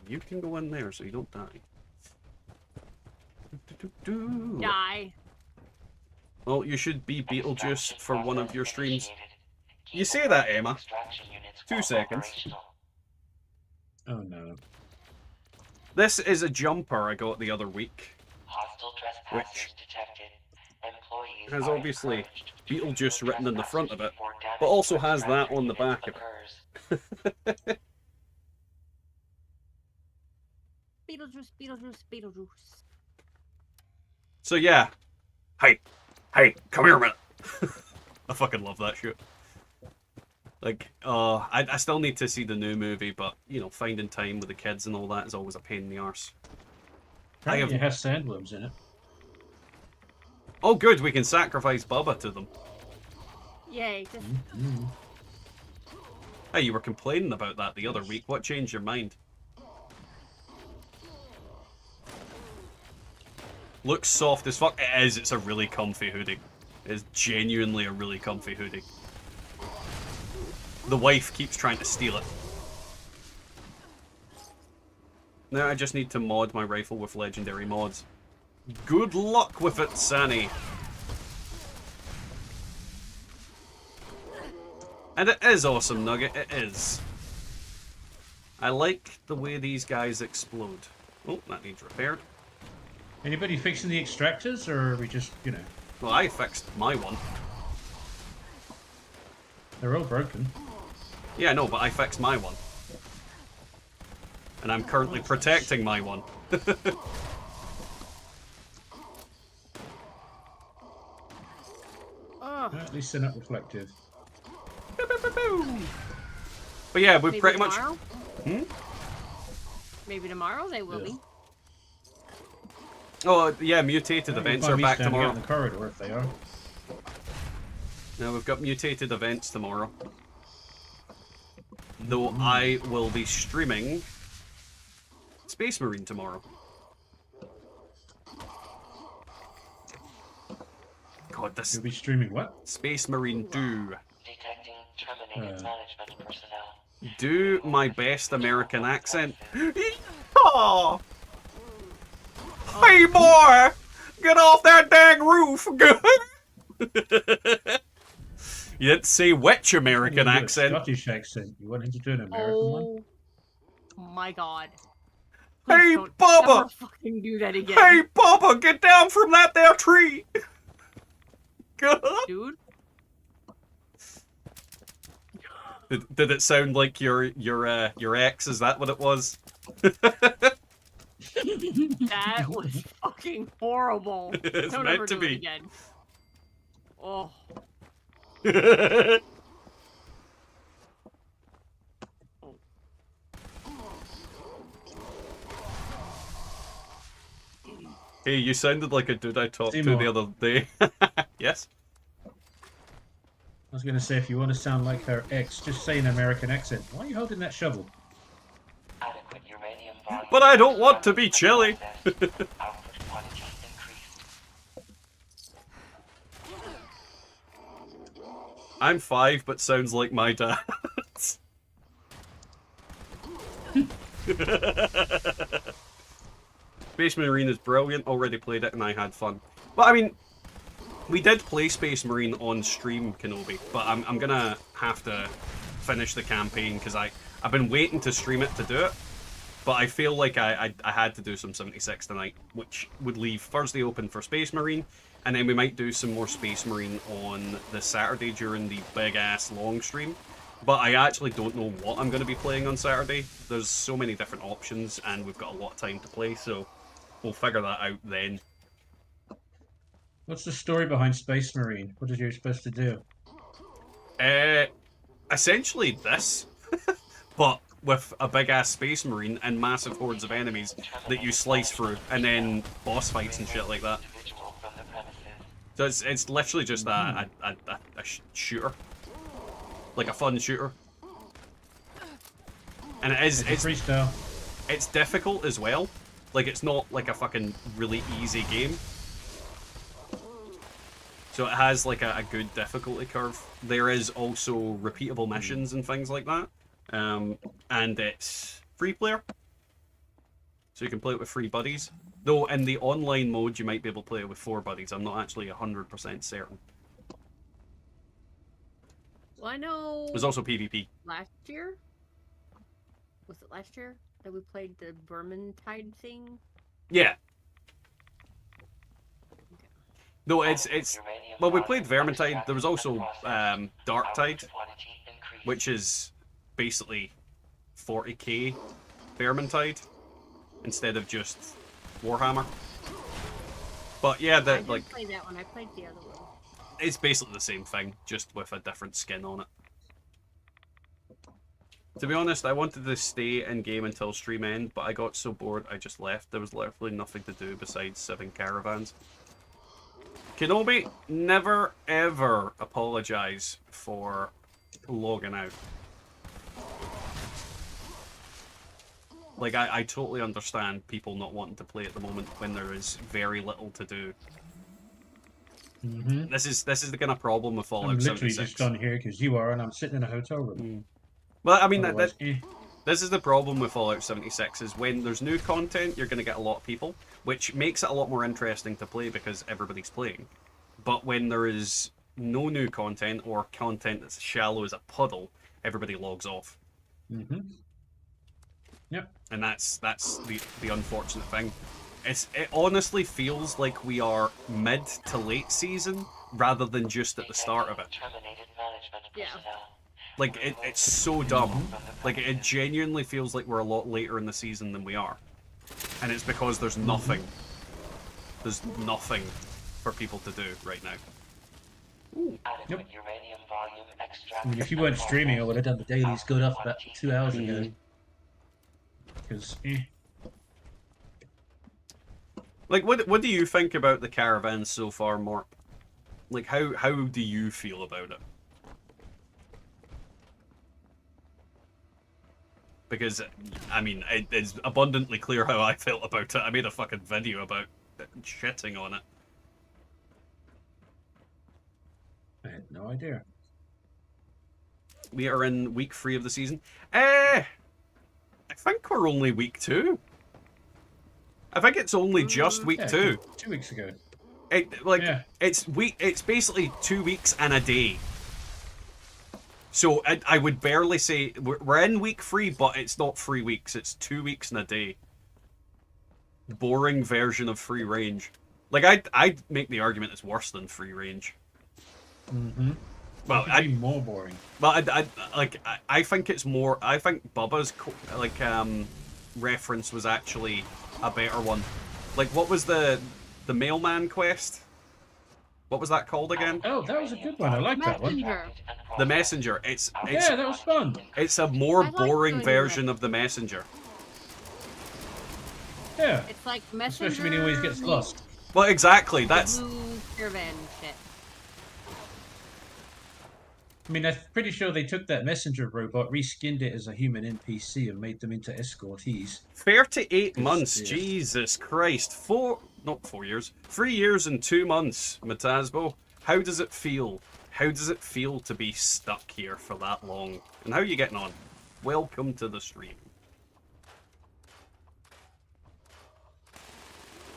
B: You can go in there so you don't die.
C: Die.
B: Well, you should be Beetlejuice for one of your streams. You say that, Emma. 2 seconds.
H: Oh no.
B: This is a jumper I got the other week,
I: Hostile trespassers detected. Employees
B: has
I: are
B: obviously
I: encouraged to
B: Beetlejuice written in the front of it,
I: report damage
B: but also
I: when
B: has that
I: extraction
B: on the
I: units
B: back of
I: occurs.
B: it.
C: Beetlejuice, Beetlejuice, Beetlejuice.
B: So yeah. Hey, come here a minute. I fucking love that shit. Like, I still need to see the new movie, but, you know, finding time with the kids and all that is always a pain in the arse.
H: Apparently it has sandworms in it.
B: Oh good, we can sacrifice Bubba to them.
C: Yay, just
B: Hey, you were complaining about that the other week. What changed your mind? Looks soft as fuck. It is. It's a really comfy hoodie. It is genuinely a really comfy hoodie. The wife keeps trying to steal it. Now I just need to mod my rifle with legendary mods. Good luck with it, Sani. And it is awesome, Nugget. It is. I like the way these guys explode. Oh, that needs repaired.
H: Anybody fixing the extractors, or are we just,
B: Well, I fixed my one.
H: they're all broken.
B: Yeah, no, but I fixed my one. And I'm currently protecting my one.
C: Ugh.
H: At least they're not reflective.
B: But yeah, we
C: Maybe
B: pretty much.
C: tomorrow? Maybe tomorrow they will
H: Yeah.
C: be.
B: Oh yeah, mutated
H: Well,
B: events
H: you'll
B: are
H: find me
B: back
H: standing out
B: tomorrow.
H: in the corridor if they are.
B: Now we've got mutated events tomorrow. Though I will be streaming Space Marine tomorrow. God, this
H: You'll be streaming what?
B: Space Marine do.
I: Detecting terminated management personnel.
B: Do my best American accent. Yeehaw! Hey boy! Get off that dang roof! You didn't say which American
H: You do a
B: accent.
H: Scottish accent. You wanted to do an American one?
C: Oh my god.
B: Hey,
C: Please don't
B: Bubba!
C: ever fucking do that again.
B: Hey Bubba, get down from that there tree!
C: Dude.
B: Did it sound like your ex? Is that what it was?
C: That was fucking horrible.
B: It's
C: Don't
B: meant
C: ever
B: to
C: do
B: be.
C: it again. Oh.
B: Hey, you sounded like a dude I talked to
H: Seymour.
B: the other day. Yes?
H: I was going to say, if you want to sound like her ex, just say an American accent. Why are you holding that shovel?
I: Adequate uranium volume.
B: But I don't want to be chilly.
I: Output quantity increased.
B: I'm 5, but sounds like my dad. Space Marine is brilliant. Already played it and I had fun. Well, I mean, we did play Space Marine on stream, Kenobi, but I'm gonna have to finish the campaign because I've been waiting to stream it to do it. But I feel like I had to do some 76 tonight, which would leave Thursday open for Space Marine, and then we might do some more Space Marine on the Saturday during the big-ass long stream. But I actually don't know what I'm going to be playing on Saturday. There's so many different options, and we've got a lot of time to play, so we'll figure that out then.
H: What's the story behind Space Marine? What is you supposed to do?
B: Essentially this, but with a big-ass Space Marine and massive hordes of enemies that you slice through, and then boss fights and shit like that.
I: Individual from the premises.
B: So it's literally just a shooter. Like a fun shooter. And
H: It's freestyle.
B: it's difficult as well. Like, it's not like a fucking really easy game. So it has like a good difficulty curve. There is also repeatable missions and things like that. And it's free player. So you can play it with 3 buddies. Though in the online mode you might be able to play it with 4 buddies. I'm not actually 100% certain.
C: Well, I know.
B: There's also PvP.
C: Last year? Was it last year that we played the Vermintide thing?
B: Yeah. Though it's well, we played Vermintide. There was also Darktide, which is basically 40k Vermintide instead of just Warhammer. But yeah,
C: I
B: that
C: didn't
B: like
C: play that one. I played the other one.
B: it's basically the same thing, just with a different skin on it. To be honest, I wanted to stay in game until stream end, but I got so bored I just left. There was literally nothing to do besides 7 caravans. Kenobi, never ever apologize for logging out. Like, I totally understand people not wanting to play at the moment when there is very little to do.
H: Mm-hmm.
B: This is the kind of problem with Fallout
H: I'm literally
B: 76.
H: just on here because you are, and I'm sitting in a hotel room.
B: Well, I mean,
H: Otherwise,
B: this is the problem with Fallout 76, is when there's new content, you're going to get a lot of people, which makes it a lot more interesting to play because everybody's playing. But when there is no new content, or content that's shallow as a puddle, everybody logs off.
H: Mm-hmm. Yep.
B: And that's the unfortunate thing. It honestly feels like we are mid to late season, rather than just at the start of it.
I: Terminated management
C: Yeah.
I: personnel.
B: Like, it's so dumb. Like, it genuinely feels like we're a lot later in the season than we are. And it's because there's nothing. There's nothing for people to do right now.
I: Adequate uranium volume extract.
H: I mean, if you weren't streaming, I would have done the dailies good off about 2 hours ago. Because,
B: Like, what do you think about the Caravans so far, Morp? Like, how do you feel about it? Because, I mean, it's abundantly clear how I felt about it. I made a fucking video about shitting on it.
H: I had no idea.
B: We are in week 3 of the season. I think we're only week 2. I think it's only just week 2.
H: 2 weeks ago.
B: It's basically 2 weeks and a day. So I would barely say we're in week 3, but it's not 3 weeks. It's 2 weeks and a day. Boring version of free range. Like I'd make the argument it's worse than free range.
H: Mm-hmm.
B: Well,
H: I'd be more boring.
B: Well, I think it's more. I think Bubba's reference was actually a better one. Like, what was the mailman quest? What was that called again?
H: Oh, that was a good one. I like that one.
B: The messenger. It's
H: Yeah, that was fun.
B: It's a more
C: I like
B: boring
C: doing
B: version of the messenger.
H: Yeah.
C: It's like messenger.
H: Especially when he always gets lost.
B: Well, exactly. That's.
C: Blue Caravan shit.
H: I mean, I'm pretty sure they took that messenger robot, reskinned it as a human NPC, and made them into escortees.
B: 38 months.
H: Yeah.
B: Jesus Christ. Not 4 years. 3 years and 2 months, Matasbo. How does it feel? How does it feel to be stuck here for that long? And how are you getting on? Welcome to the stream.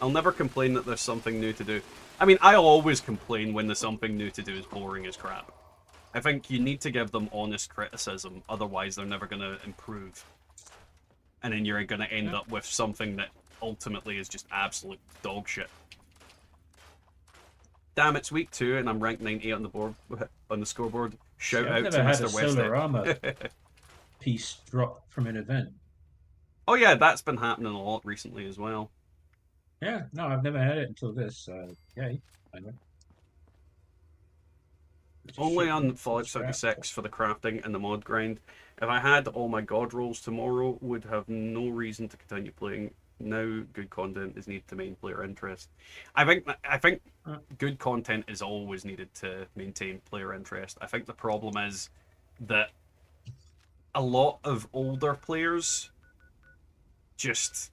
B: I'll never complain that there's something new to do. I mean, I always complain when the something new to do is boring as crap. I think you need to give them honest criticism, otherwise they're never going to improve. And then you're going to end up with something that ultimately is just absolute dog shit. Damn, it's week 2 and I'm ranked 98 on the board on the scoreboard. Shout
H: I've
B: out to
H: never had
B: Mr.
H: a solar
B: Westhead.
H: armor piece drop from an event.
B: Oh yeah, that's been happening a lot recently as well.
H: Yeah, no, I've never had it until this. Yay. I know.
B: Only on Fallout 76 for the crafting and the mod grind. If I had all my god rolls tomorrow, would have no reason to continue playing. Now good content is needed to maintain player interest. I think good content is always needed to maintain player interest. I think the problem is that a lot of older players just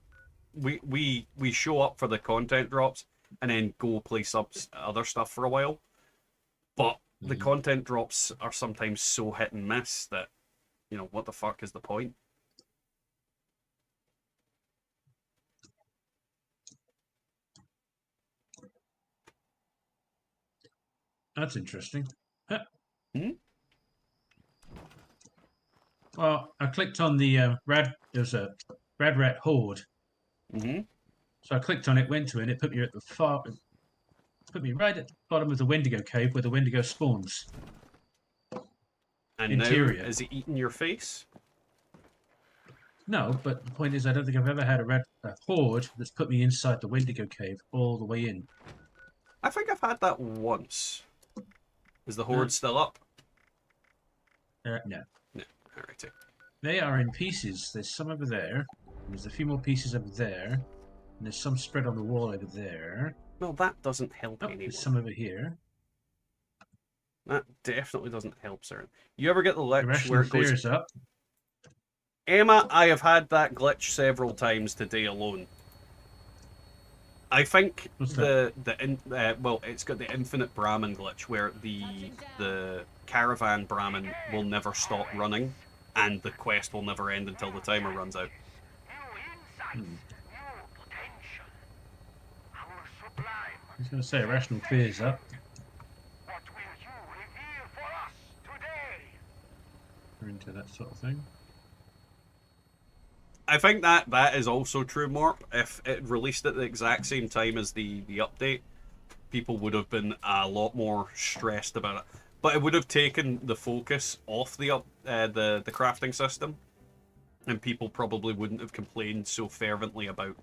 B: we show up for the content drops and then go play some other stuff for a while. But the content drops are sometimes so hit and miss that, you know, what the fuck is the point?
H: That's interesting.
B: Hmm?
H: Well, I clicked on the there's a Rad Rat Horde.
B: Mm-hmm.
H: So I clicked on it, went to it, and it put me put me right at the bottom of the Wendigo cave where the Wendigo spawns.
B: And
H: Interior.
B: now, is it eating your face?
H: No, but the point is, I don't think I've ever had a Horde that's put me inside the Wendigo cave all the way in.
B: I think I've had that once. Is the Horde still up?
H: No.
B: No. Alrighty.
H: They are in pieces. There's some over there. There's a few more pieces over there. And there's some spread on the wall over there.
B: Well, that doesn't help
H: Oh,
B: anyone.
H: there's some over here.
B: That definitely doesn't help, sir. You ever get the glitch
H: Irrational
B: where it
H: fear
B: goes...
H: is up.
B: Emma, I have had that glitch several times today alone. I think
H: What's
B: well, it's got the infinite Brahmin glitch where the Caravan Brahmin will never stop running, and the quest will never end until the timer runs out.
D: New insights, new potential. Our sublime.
H: I was going to say, irrational fear is up.
D: What will you reveal for us today?
H: We're into that sort of thing.
B: I think that is also true, Morp. If it released at the exact same time as the update, people would have been a lot more stressed about it. but it would have taken the focus off the crafting system, and people probably wouldn't have complained so fervently about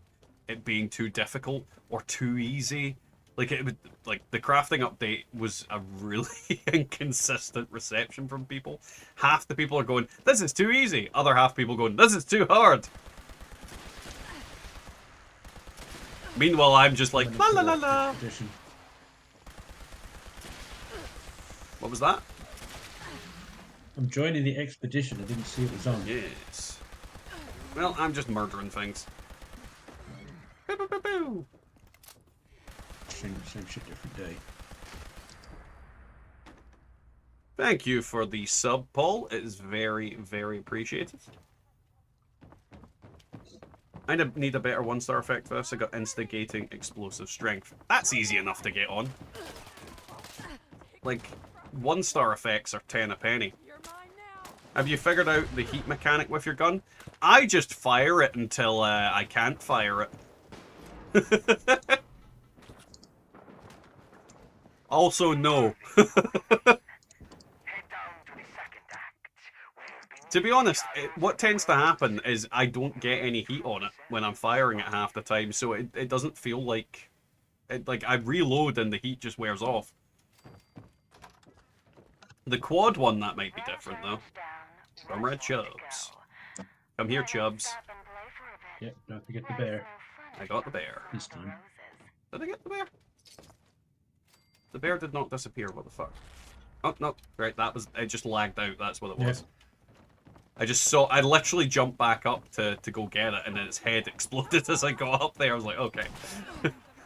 B: it being too difficult or too easy. Like it would, like the crafting update was a really inconsistent reception from people. Half the people are going, "This is too easy." Other half people going, "This is too hard." Meanwhile, I'm just like, la la la la.
H: Expedition.
B: What was that?
H: I'm joining the expedition. I didn't see it was on.
B: Yes. Well, I'm just murdering things. Boo, boo, boo, boo.
H: Same shit, different day.
B: Thank you for the sub, Paul. It is very, very appreciated. I need a better 1-star effect for this. I got instigating explosive strength. That's easy enough to get on. Like, 1-star effects are 10 a penny. Have you figured out the heat mechanic with your gun? I just fire it until I can't fire it. Also, no. To be honest, what tends to happen is I don't get any heat on it when I'm firing it half the time, so it doesn't feel like... like, I reload and the heat just wears off. The quad one, that might be different, though. Comrade Chubbs. Come here, Chubbs.
H: Yep, don't forget the bear.
B: I got the bear.
H: This time.
B: Did I get the bear? The bear did not disappear, what the fuck? Oh, no. Right, that was... It just lagged out, that's what it was.
H: Yeah.
B: I just saw... I literally jumped back up to go get it, and then its head exploded as I got up there. I was like, okay.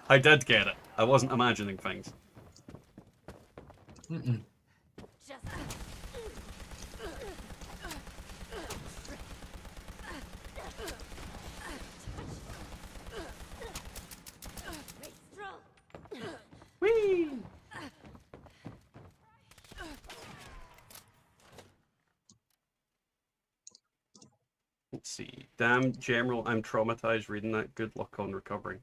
B: I did get it. I wasn't imagining things.
H: Mm-mm.
B: Whee! Let's see. Damn, General, I'm traumatized reading that. Good luck on recovering.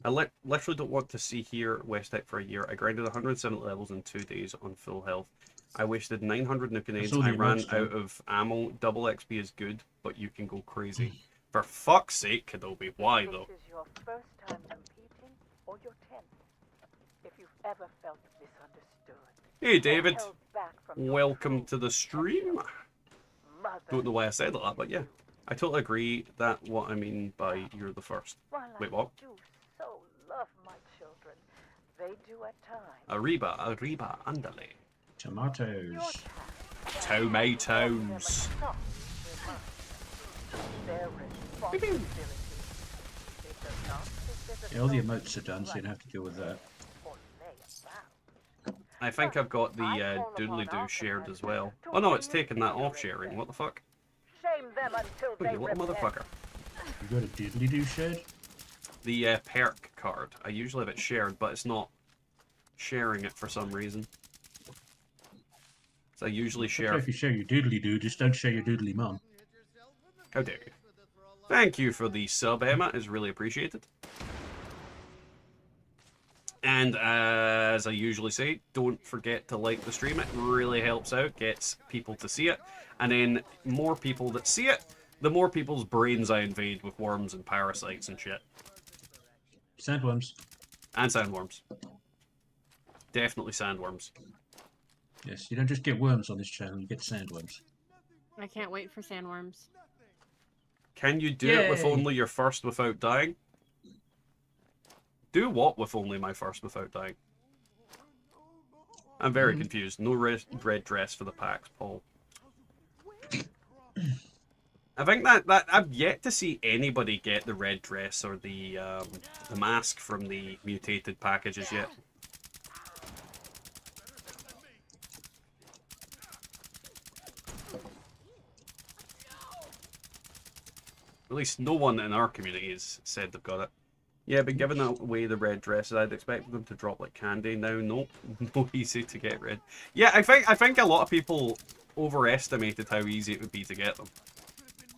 B: I literally don't want to see here West Tech for a year. I grinded 170 levels in 2 days on full health. I wasted 900 nuke-nades. I ran out of ammo. Double XP is good, but you can go crazy. For fuck's sake, Kadobi, why though?
F: This is your first time competing or your 10th. If you've ever felt misunderstood.
B: Hey David,
F: held back from your
B: welcome
F: true
B: to the stream.
F: mother,
B: Don't know why I said that, but yeah. I totally agree that what I mean by you're the first.
F: while
B: Wait,
F: I
B: what?
F: do so love my children, they do at times.
B: Arriba, andale.
H: Tomatoes.
F: Your task
B: Tomatoes.
F: their responsibility. It does not sit as a
H: Yeah, all the
F: trophy
H: emotes are done, so you don't have to deal with that.
F: or lay about.
B: I think I've got the doodly-doo shared as well. Oh no, it's taken that off sharing. What the fuck?
F: Shame them until
B: Oh,
F: they
B: you little
F: repent.
B: motherfucker.
H: You got a diddly-do shed?
B: The perk card. I usually have it shared, but it's not sharing it for some reason. So I usually
H: Okay,
B: share...
H: if you share your doodly-do, just don't share your doodly mum.
B: How dare you. Thank you for the sub, Emma. It's really appreciated. And as I usually say, don't forget to like the stream. It really helps out, gets people to see it. And then more people that see it, the more people's brains I invade with worms and parasites and shit.
H: Sandworms.
B: And sandworms. Definitely sandworms.
H: Yes, you don't just get worms on this channel, you get sandworms.
C: I can't wait for sandworms.
B: Can you do it with
H: Yay.
B: only your first without dying? Do what with only my first without dying? I'm very confused. No red dress for the packs, Paul. I think that I've yet to see anybody get the red dress or the mask from the mutated packages yet. At least no one in our community has said they've got it. Yeah, but given away the red dresses, I'd expect them to drop like candy now. Nope, no easy to get red. Yeah, I think a lot of people overestimated how easy it would be to get them.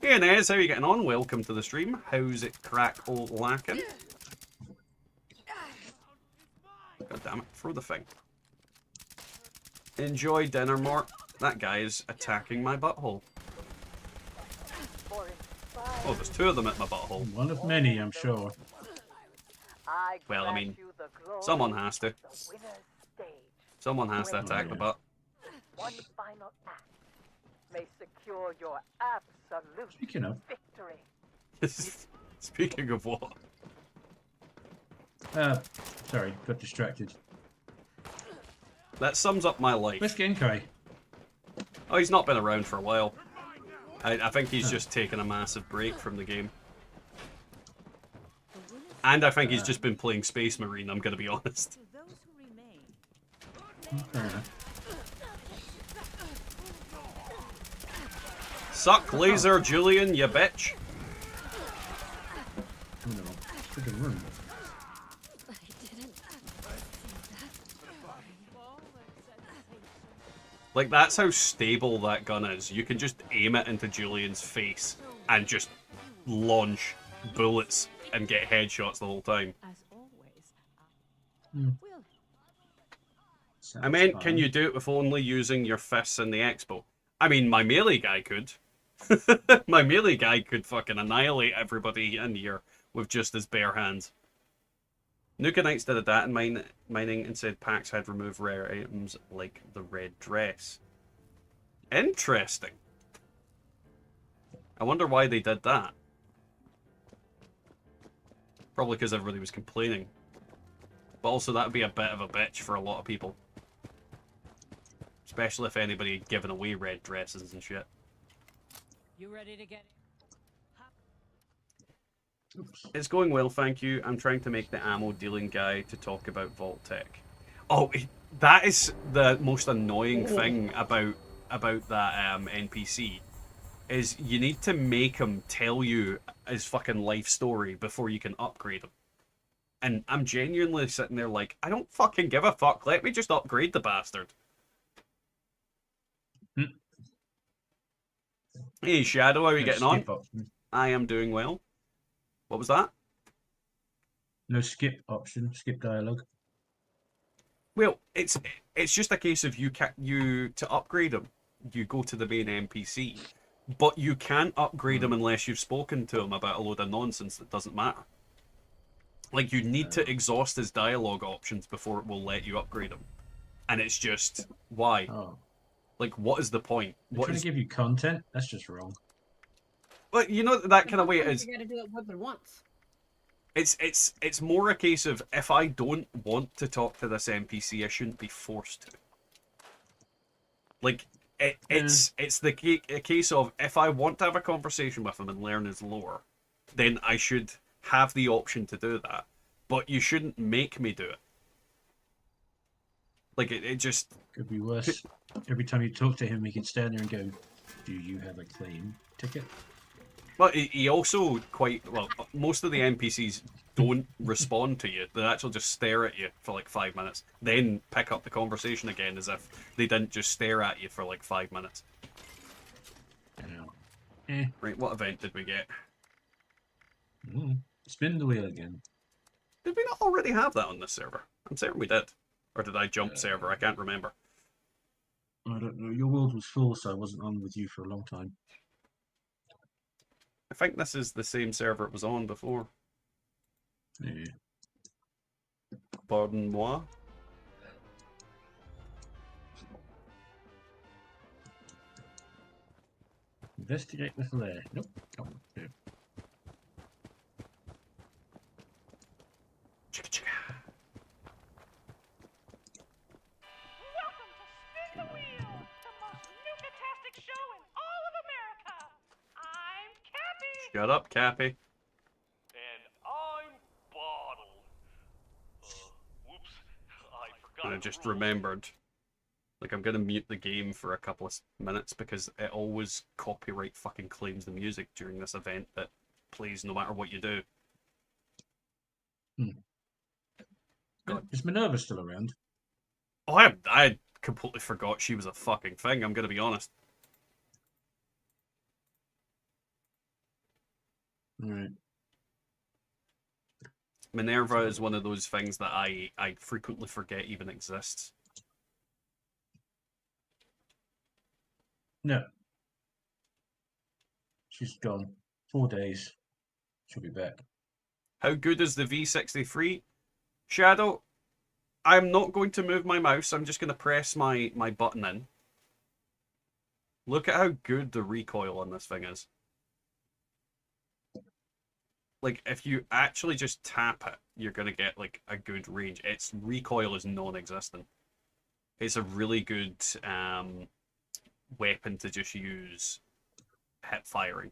B: Hey Inez, how are you getting on? Welcome to the stream. How's it crack-o-lacking? God damn it, throw the thing. Enjoy dinner, Mort. That guy is attacking my butthole.
F: For inspired,
B: Oh, there's two of them at my butthole.
H: One of many, I'm sure.
F: I
B: Well, I
F: grant
B: mean,
F: you the glory
B: someone has to.
F: of the winner's stage.
B: Someone has to attack the butt.
F: One final act may secure your absolute
H: Speaking of,
F: victory.
B: Speaking of what?
H: sorry, got distracted.
B: That sums up my life.
H: Where's Genkai?
B: Oh, he's not been around for a while. I think he's just taken a massive break from the game. And I think he's just been playing Space Marine, I'm gonna be honest.
E: To those who remain.
H: Fair enough.
B: Suck laser, Julian, you bitch.
H: Oh no, it's a room.
E: I didn't see
B: Like, that's how stable that gun is. You can just aim it into Julian's face and just launch bullets and get headshots the whole time.
E: that. As always. Will
B: I meant, can you do it with only using your fists in the expo? I mean, my melee guy could. My melee guy could fucking annihilate everybody in here with just his bare hands. Nuka Knights did a data mining and said packs had removed rare items like the red dress. Interesting. I wonder why they did that. Probably because everybody was complaining. But also that would be a bit of a bitch for a lot of people. Especially if anybody had given away red dresses and shit.
G: You ready to get
H: Oops.
B: It's going well, thank you. I'm trying to make the ammo dealing guy to talk about Vault Tech. Oh, that is the most annoying thing about that NPC. Is you need to make him tell you his fucking life story before you can upgrade him. And I'm genuinely sitting there like, I don't fucking give a fuck. Let me just upgrade the bastard. Hey, Shadow, how are you getting on?
H: Skip option.
B: I am doing well. What was that?
H: No skip option. Skip dialogue.
B: Well, it's just a case of you to upgrade him, you go to the main NPC, but you can't upgrade him unless you've spoken to him about a load of nonsense that doesn't matter. Like, you need to exhaust his dialogue options before it will let you upgrade him, and it's just why?
H: Oh,
B: Like, what is the point?
H: they're
B: What
H: trying
B: is?
H: to give you content. That's just wrong.
B: But you know that kind of way it
C: Sometimes
B: is.
C: You gotta do it more than once.
B: It's more a case of if I don't want to talk to this NPC, I shouldn't be forced to. Like it's a case of if I want to have a conversation with him and learn his lore, then I should have the option to do that. But you shouldn't make me do it. Like it just
H: Could be worse. Every time you talk to him, he can stand there and go, "Do you have a claim ticket?"
B: But he also quite well. Most of the NPCs don't respond to you. They actually just stare at you for like 5 minutes, then pick up the conversation again as if they didn't just stare at you for like 5 minutes.
H: Yeah.
B: Right, what event did we get?
H: Spin the wheel again.
B: Did we not already have that on this server? I'm certain we did. Or did I jump server? I can't remember.
H: I don't know. Your world was full, so I wasn't on with you for a long time.
B: I think this is the same server it was on before.
H: Yeah.
B: Pardon moi.
H: Investigate the flare. Nope. Oh, no.
B: Chicka chicka.
D: Welcome to Spin the Wheel, the most nukatastic show in all of America. I'm Cappy.
B: Shut up, Cappy.
D: And I'm Bottle. Whoops. I forgot.
B: And I
D: the
B: just
D: rules.
B: remembered. Like, I'm gonna mute the game for a couple of minutes because it always copyright fucking claims the music during this event that plays no matter what you do. God.
H: Is Minerva still around?
B: Oh, I completely forgot she was a fucking thing, I'm gonna be honest.
H: Alright.
B: Minerva is one of those things that I frequently forget even exists.
H: No. She's gone. 4 days. She'll be back.
B: How good is the V63? Shadow, I'm not going to move my mouse. I'm just going to press my button in. Look at how good the recoil on this thing is. Like, if you actually just tap it, you're going to get, like, a good range. Its recoil is non-existent. It's a really good weapon to just use hip firing.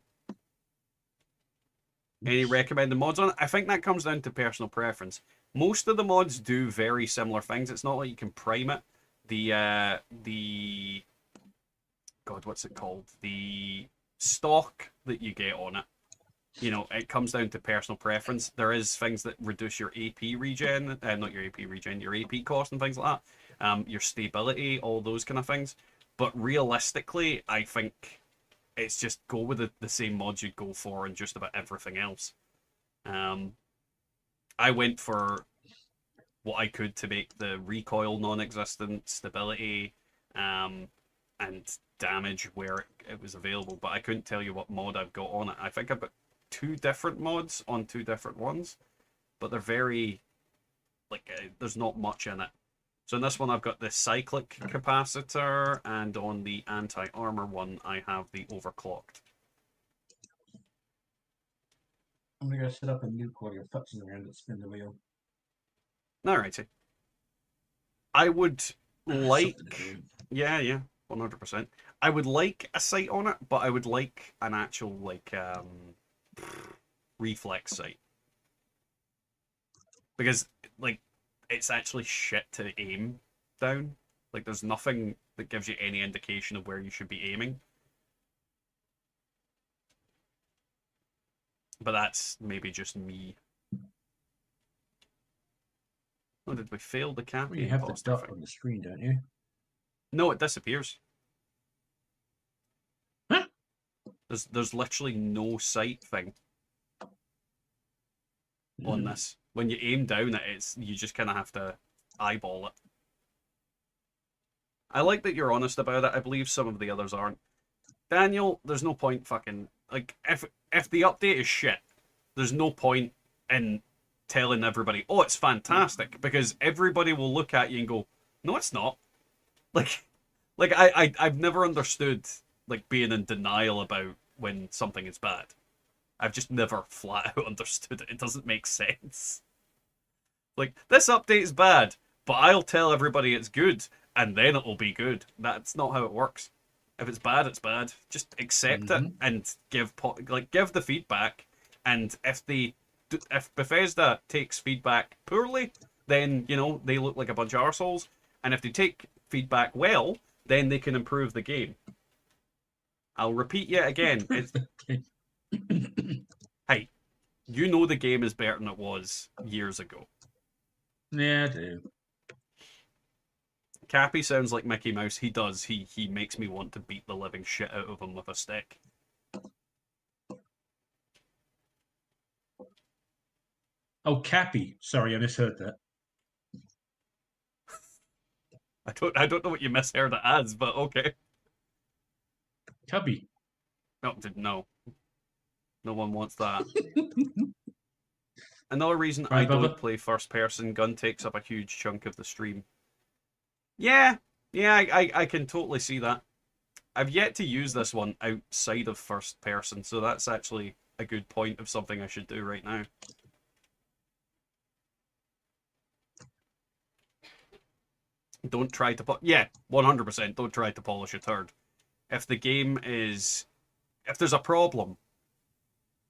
B: Any recommended mods on it? I think that comes down to personal preference. Most of the mods do very similar things. It's not like you can prime it. The God, what's it called? The stock that you get on it. You know, it comes down to personal preference. There is things that reduce your AP regen, not your AP regen, your AP cost and things like that. Your stability, all those kind of things. But realistically, I think it's just go with the same mods you'd go for and just about everything else. I went for what I could to make the recoil non-existent, stability, and damage where it was available, but I couldn't tell you what mod I've got on it. I think I've got 2 different mods on 2 different ones, but they're very, like, there's not much in it. So in this one I've got the cyclic capacitor, and on the anti-armor one I have the overclocked.
H: I'm going to go set up a nuke while you're futzing around and spin the wheel.
B: Alrighty. I would like...
H: Something to do.
B: Yeah, 100%. I would like a sight on it, but I would like an actual, like, reflex sight. Because, like, it's actually shit to aim down. Like, there's nothing that gives you any indication of where you should be aiming. But that's maybe just me. Oh, did we fail the cap?
H: Well, you have the dot on the screen, don't you?
B: No, it disappears.
H: Huh?
B: There's literally no sight thing on this. When you aim down it, you just kind of have to eyeball it. I like that you're honest about it. I believe some of the others aren't. Daniel, there's no point fucking... Like, if the update is shit, there's no point in telling everybody, oh, it's fantastic, because everybody will look at you and go, no, it's not. Like I've never understood, like, being in denial about when something is bad. I've just never flat out understood it. It doesn't make sense. Like, this update's bad, but I'll tell everybody it's good, and then it'll be good. That's not how it works. If it's bad, it's bad. Just accept it and give the feedback. And if Bethesda takes feedback poorly, then, you know, they look like a bunch of arseholes. And if they take feedback well, then they can improve the game. I'll repeat yet again. Hey, you know the game is better than it was years ago.
H: Yeah, I do.
B: Cappy sounds like Mickey Mouse. He does. He makes me want to beat the living shit out of him with a stick.
H: Oh, Cappy. Sorry, I misheard that.
B: I don't know what you misheard it as, but okay.
H: Cubby.
B: No. No one wants that. Another reason
H: Right,
B: I don't
H: Bubba?
B: play first person, gun takes up a huge chunk of the stream. Yeah, I can totally see that. I've yet to use this one outside of first person, so that's actually a good point of something I should do right now. Don't try to... Yeah, 100%, don't try to polish a turd. If the game is... If there's a problem,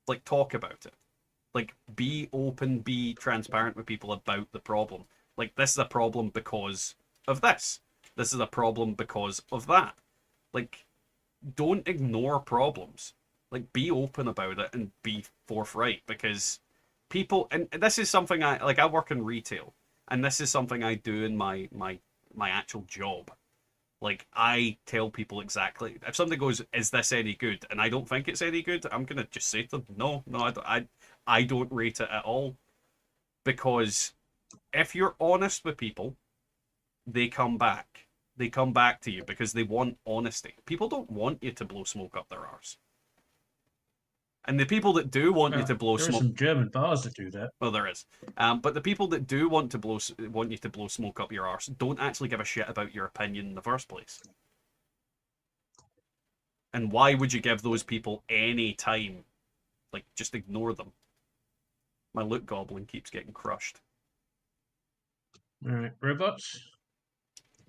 B: like, talk about it. Like, be open, be transparent with people about the problem. Like, this is a problem because of this. This is a problem because of that. Like, don't ignore problems. Like, be open about it and be forthright, because people... And this is something I work in retail, and this is something I do in my actual job. Like, I tell people exactly, if somebody goes, is this any good? And I don't think it's any good, I'm going to just say to them, no, I don't rate it at all. Because if you're honest with people, they come back. they come back to you because they want honesty. People don't want you to blow smoke up their arse. And the people that do want you to blow
H: There are
B: smoke,
H: some German bars that do that.
B: well, there is. But the people that do want you to blow smoke up your arse don't actually give a shit about your opinion in the first place. And why would you give those people any time? Like, just ignore them. My loot goblin keeps getting crushed.
H: Alright, robots?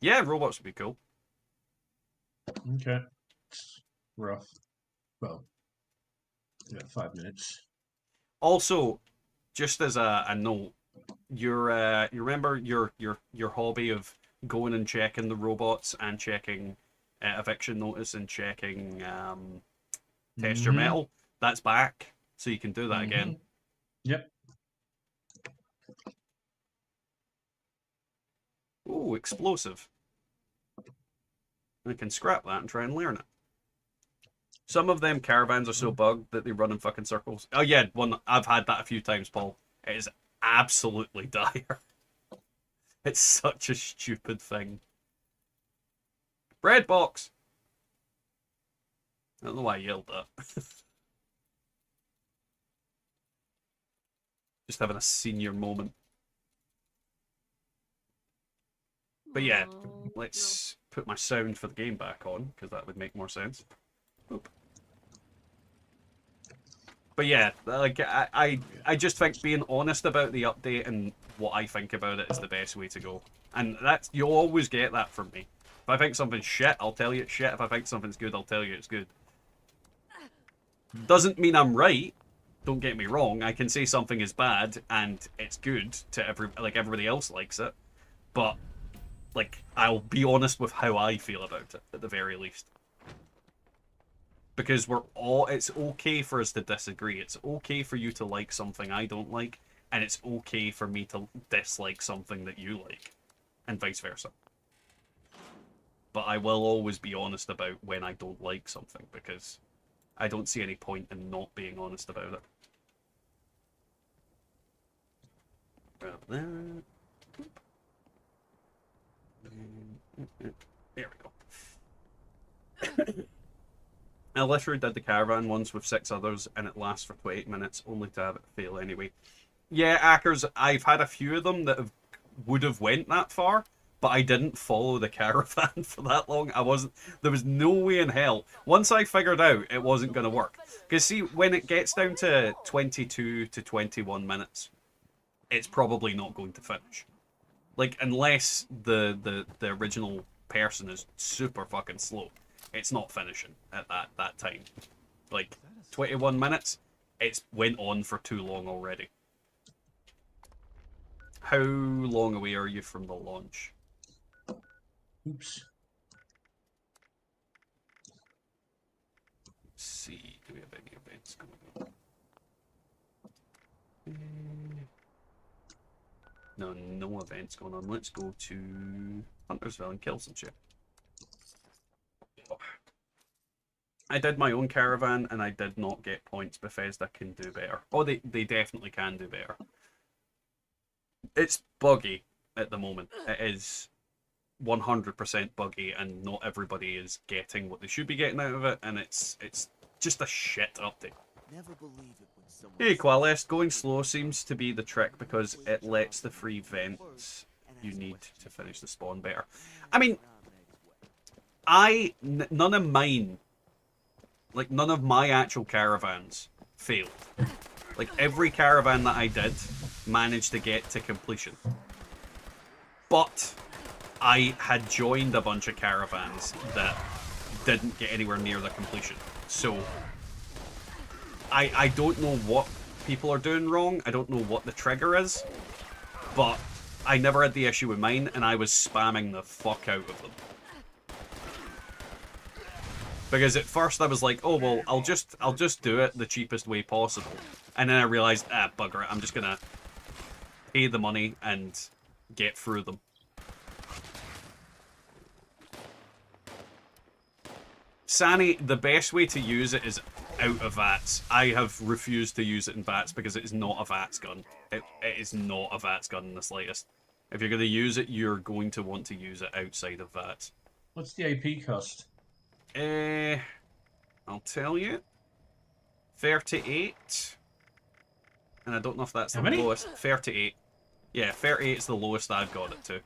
B: Yeah, robots would be cool.
H: Okay. It's rough. Well, yeah, 5 minutes.
B: Also, just as a note, you remember your hobby of going and checking the robots and checking eviction notice and checking test your metal? That's back, so you can do that again.
H: Yep.
B: Ooh, explosive. I can scrap that and try and learn it. Some of them caravans are so bugged that they run in fucking circles. Oh yeah, I've had that a few times, Paul. It is absolutely dire. It's such a stupid thing. Bread box! I don't know why I yelled that. Just having a senior moment. But yeah, let's put my sound for the game back on, because that would make more sense. Oop. But yeah, like I just think being honest about the update and what I think about it is the best way to go. And you'll always get that from me. If I think something's shit, I'll tell you it's shit. If I think something's good, I'll tell you it's good. Doesn't mean I'm right. Don't get me wrong. I can say something is bad and it's good to everybody else likes it. But like, I'll be honest with how I feel about it at the very least. Because it's okay for us to disagree. It's okay for you to like something I don't like, and it's okay for me to dislike something that you like, and vice versa. But I will always be honest about when I don't like something, because I don't see any point in not being honest about it. There we go. I literally did the caravan once with 6 others, and it lasts for 28 minutes, only to have it fail anyway. Yeah, Ackers, I've had a few of them that would have went that far, but I didn't follow the caravan for that long. There was no way in hell. Once I figured out it wasn't going to work. Because see, when it gets down to 22 to 21 minutes, it's probably not going to finish. Like, unless the original person is super fucking slow, it's not finishing at that time. Like, 21 minutes, it's went on for too long already. How long away are you from the launch?
H: Oops.
B: Let's see, do we have any events going on? No events going on. Let's go to Huntersville and kill some shit. I did my own caravan and I did not get points. Bethesda can do better. Oh, they definitely can do better. It's buggy at the moment. It is 100% buggy, and not everybody is getting what they should be getting out of it, and it's just a shit update.
A: Never believe it when someone
B: Hey, Qualest, going slow seems to be the trick because it lets the free vents you need to finish the spawn better. I mean, none of mine, like none of my actual caravans failed. Like every caravan that I did managed to get to completion. But I had joined a bunch of caravans that didn't get anywhere near the completion. So I don't know what people are doing wrong. I don't know what the trigger is. But I never had the issue with mine, and I was spamming the fuck out of them. Because at first I was like, oh well, I'll just do it the cheapest way possible. And then I realized, bugger it, I'm just gonna pay the money and get through them. Sani, the best way to use it is out of VATS. I have refused to use it in VATS because it is not a VATS gun. It is not a VATS gun in the slightest. If you're going to use it, you're going to want to use it outside of VATS.
H: What's the AP cost?
B: I'll tell you. 38. And I don't know if that's
H: How
B: the
H: many?
B: lowest. 38. Yeah, 38 is the lowest I've got it to.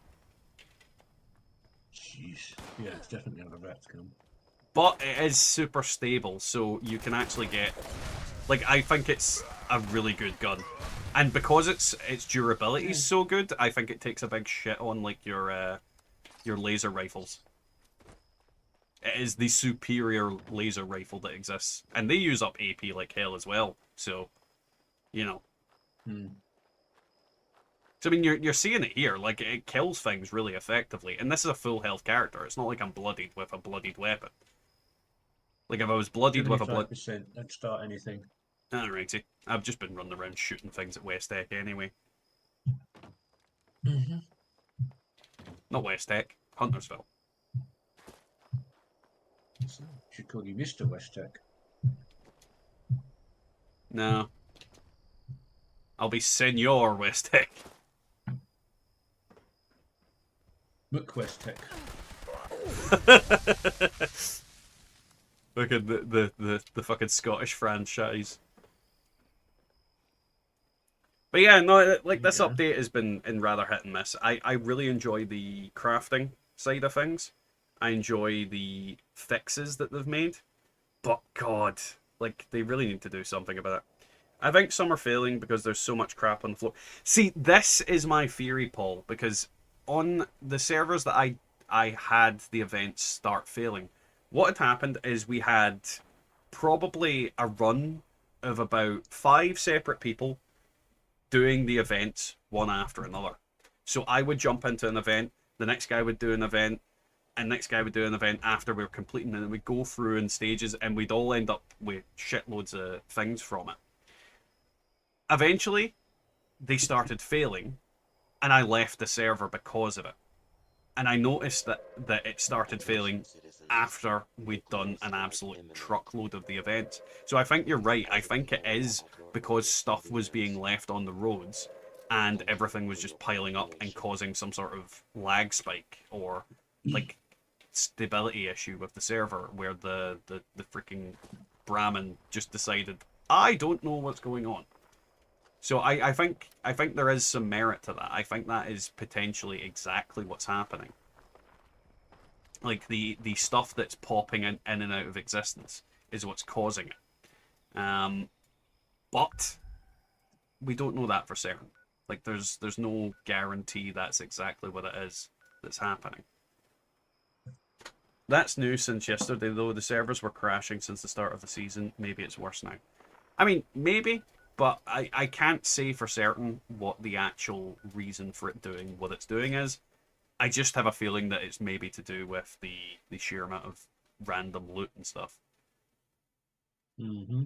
H: Jeez. Yeah, it's definitely on the rat come.
B: But it is super stable, so you can actually get... Like, I think it's a really good gun. And because its durability is so good, I think it takes a big shit on, like, your laser rifles. It is the superior laser rifle that exists. And they use up AP like hell as well, so, you know. So, I mean, you're seeing it here. Like, it kills things really effectively. And this is a full health character. It's not like I'm bloodied with a bloodied weapon. Like, if I was bloodied with a blood...
H: 75%, don't start anything.
B: Alrighty. I've just been running around shooting things at West Tech anyway. Not West Tech. Huntersville.
H: Should call you Mr. West Tech.
B: No. I'll be Senor West Tech.
H: Look, West Tech.
B: Look at the fucking Scottish franchise. But yeah, no, like this update has been in rather hit and miss. I really enjoy the crafting side of things. I enjoy the fixes that they've made. But God, like they really need to do something about it. I think some are failing because there's so much crap on the floor. See, this is my theory, Paul, because on the servers that I had the events start failing, what had happened is we had probably a run of about 5 separate people doing the events one after another. So I would jump into an event, the next guy would do an event, and next guy would do an event after we were completing, and we'd go through in stages, and we'd all end up with shitloads of things from it. Eventually, they started failing, and I left the server because of it. And I noticed that it started failing after we'd done an absolute truckload of the events. So I think you're right. I think it is because stuff was being left on the roads and everything was just piling up and causing some sort of lag spike or like stability issue with the server where the freaking Brahmin just decided, I don't know what's going on. So I think there is some merit to that. I think that is potentially exactly what's happening. Like the stuff that's popping in and out of existence is what's causing it. But we don't know that for certain. Like there's no guarantee that's exactly what it is that's happening. That's new since yesterday though. The servers were crashing since the start of the season. Maybe it's worse now. I mean, maybe. But I can't say for certain what the actual reason for it doing what it's doing is. I just have a feeling that it's maybe to do with the sheer amount of random loot and stuff.
H: Mm-hmm.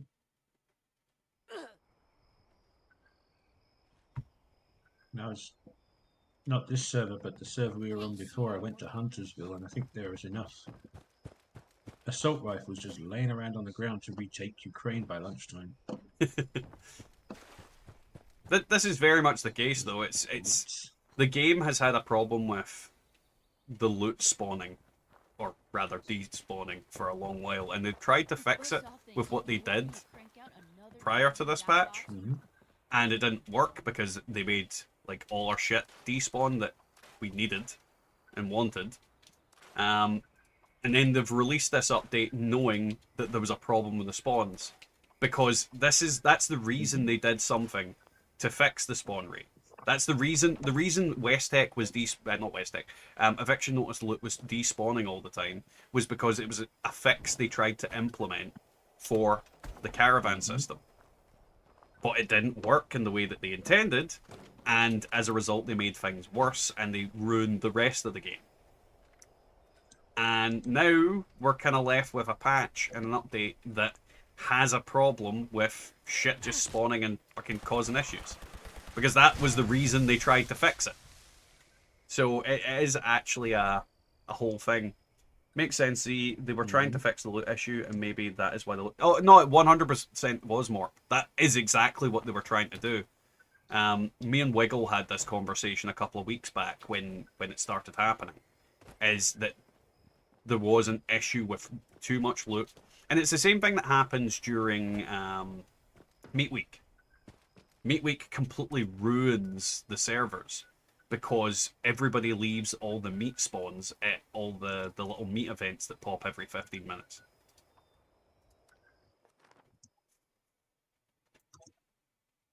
H: Now it's not this server, but the server we were on before. I went to Huntersville, and I think there was enough assault rifles just laying around on the ground to retake Ukraine by lunchtime.
B: This is very much the case, though. It's the game has had a problem with the loot spawning, or rather despawning, for a long while, and they've tried to fix it with what they did prior to this patch, and it didn't work because they made like all our shit despawn that we needed and wanted. And then they've released this update knowing that there was a problem with the spawns, because that's the reason they did something to fix the spawn rate. That's the reason. The reason West Tech was not West Tech. Eviction Notice loot was despawning all the time was because it was a fix they tried to implement for the Caravan system, but it didn't work in the way that they intended, and as a result, they made things worse and they ruined the rest of the game. And now we're kind of left with a patch and an update that has a problem with shit just spawning and fucking causing issues. Because that was the reason they tried to fix it. So it is actually a whole thing. Makes sense. They were trying to fix the loot issue, and maybe that is why the loot... Oh, no, it 100% was more. That is exactly what they were trying to do. Me and Wiggle had this conversation a couple of weeks back when it started happening. Is that there was an issue with too much loot. And it's the same thing that happens during Meat Week. Meat Week completely ruins the servers because everybody leaves all the meat spawns at all the little meat events that pop every 15 minutes.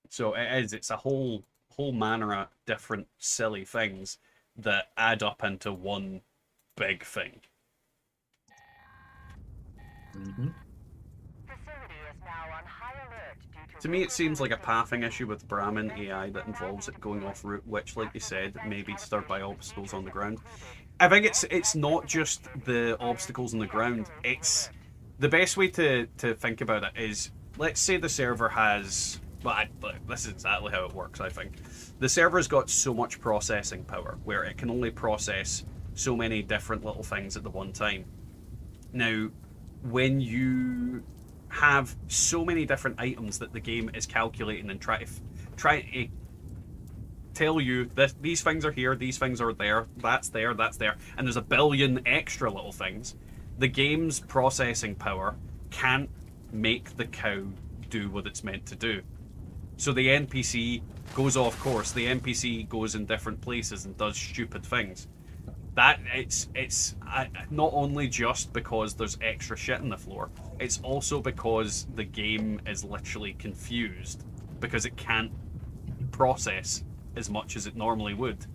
B: So it's a whole manner of different silly things that add up into one big thing.
H: Mm-hmm.
B: To me, it seems like a pathing issue with Brahmin AI that involves it going off route, which, like you said, may be disturbed by obstacles on the ground. I think it's not just the obstacles on the ground. It's the best way to think about it is, let's say the server has. Well, this is exactly how it works, I think. The server's got so much processing power where it can only process so many different little things at the one time. Now, when you have so many different items that the game is calculating and try to tell you that these things are here, these things are there, that's there, and there's a billion extra little things, the game's processing power can't make the cow do what it's meant to do. So the NPC goes off course. The NPC goes in different places and does stupid things. That it's not only just because there's extra shit in the floor. It's also because the game is literally confused because it can't process as much as it normally would.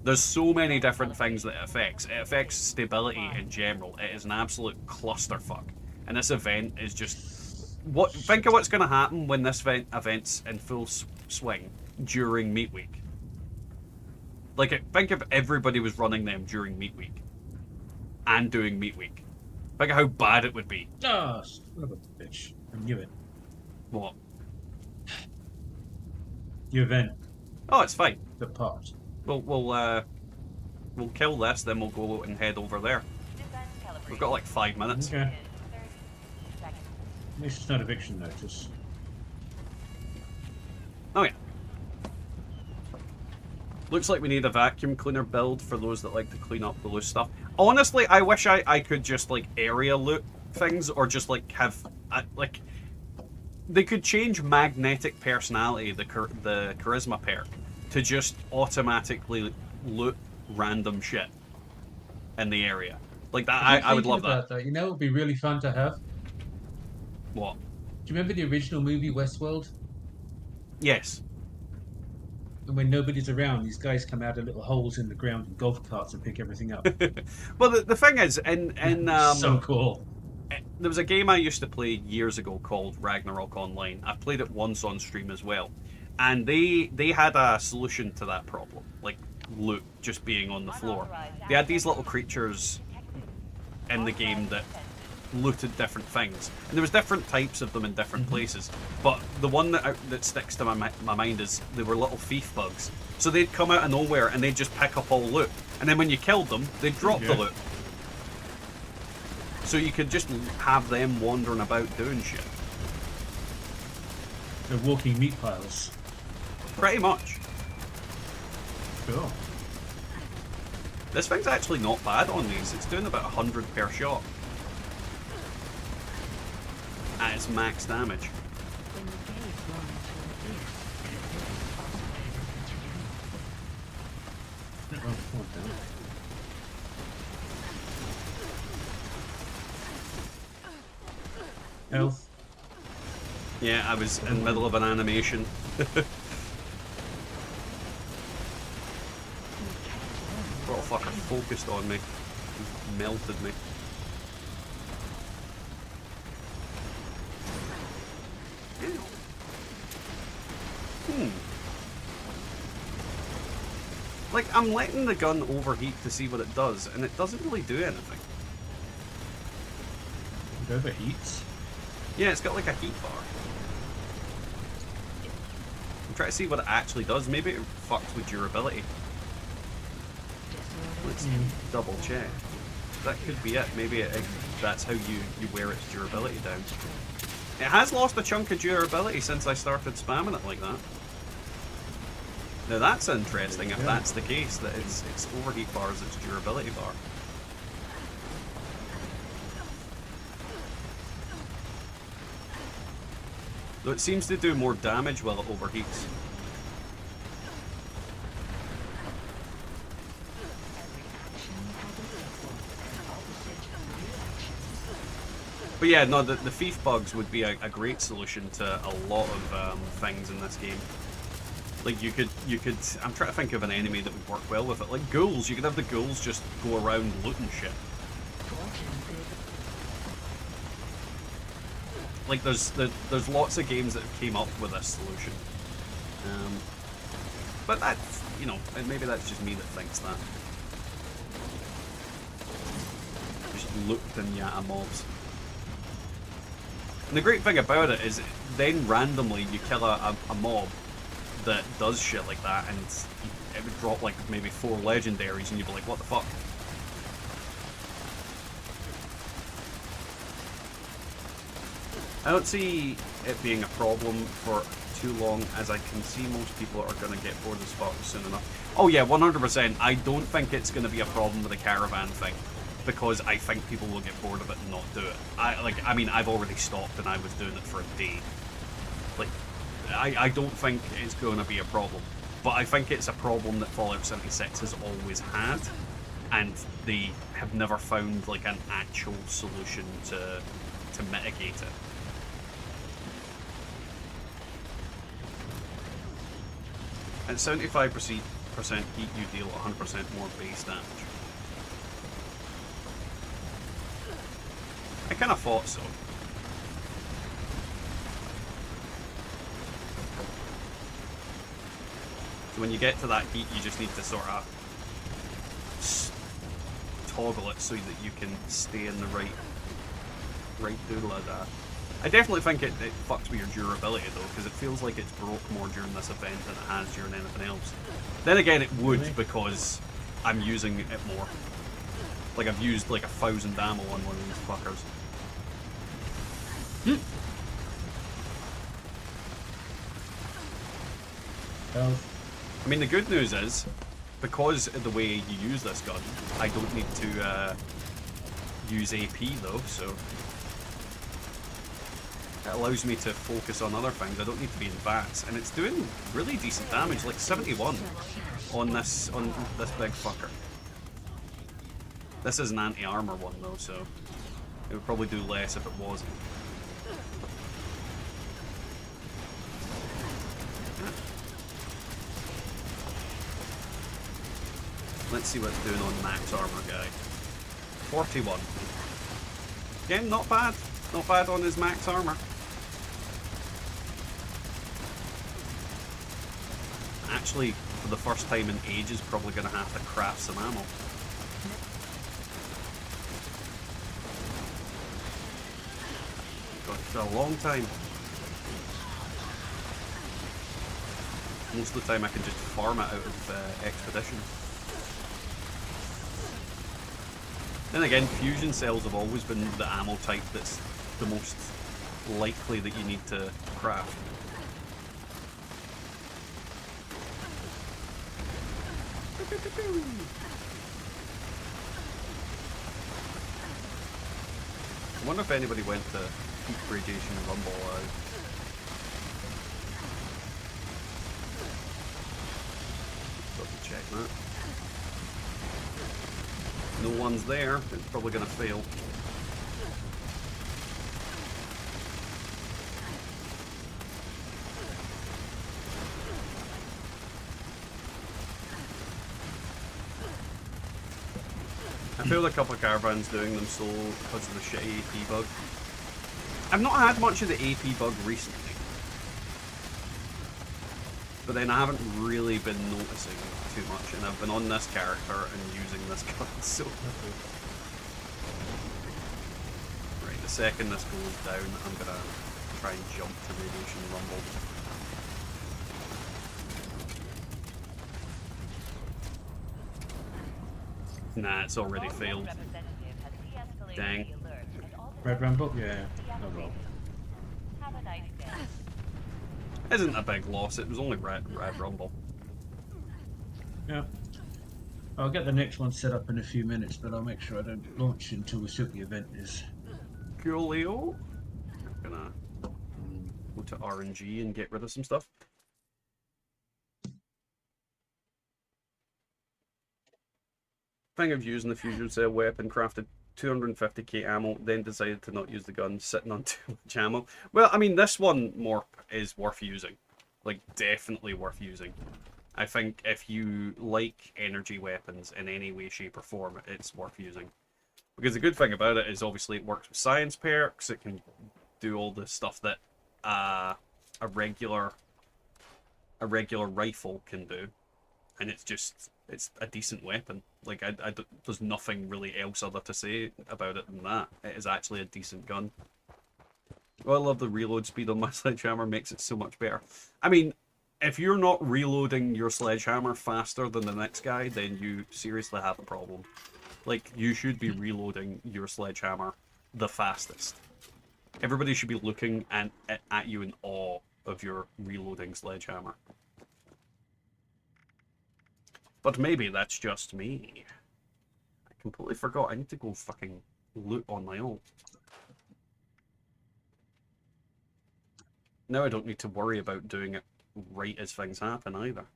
B: There's so many different things that it affects. It affects stability in general. It is an absolute clusterfuck. And this event is just... Think of what's going to happen when this event's in full swing during Meat Week. Like, think if everybody was running them during Meat Week and doing Meat Week. Think of how bad it would be.
H: Oh, son of a bitch! I knew it.
B: What?
H: The event.
B: Oh, it's fine.
H: The part.
B: We'll kill this, then we'll go and head over there. We've got like 5 minutes.
H: Okay. At least it's not eviction notice.
B: Oh yeah. Looks like we need a vacuum cleaner build for those that like to clean up the loose stuff. Honestly, I wish I could just like area loot things, or just like have like they could change magnetic personality, the charisma perk, to just automatically loot random shit in the area. Like that, I would love that.
H: You know, it would be really fun to have.
B: What?
H: Do you remember the original movie Westworld?
B: Yes.
H: And when nobody's around, these guys come out of little holes in the ground in golf carts and pick everything up.
B: Well, the thing is, in
H: so cool.
B: There was a game I used to play years ago called Ragnarok Online. I've played it once on stream as well, and they had a solution to that problem, like loot just being on the floor. They had these little creatures in the game that looted different things, and there was different types of them in different places, but the one that sticks to my mind is they were little thief bugs. So they'd come out of nowhere and they'd just pick up all loot, and then when you killed them they'd drop the loot, so you could just have them wandering about doing shit.
H: They're walking meat piles.
B: Pretty much.
H: Cool.
B: This thing's actually not bad on these. It's doing about 100 per shot at its max damage.
H: Health.
B: Yeah, I was in the middle of an animation. What a fucker focused on me. He melted me. Like, I'm letting the gun overheat to see what it does, and it doesn't really do anything.
H: It overheats?
B: Yeah, it's got like a heat bar. I'm trying to see what it actually does. Maybe it fucks with durability. Let's double check. That could be it. Maybe that's how you wear its durability down. It has lost a chunk of durability since I started spamming it like that. Now that's interesting if that's the case, that its overheat bar is its durability bar. Though it seems to do more damage while it overheats. But yeah, no, the thief bugs would be a great solution to a lot of things in this game. Like you could, I'm trying to think of an enemy that would work well with it. Like ghouls, you could have the ghouls just go around looting shit. Like there's lots of games that have came up with this solution. But that's, you know, and maybe that's just me that thinks that. Just loot pinata mobs. And the great thing about it is then randomly you kill a mob that does shit like that, and it would drop like maybe 4 legendaries and you'd be like, what the fuck? I don't see it being a problem for too long, as I can see most people are going to get bored of Spartans soon enough. Oh yeah, 100%. I don't think it's going to be a problem with the caravan thing, because I think people will get bored of it and not do it. I mean, I've already stopped and I was doing it for a day. Like, I don't think it's going to be a problem. But I think it's a problem that Fallout 76 has always had, and they have never found like an actual solution to mitigate it. At 75% heat, you deal 100% more base damage. I kind of thought so. So when you get to that heat, you just need to sort of toggle it so that you can stay in the right doodle of that. I definitely think it fucks with your durability though, because it feels like it's broke more during this event than it has during anything else. Then again, it would, because I'm using it more. Like I've used like 1,000 ammo on one of these fuckers. I mean, the good news is, because of the way you use this gun, I don't need to use AP though, so it allows me to focus on other things. I don't need to be in VATS, and it's doing really decent damage, like 71 on this big fucker. This is an anti-armor one though, so it would probably do less if it wasn't. Let's see what it's doing on max armor guy. 41. Again, not bad. Not bad on his max armor. Actually, for the first time in ages, probably going to have to craft some ammo. God, for a long time. Most of the time I can just farm it out of Expedition. Then again, fusion cells have always been the ammo type that's the most likely that you need to craft. I wonder if anybody went to Peak Radiation Rumble out. Double check that. No one's there, it's probably going to fail. I failed a couple of caravans doing them solo because of the shitty AP bug. I've not had much of the AP bug recently, but then I haven't really been noticing too much, and I've been on this character and using this gun, so... Right, the second this goes down, I'm gonna try and jump to Radiation Rumble. Nah, it's already failed. Dang.
H: Red Rumble? Yeah, no problem.
B: Isn't a big loss, it was only Red Rumble.
H: Yeah. I'll get the next one set up in a few minutes, but I'll make sure I don't launch until we see what the event is.
B: Coolio. We'll to RNG and get rid of some stuff. Thing of using the fusion cell weapon, crafted 250k ammo, then decided to not use the gun, sitting on too much ammo. Well, I mean, this one, Morp, is worth using. Like, definitely worth using. I think if you like energy weapons in any way, shape, or form, it's worth using. Because the good thing about it is, obviously, it works with science perks, it can do all the stuff that a regular rifle can do. And it's a decent weapon. Like, there's nothing really else other to say about it than that. It is actually a decent gun. Well, I love the reload speed on my sledgehammer, makes it so much better. I mean, if you're not reloading your sledgehammer faster than the next guy, then you seriously have a problem. Like, you should be reloading your sledgehammer the fastest. Everybody should be looking at you in awe of your reloading sledgehammer. But maybe that's just me. I completely forgot. I need to go fucking loot on my own. Now I don't need to worry about doing it right as things happen either.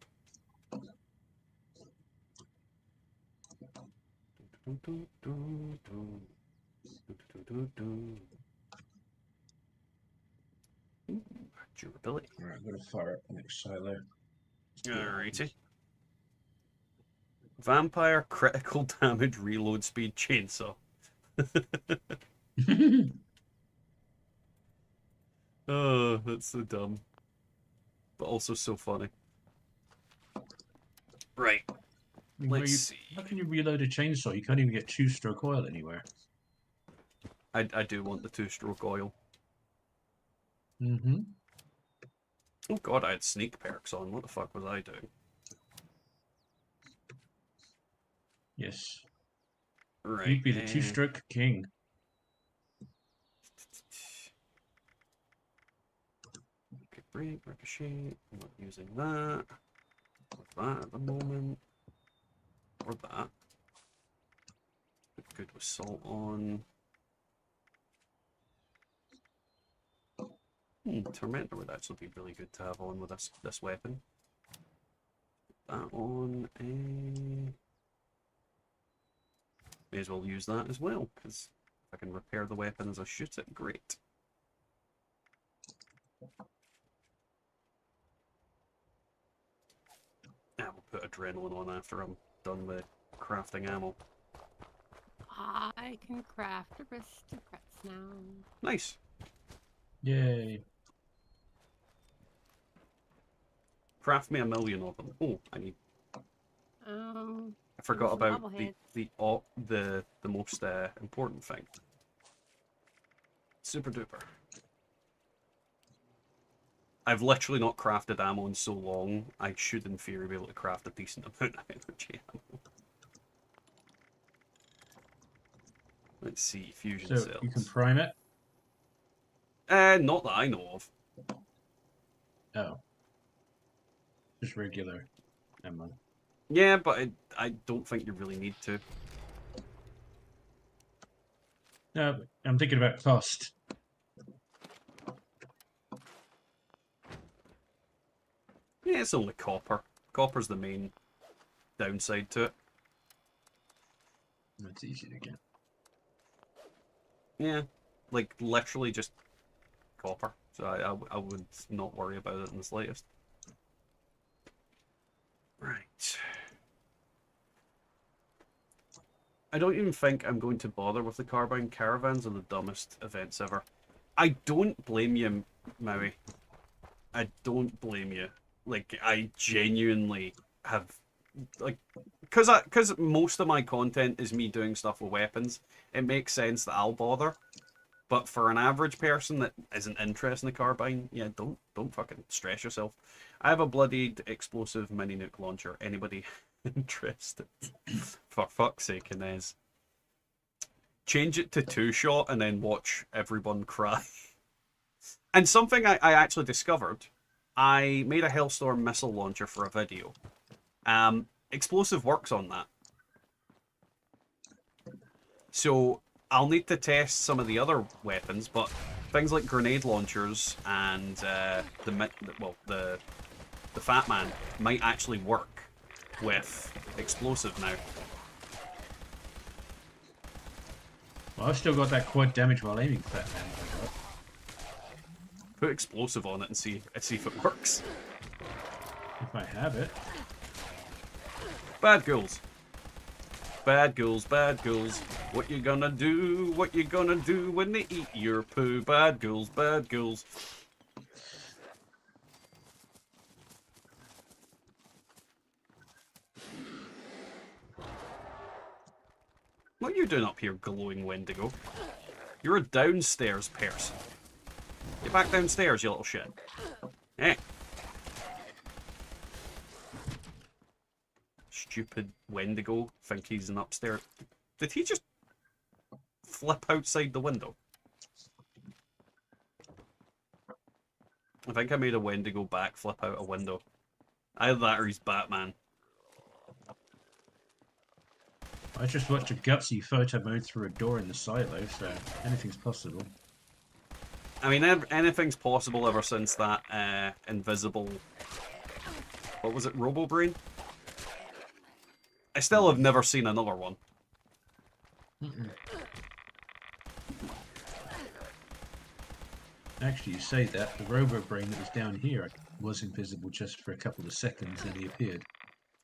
B: Durability.
H: Alright, I'm gonna fire up the next silo.
B: Alrighty. Vampire critical damage reload speed chainsaw. Oh, that's so dumb. But also so funny. Right. Let's see.
H: How can you reload a chainsaw? You can't even get two-stroke oil anywhere.
B: I do want the two-stroke oil.
H: Mm-hmm.
B: Oh god, I had sneak perks on. What the fuck was I doing?
H: Yes.
B: Right.
H: You'd be the two-stroke king.
B: Okay, break, ricochet. I'm not using that. Or that at the moment. Or that. Good with salt on. Tormentor would actually be really good to have on with this weapon. Put that on. May as well use that as well, because if I can repair the weapon as I shoot it, great. Now we'll put adrenaline on after I'm done with crafting ammo.
C: I can craft aristocrats now.
B: Nice.
H: Yay.
B: Craft me 1,000,000 of them. Oh, I need. I forgot
C: some
B: about
C: bobbleheads.
B: the most important thing. Super duper. I've literally not crafted ammo in so long. I should, in theory, be able to craft a decent amount of energy ammo. Let's see, fusion
H: So
B: cells.
H: you can prime it?
B: Not that I know of.
H: Oh. Just regular ammo.
B: Yeah, but I don't think you really need to.
H: No, I'm thinking about cost.
B: Yeah, it's only copper. Copper's the main downside to it.
H: That's easy to get.
B: Yeah, like literally just copper. So I would not worry about it in the slightest. Right. I don't even think I'm going to bother with the Caravan. Caravans are the dumbest events ever. I don't blame you, Maui. I don't blame you. Like, I genuinely have... Like, because most of my content is me doing stuff with weapons, it makes sense that I'll bother. But for an average person that isn't interested in the carbine, yeah, don't fucking stress yourself. I have a bloodied explosive mini nuke launcher. Anybody interested? For fuck's sake, Inez. Change it to 2-shot and then watch everyone cry. And something I actually discovered, I made a Hellstorm missile launcher for a video. Explosive works on that. So I'll need to test some of the other weapons, but things like grenade launchers and the Fat Man might actually work with explosive now.
H: Well, I've still got that quad damage while aiming for that man.
B: Put explosive on it and see if it works.
H: If I have it.
B: Bad ghouls. Bad ghouls, bad ghouls. What you gonna do? What you gonna do when they eat your poo? Bad ghouls, bad ghouls. What are you doing up here, glowing Wendigo? You're a downstairs person. Get back downstairs, you little shit. Eh. Stupid Wendigo think he's an upstairs. Did he just flip outside the window? I think I made a Wendigo backflip out a window. Either that or he's Batman.
H: I just watched a gutsy photo mode through a door in the silo, so anything's possible.
B: I mean, anything's possible ever since that invisible... What was it? Robo-Brain? I still have never seen another one.
H: Actually, you say that, the Robo-Brain that was down here was invisible just for a couple of seconds and he appeared.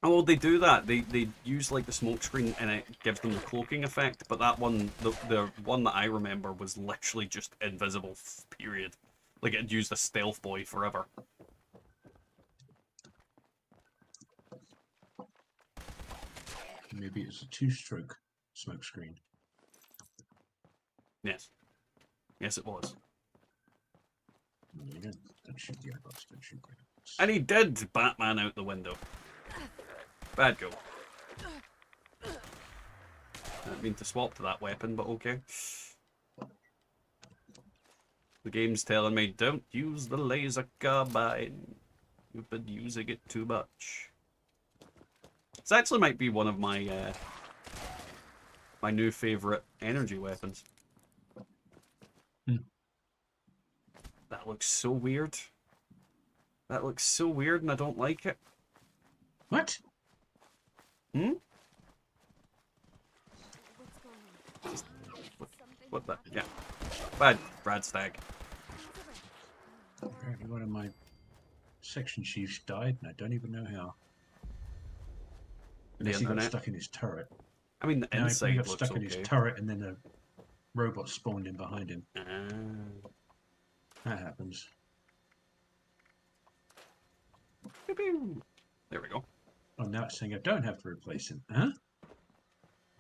B: Oh, well, they do that. They use like the smoke screen and it gives them the cloaking effect. But that one, the one that I remember was literally just invisible. Period. Like it used a stealth boy forever.
H: Maybe it's a two-stroke smoke screen.
B: Yes. Yes, it was.
H: No, you don't shoot the robots, don't shoot robots.
B: And he did Batman out the window. Bad go. Didn't mean to swap to that weapon, but okay. The game's telling me, don't use the laser carbine. You've been using it too much. This actually might be one of my my new favourite energy weapons. That looks so weird. That looks so weird and I don't like it.
H: What?
B: Hmm? What the? Yeah. Bad Brad Stag.
H: Apparently one of my section chiefs died and I don't even know how. Unless he got stuck in his turret.
B: I mean, the
H: No,
B: inside
H: he got
B: looks
H: stuck in
B: okay.
H: his turret and then a robot spawned in behind him. That happens.
B: Pew-pew. There we go.
H: Oh, now it's saying I don't have to replace him. Huh?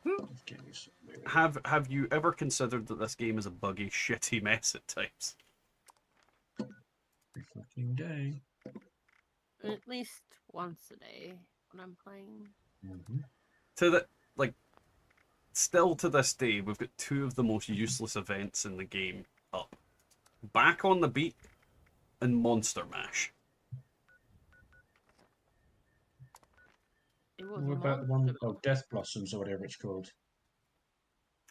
H: This game is so weird.
B: Have you ever considered that this game is a buggy, shitty mess at times?
H: Every fucking day.
C: At least once a day when I'm playing.
B: To the still to this day, we've got two of the most useless events in the game up: Back on the Beat and Monster Mash.
H: What about the one called Death Blossoms or whatever it's called?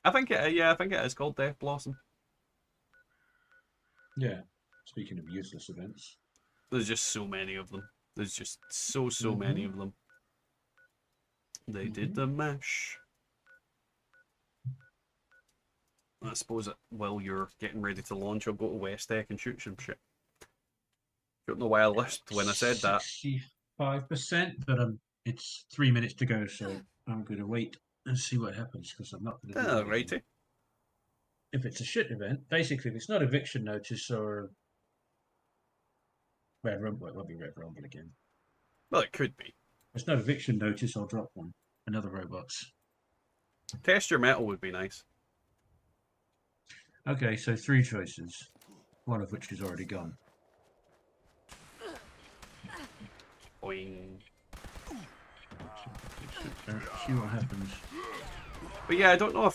B: I think it is called Death Blossom.
H: Yeah. Speaking of useless events.
B: There's just so many of them. There's just so many of them. They did the mash. I suppose that while you're getting ready to launch, I'll go to West Tech and shoot some shit. Don't know why I lisped when I said that.
H: 65%, but it's 3 minutes to go, so I'm going to wait and see what happens because I'm not going to do it.
B: Righty.
H: If it's a shit event, basically, if it's not eviction notice or Red Rumble, it won't be Red Rumble again.
B: Well, it could be.
H: If it's not eviction notice, I'll drop one. Another robots.
B: Test your metal would be nice.
H: Okay, so 3 choices, one of which is already gone.
B: Boing.
H: See what happens.
B: But yeah, I don't know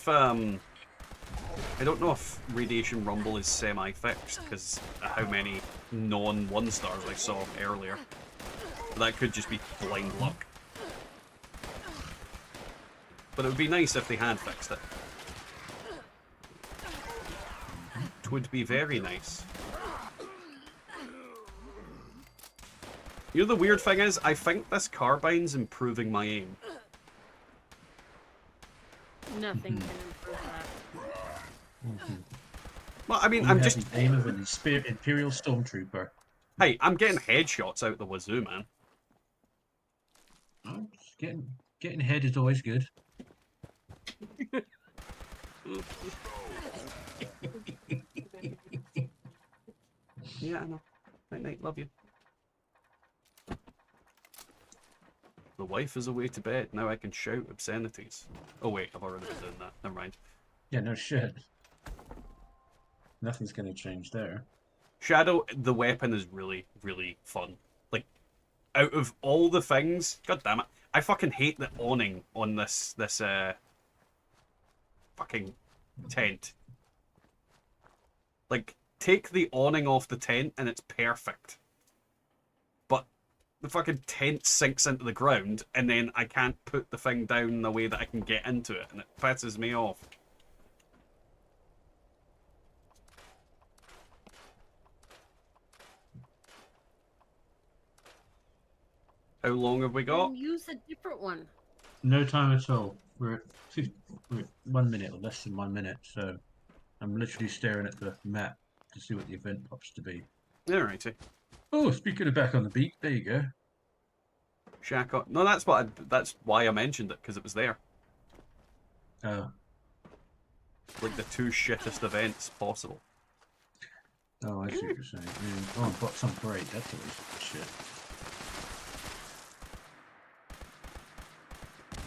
B: if Radiation Rumble is semi-fixed because how many non-1 stars I saw earlier. That could just be blind luck. But it would be nice if they had fixed it. That would be very nice. You know, the weird thing is, I think this carbine's improving my aim.
C: Nothing can improve that.
B: Well, I mean,
H: You
B: I'm
H: have
B: just...
H: the aim of an Imperial Stormtrooper.
B: Hey, I'm getting headshots out the wazoo, man.
H: Oh, getting ahead is always good.
B: Yeah, I know. Night night, love you. The wife is away to bed. Now I can shout obscenities. Oh wait, I've already been doing that. Never mind.
H: Yeah, no shit. Nothing's going to change there.
B: Shadow, the weapon is really, really fun. Like, out of all the things, god damn it, I fucking hate the awning on this fucking tent. Like, take the awning off the tent and it's perfect. But the fucking tent sinks into the ground and then I can't put the thing down in a way that I can get into it, and it pisses me off. How long have we got?
C: Then use a different one.
H: No time at all. We're at 1 minute, or less than 1 minute, so I'm literally staring at the map to see what the event pops to be.
B: Alrighty.
H: Oh, speaking of back on the beat, there you go.
B: Shack. No, that's that's why I mentioned it, because it was there.
H: Oh,
B: Like the two shittest events possible.
H: oh, I see what you're saying. Yeah. Oh, but some great. That's always shit.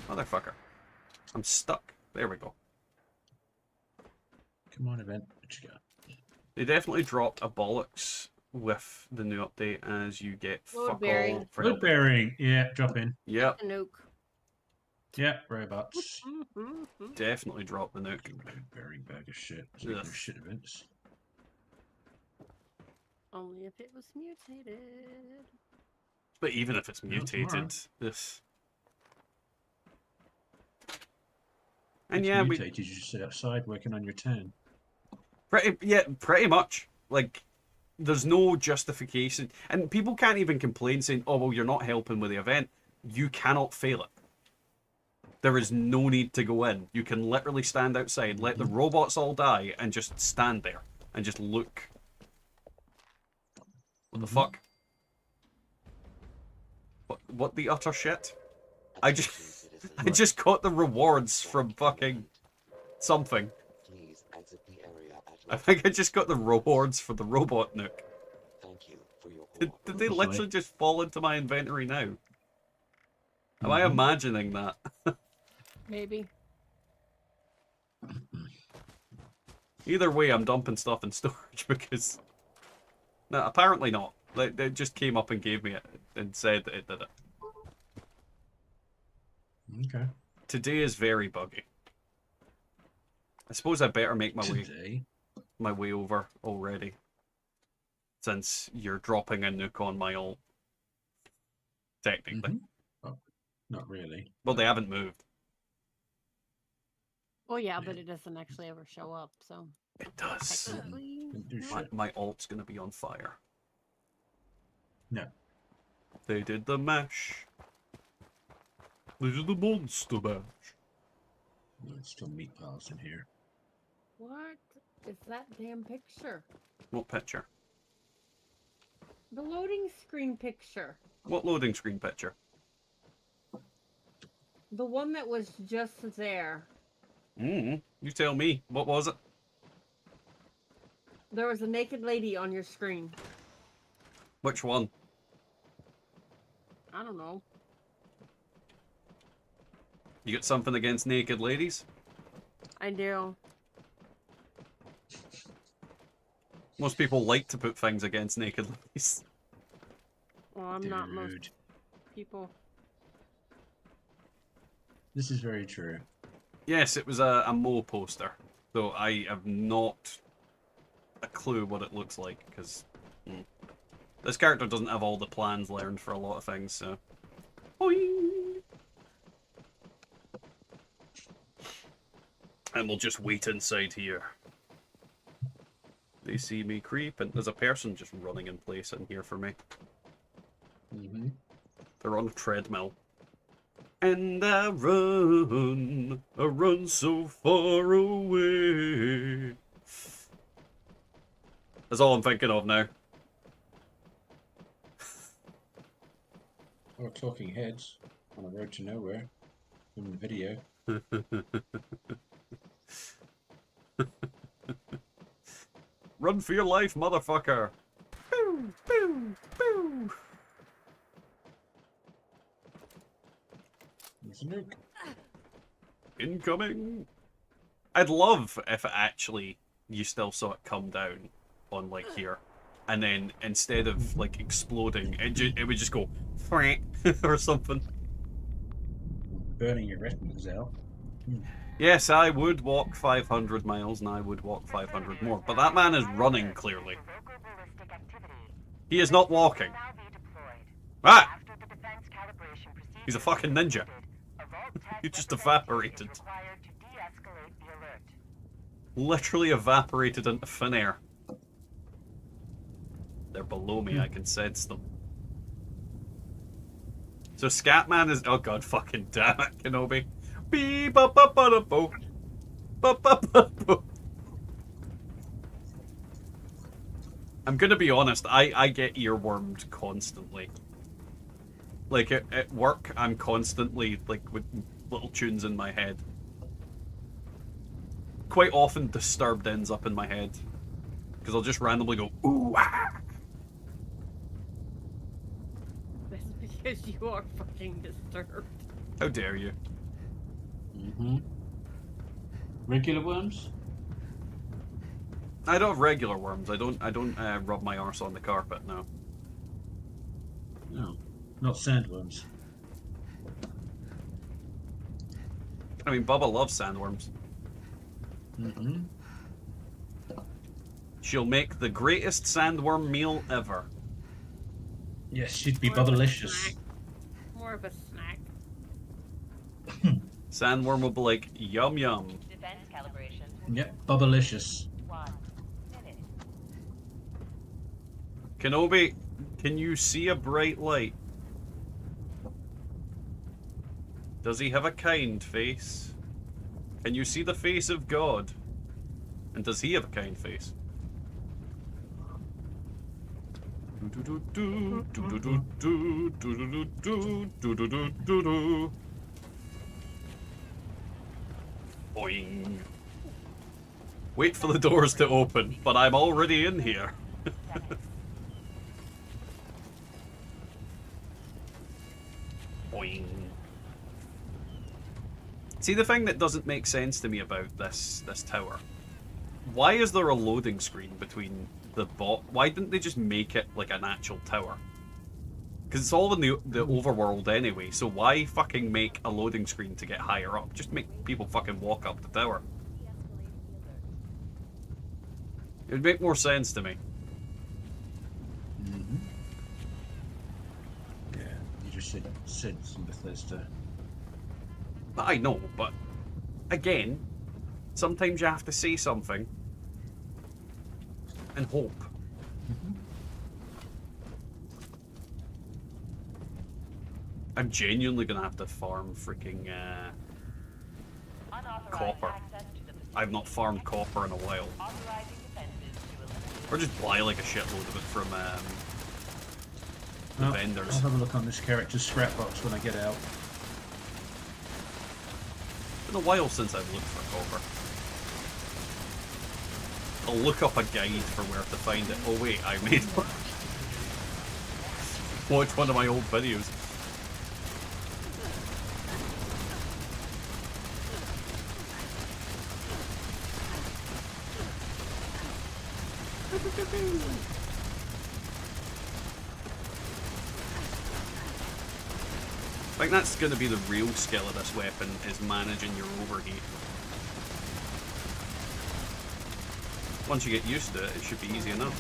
B: Motherfucker. I'm stuck. There we go.
H: Come on, event. What you got?
B: They definitely dropped a bollocks with the new update as you get
C: Load
B: fuck
C: bearing.
B: all for
H: Wood
B: helping.
H: bearing. Yeah, drop in.
B: Yep,
C: A nuke.
H: Yeah, robots.
B: definitely drop the nuke.
H: Wood bearing bag of shit. Speaking
B: Ugh.
H: of shit events.
C: Only if it was mutated.
B: But even if it's
H: No, tomorrow.
B: mutated, this. And
H: It's
B: yeah,
H: mutated. You just sit outside working on your tan.
B: pretty much. Like, there's no justification, and people can't even complain saying, "Oh well, you're not helping with the event." You cannot fail it. There is no need to go in. You can literally stand outside, let the robots all die, and just stand there and just look. What the fuck? What the utter shit? I just got the rewards from fucking something.
I: Please exit the area at
B: I think I just got the rewards for the robot nuke.
I: Thank you for your
B: Did they literally just fall into my inventory now? Am I
H: Mhm.
B: imagining that?
C: Maybe.
B: Either way, I'm dumping stuff in storage because... No, apparently not. Like, they just came up and gave me it and said that it did it.
H: Okay.
B: Today is very buggy. I suppose I better make
H: Today.
B: my way over already. Since you're dropping a nuke on my ult. Technically.
H: Mhm. Oh, not really.
B: Well, they haven't moved.
C: Oh yeah, but it doesn't actually ever show up, so
B: It does.
C: technically.
H: Didn't do
C: no.
H: shit.
B: My ult's gonna be on fire.
H: No.
B: They did the mash. They did the monster mash.
H: There's still meat piles in here.
C: What is that damn picture?
B: What picture?
C: The loading screen picture.
B: What loading screen picture?
C: The one that was just there.
B: You tell me. What was it?
C: There was a naked lady on your screen.
B: Which one?
C: I don't know.
B: You got something against naked ladies?
C: I do.
B: Most people like to put things against naked ladies.
C: Well, I'm not most
H: Dude.
C: people.
H: This is very true.
B: Yes, it was a Mo poster. Though I have not a clue what it looks like, because this character doesn't have all the plans learned for a lot of things, so... Boing! And we'll just wait inside here. They see me creep, and there's a person just running in place in here for me.
H: Mm-hmm.
B: They're on a treadmill. And I run so far away. That's all I'm thinking of now.
H: Or Talking Heads on a Road to Nowhere in the video.
B: Run for your life, motherfucker! Boo, boo, boo!
H: There's a nuke.
B: Incoming! I'd love if it actually, you still saw it come down on, like, here. And then, instead of, like, exploding, it would just go, or something.
H: Burning your retinas out.
B: Yes, I would walk 500 miles, and I would walk 500 more. But that man is running, clearly. He is not walking. Ah! He's a fucking ninja. He just evaporated. Literally evaporated into thin air. They're below me, I can sense them. So Scatman is... Oh god, fucking damn it, Kenobi. Beep, ba ba ba da bo. Ba ba ba bo. I'm gonna be honest, I get earwormed constantly. Like, at work, I'm constantly, like, with little tunes in my head. Quite often, Disturbed ends up in my head. Because I'll just randomly go, ooh, ah!
C: That's because you are fucking disturbed.
B: How dare you?
H: Mm-hmm. Regular worms?
B: I don't have regular worms. I don't rub my arse on the carpet, no.
H: No. Not sandworms.
B: I mean, Bubba loves sandworms.
H: Mm-hmm.
B: She'll make the greatest sandworm meal ever.
H: Yes, she'd be
C: More of a
H: bubblicious.
C: snack. More of a snack.
B: Sandworm will be like, yum yum.
F: Defense calibration.
H: Yep, bubblicious.
F: 1 minute.
B: Kenobi, can you see a bright light? Does he have a kind face? Can you see the face of God? And does he have a kind face? Boing. Wait for the doors to open, but I'm already in here. Boing. See, the thing that doesn't make sense to me about this tower, why is there a loading screen between the bot? Why didn't they just make it like an actual tower? Because it's all in the overworld anyway, so why fucking make a loading screen to get higher up? Just make people fucking walk up the tower. It would make more sense to me.
H: Mm-hmm. Yeah, you just said some Bethesda.
B: I know, but again, sometimes you have to say something and hope.
H: Mm-hmm.
B: I'm genuinely gonna have to farm freaking copper. I've not farmed copper in a while. Or just buy like a shitload of it from the vendors.
H: I'll have a look on this character's scrap box when I get out.
B: It's been a while since I've looked for copper. I'll look up a guide for where to find it. Oh wait, I made one. Watch one of my old videos. I think that's going to be the real skill of this weapon, is managing your overheat. Once you get used to it, it should be easy enough.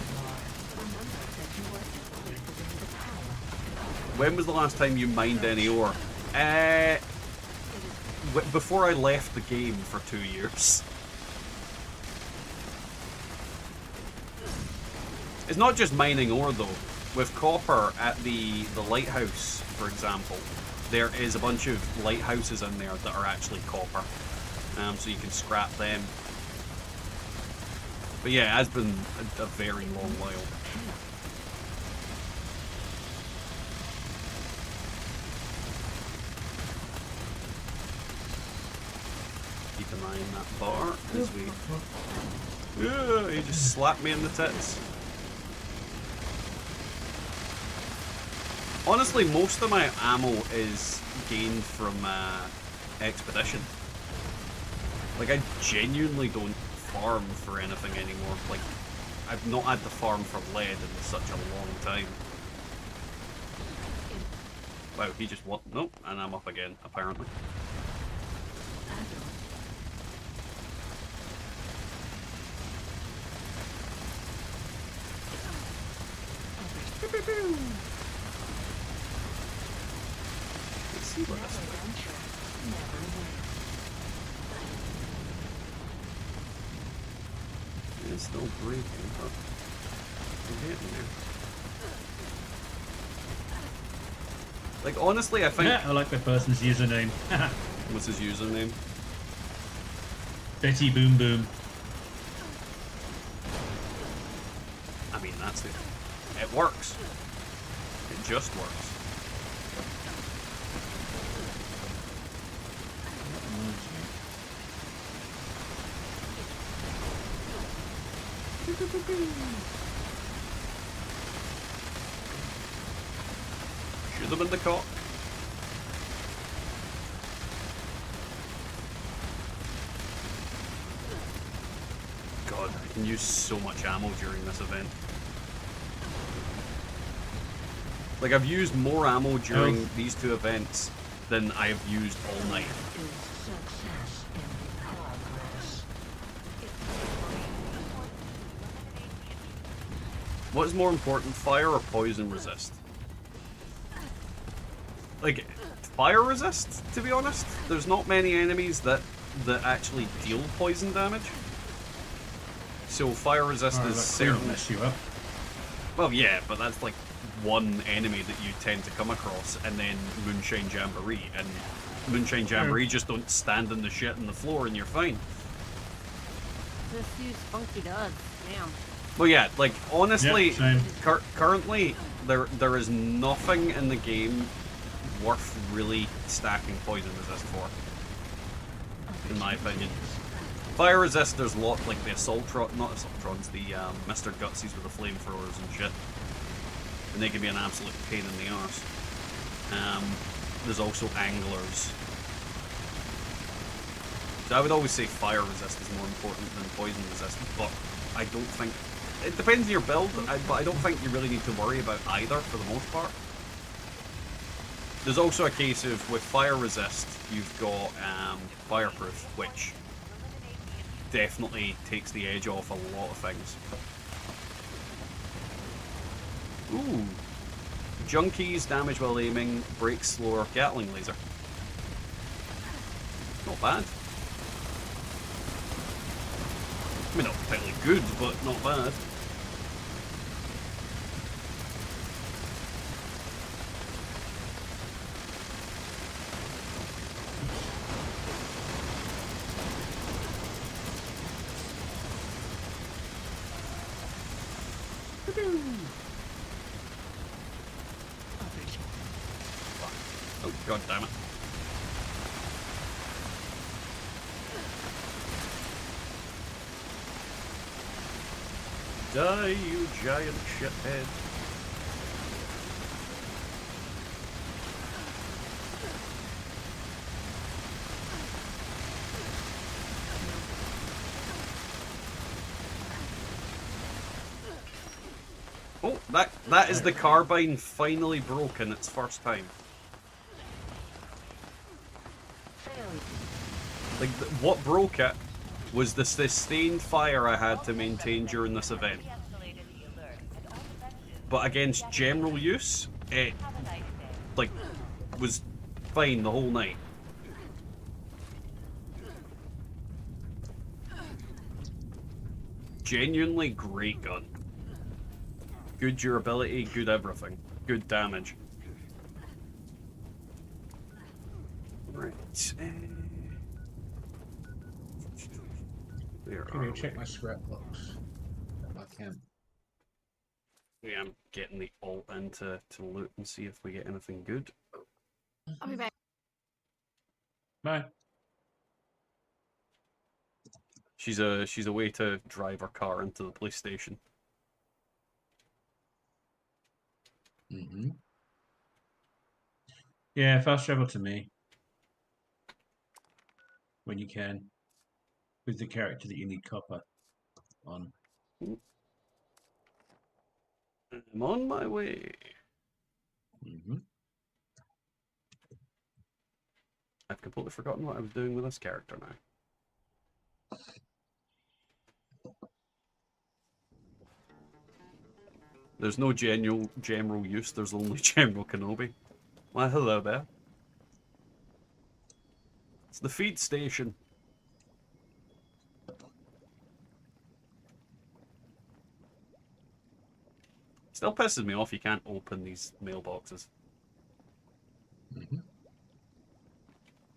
B: When was the last time you mined any ore? Before I left the game for 2 years. It's not just mining ore though. With copper at the lighthouse, for example, there is a bunch of lighthouses in there that are actually copper. So you can scrap them. But yeah, it has been a very long while. Keep an eye on that bar as we... Yeah, he just slapped me in the tits. Honestly, most of my ammo is gained from Expedition. Like, I genuinely don't farm for anything anymore. Like, I've not had to farm for lead in such a long time. Wow, he just what? Nope, and I'm up again, apparently. Let's see what this is. It's still breathing, but we're getting there. Like, honestly, I think...
H: Yeah, I like that person's username.
B: What's his username?
H: Betty Boom Boom.
B: I mean, that's it. It works. It just works. Shoot them in the cock. God, I can use so much ammo during this event. Like, I've used more ammo during these two events than I've used all night. What is more important, fire or poison resist? Like, fire resist, to be honest? There's not many enemies that actually deal poison damage. So fire resist is certainly...
H: mess you up.
B: Well, yeah, but that's like one enemy that you tend to come across, and then Moonshine Jamboree. And Moonshine Jamboree just don't stand in the shit on the floor and you're fine.
C: Just use funky duds. Damn.
B: Well, yeah, like, honestly,
H: Yeah,
B: currently, there is nothing in the game worth really stacking poison resist for, in my opinion. Fire resist, there's a lot, like the not Assaultrons, the Mr. Gutsies with the flamethrowers and shit. And they can be an absolute pain in the arse. There's also anglers. So I would always say fire resist is more important than poison resist, but I don't think... It depends on your build, but I don't think you really need to worry about either for the most part. There's also a case of, with fire resist, you've got fireproof, which definitely takes the edge off a lot of things. Ooh. Junkies, damage while aiming, breaks slower, Gatling laser. Not bad. I mean, not particularly good, but not bad. Oh, god damn it. Die, you giant shithead. Oh, that is the carbine finally broken its first time. Like, what broke it was the sustained fire I had to maintain during this event. But against general use, it, like, was fine the whole night. Genuinely great gun. Good durability, good everything. Good damage. Right. Where
H: Can
B: are
H: you check
B: we?
H: my scrap box? I can.
B: Yeah, I'm getting the alt in to loot and see if we get anything good.
C: I'll be back.
H: Bye.
B: She's away to drive her car into the police station.
H: Mm-hmm. Yeah, fast travel to me. When you can. With the character that you need copper on.
B: I'm on my way.
H: Mm-hmm.
B: I've completely forgotten what I was doing with this character now. There's no general use, there's only General Kenobi. Why, hello there. It's the feed station. Still pisses me off you can't open these mailboxes.
H: Mm-hmm.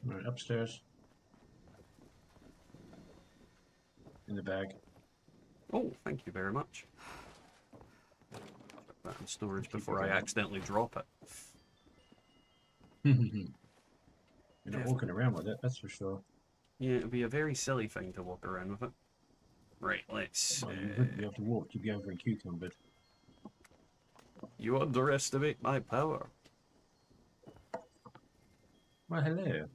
H: Right, upstairs. In the bag.
B: Oh, thank you very much. Put that in storage before I accidentally drop it.
H: You're not walking around with it, that's for sure.
B: Yeah, it'd be a very silly thing to walk around with it. Right, let's...
H: Well, you wouldn't be able to walk, you'd be over in cucumbered.
B: You underestimate my power.
H: Well, hello.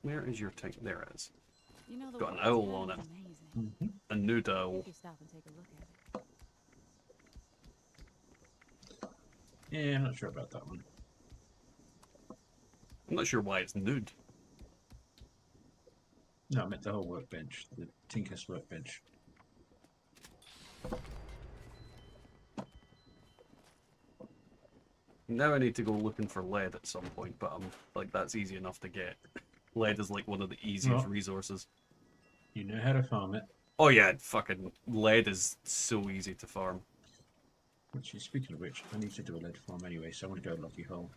B: Where is your tank? There it is.
E: You know, the
B: Got an
E: world's
B: owl
E: kind
B: on
E: of
B: it.
E: amazing.
H: Mm-hmm.
B: A nude owl.
E: If you stop and take a look at it.
H: Yeah, I'm not sure about that one.
B: I'm not sure why it's nude.
H: No, I meant the whole workbench, the Tinker's workbench.
B: Now I need to go looking for lead at some point, but I'm like, that's easy enough to get. Lead is like one of the easiest
H: Well,
B: resources.
H: you know how to farm it.
B: Oh yeah, fucking lead is so easy to farm.
H: Which is, speaking of which, I need to do a lead farm anyway, so I want to go Lucky Hole.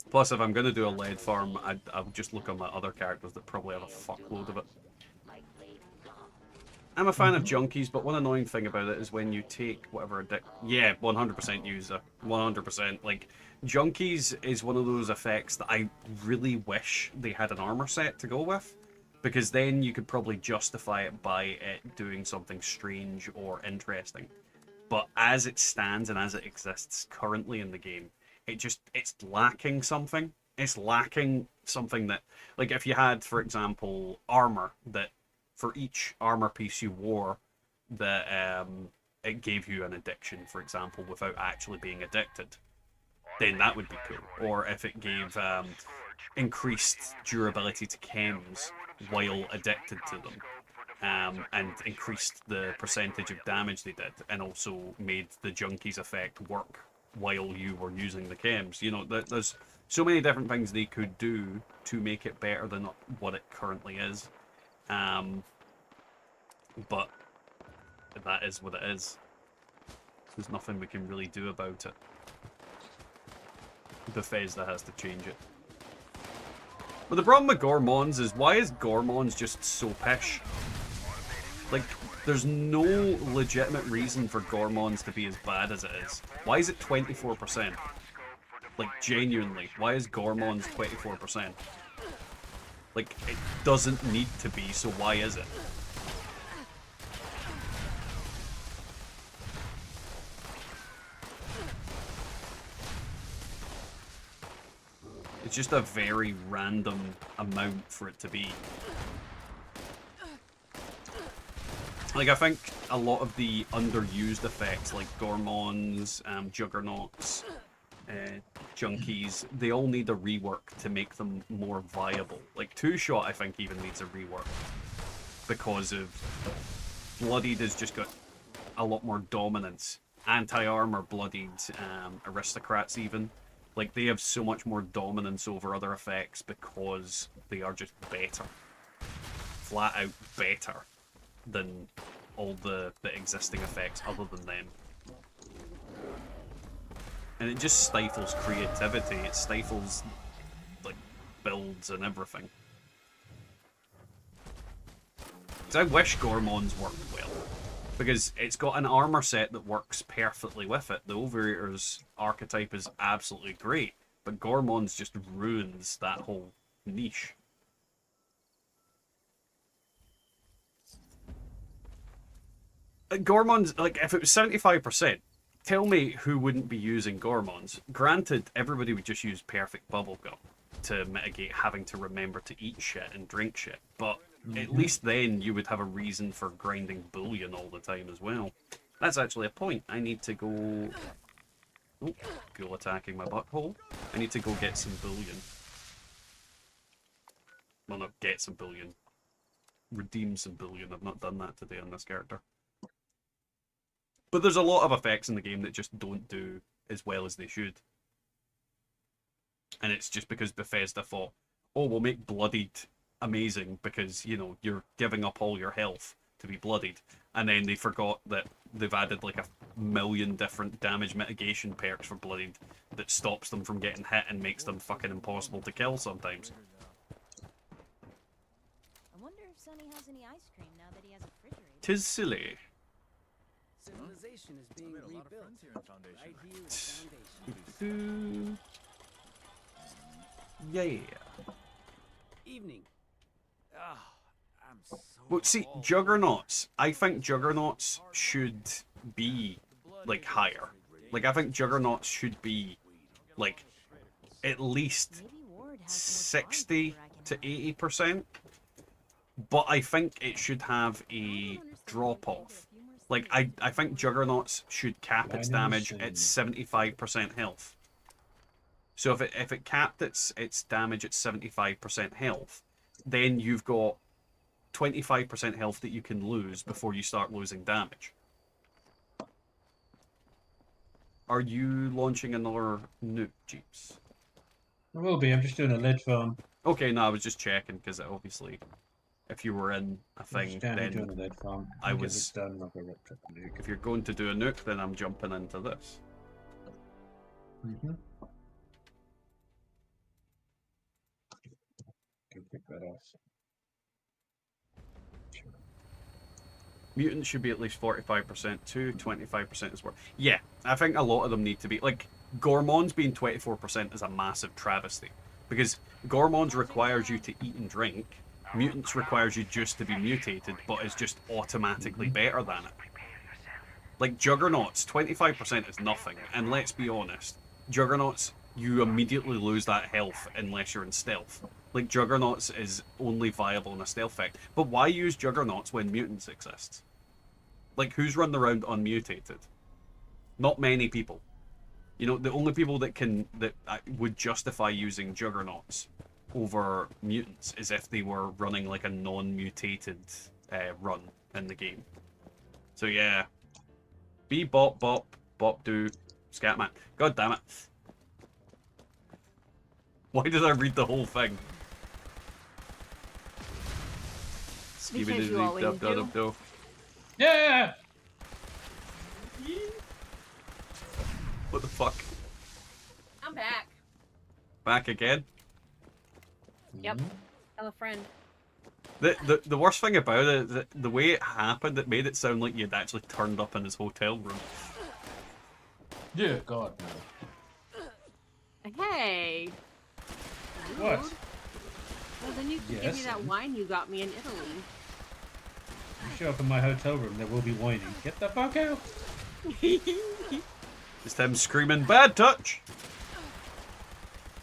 B: Plus, if I'm going to do a lead farm, I'll just look on my other characters that probably have a fuckload of it. I'm a fan of junkies, but one annoying thing about it is when you take whatever yeah, 100% user. 100%. Like, junkies is one of those effects that I really wish they had an armor set to go with. Because then you could probably justify it by it doing something strange or interesting. But as it stands and as it exists currently in the game, it's lacking something. It's lacking something that, like, if you had, for example, armor that for each armor piece you wore, that it gave you an addiction, for example, without actually being addicted, then that would be cool. Or if it gave increased durability to chems while addicted to them, and increased the percentage of damage they did, and also made the junkies effect work while you were using the chems. You know, there's so many different things they could do to make it better than what it currently is. But that is what it is. There's nothing we can really do about it. Bethesda has to change it. But the problem with Gormons is, why is Gormons just so pish? Like, there's no legitimate reason for Gormons to be as bad as it is. Why is it 24%? Like, genuinely, why is Gormons 24%? Like, it doesn't need to be, so why is it? It's just a very random amount for it to be. Like, I think a lot of the underused effects, like Gormons, Juggernauts, Junkies, they all need a rework to make them more viable. Like, Two-Shot, I think, even needs a rework. Because of Bloodied has just got a lot more dominance. Anti-armor Bloodied, Aristocrats even. Like, they have so much more dominance over other effects because they are just better. Flat out better than all the existing effects other than them. And it just stifles creativity. It stifles, like, builds and everything. So I wish Gormon's worked well. Because it's got an armor set that works perfectly with it. The Overeater's archetype is absolutely great. But Gormon's just ruins that whole niche. Gormon's, like, if it was 75%, tell me who wouldn't be using Gormon's. Granted, everybody would just use perfect bubblegum to mitigate having to remember to eat shit and drink shit. But at least then you would have a reason for grinding bullion all the time as well. That's actually a point. I need to go... Oh, ghoul attacking my butthole. I need to go get some bullion. Well, not get some bullion. Redeem some bullion. I've not done that today on this character. But there's a lot of effects in the game that just don't do as well as they should. And it's just because Bethesda thought, oh, we'll make bloodied amazing because, you know, you're giving up all your health to be bloodied. And then they forgot that they've added like 1,000,000 different damage mitigation perks for bloodied that stops them from getting hit and makes them fucking impossible to kill sometimes.
E: I wonder if Sonny has any ice cream now that he has a refrigerator.
B: 'Tis silly.
A: Civilization is being rebuilt right here in Foundation.
B: Yeah.
A: Evening. Ah, I'm so.
B: Well, see, Juggernauts. I think Juggernauts should be, like, higher. Like, I think Juggernauts should be, like, at least
E: Maybe Ward has more
B: 60
E: cards
B: to
E: where I can
B: 80%. But I think it should have a drop-off. Like, I think Juggernauts should cap its damage at 75% health. So if it capped its damage at 75% health, then you've got 25% health that you can lose before you start losing damage. Are you launching another nuke, Jeeps?
H: I will be. I'm just doing a lead farm.
B: Okay, no, I was just checking because obviously, if you were in a thing,
H: Doing a
B: then
H: lead farm.
B: I
H: Get
B: was-
H: this done, and I'll go right to the nuke.
B: if you're going to do a nuke, then I'm jumping into this.
H: Mm-hmm. Go pick that off. Sure.
B: Mutants should be at least 45% too, 25% is worth. Yeah, I think a lot of them need to be. Like, Gormon's being 24% is a massive travesty. Because Gormon's requires you to eat and drink, Mutants requires you just to be mutated, but is just automatically better than it. Like, Juggernauts, 25% is nothing, and let's be honest, Juggernauts, you immediately lose that health unless you're in stealth. Like, Juggernauts is only viable in a stealth effect. But why use Juggernauts when Mutants exists? Like, who's running around unmutated? Not many people. You know, the only people that would justify using Juggernauts over Mutants is if they were running like a non-mutated run in the game. So yeah. Be bop bop bop do Scatman. God damn it. Why did I read the whole thing?
C: Because you always do.
H: Yeah!
B: What the fuck?
C: I'm back.
B: Back again?
C: Yep. Tell a friend.
B: The worst thing about it, the way it happened, it made it sound like you'd actually turned up in his hotel room.
H: Yeah, God, no.
C: Hey.
H: What?
C: Well, then you can give me
H: Yes.
C: that wine you got me in Italy.
H: You show up in my hotel room, there will be whining. Get the fuck out!
B: Just him screaming, "Bad touch!"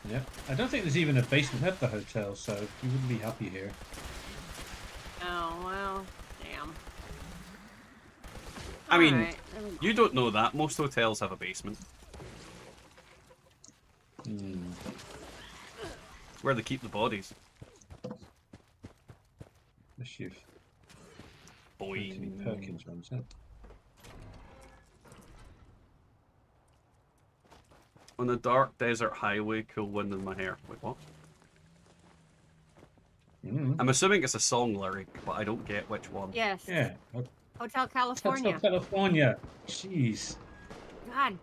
H: Yeah. I don't think there's even a basement at the hotel, so you wouldn't be happy here.
C: Oh, well, damn.
B: I mean,
C: Alright.
B: you don't know that. Most hotels have a basement.
H: Hmm.
B: It's where they keep the bodies.
H: Mischief.
B: Boy.
H: Anthony Perkins runs it.
B: On a dark desert highway, cool wind in my hair. Wait, what?
H: Mm.
B: I'm assuming it's a song lyric, but I don't get which one.
C: Yes.
H: Yeah.
C: Hotel California.
H: Hotel California. Jeez.
C: God.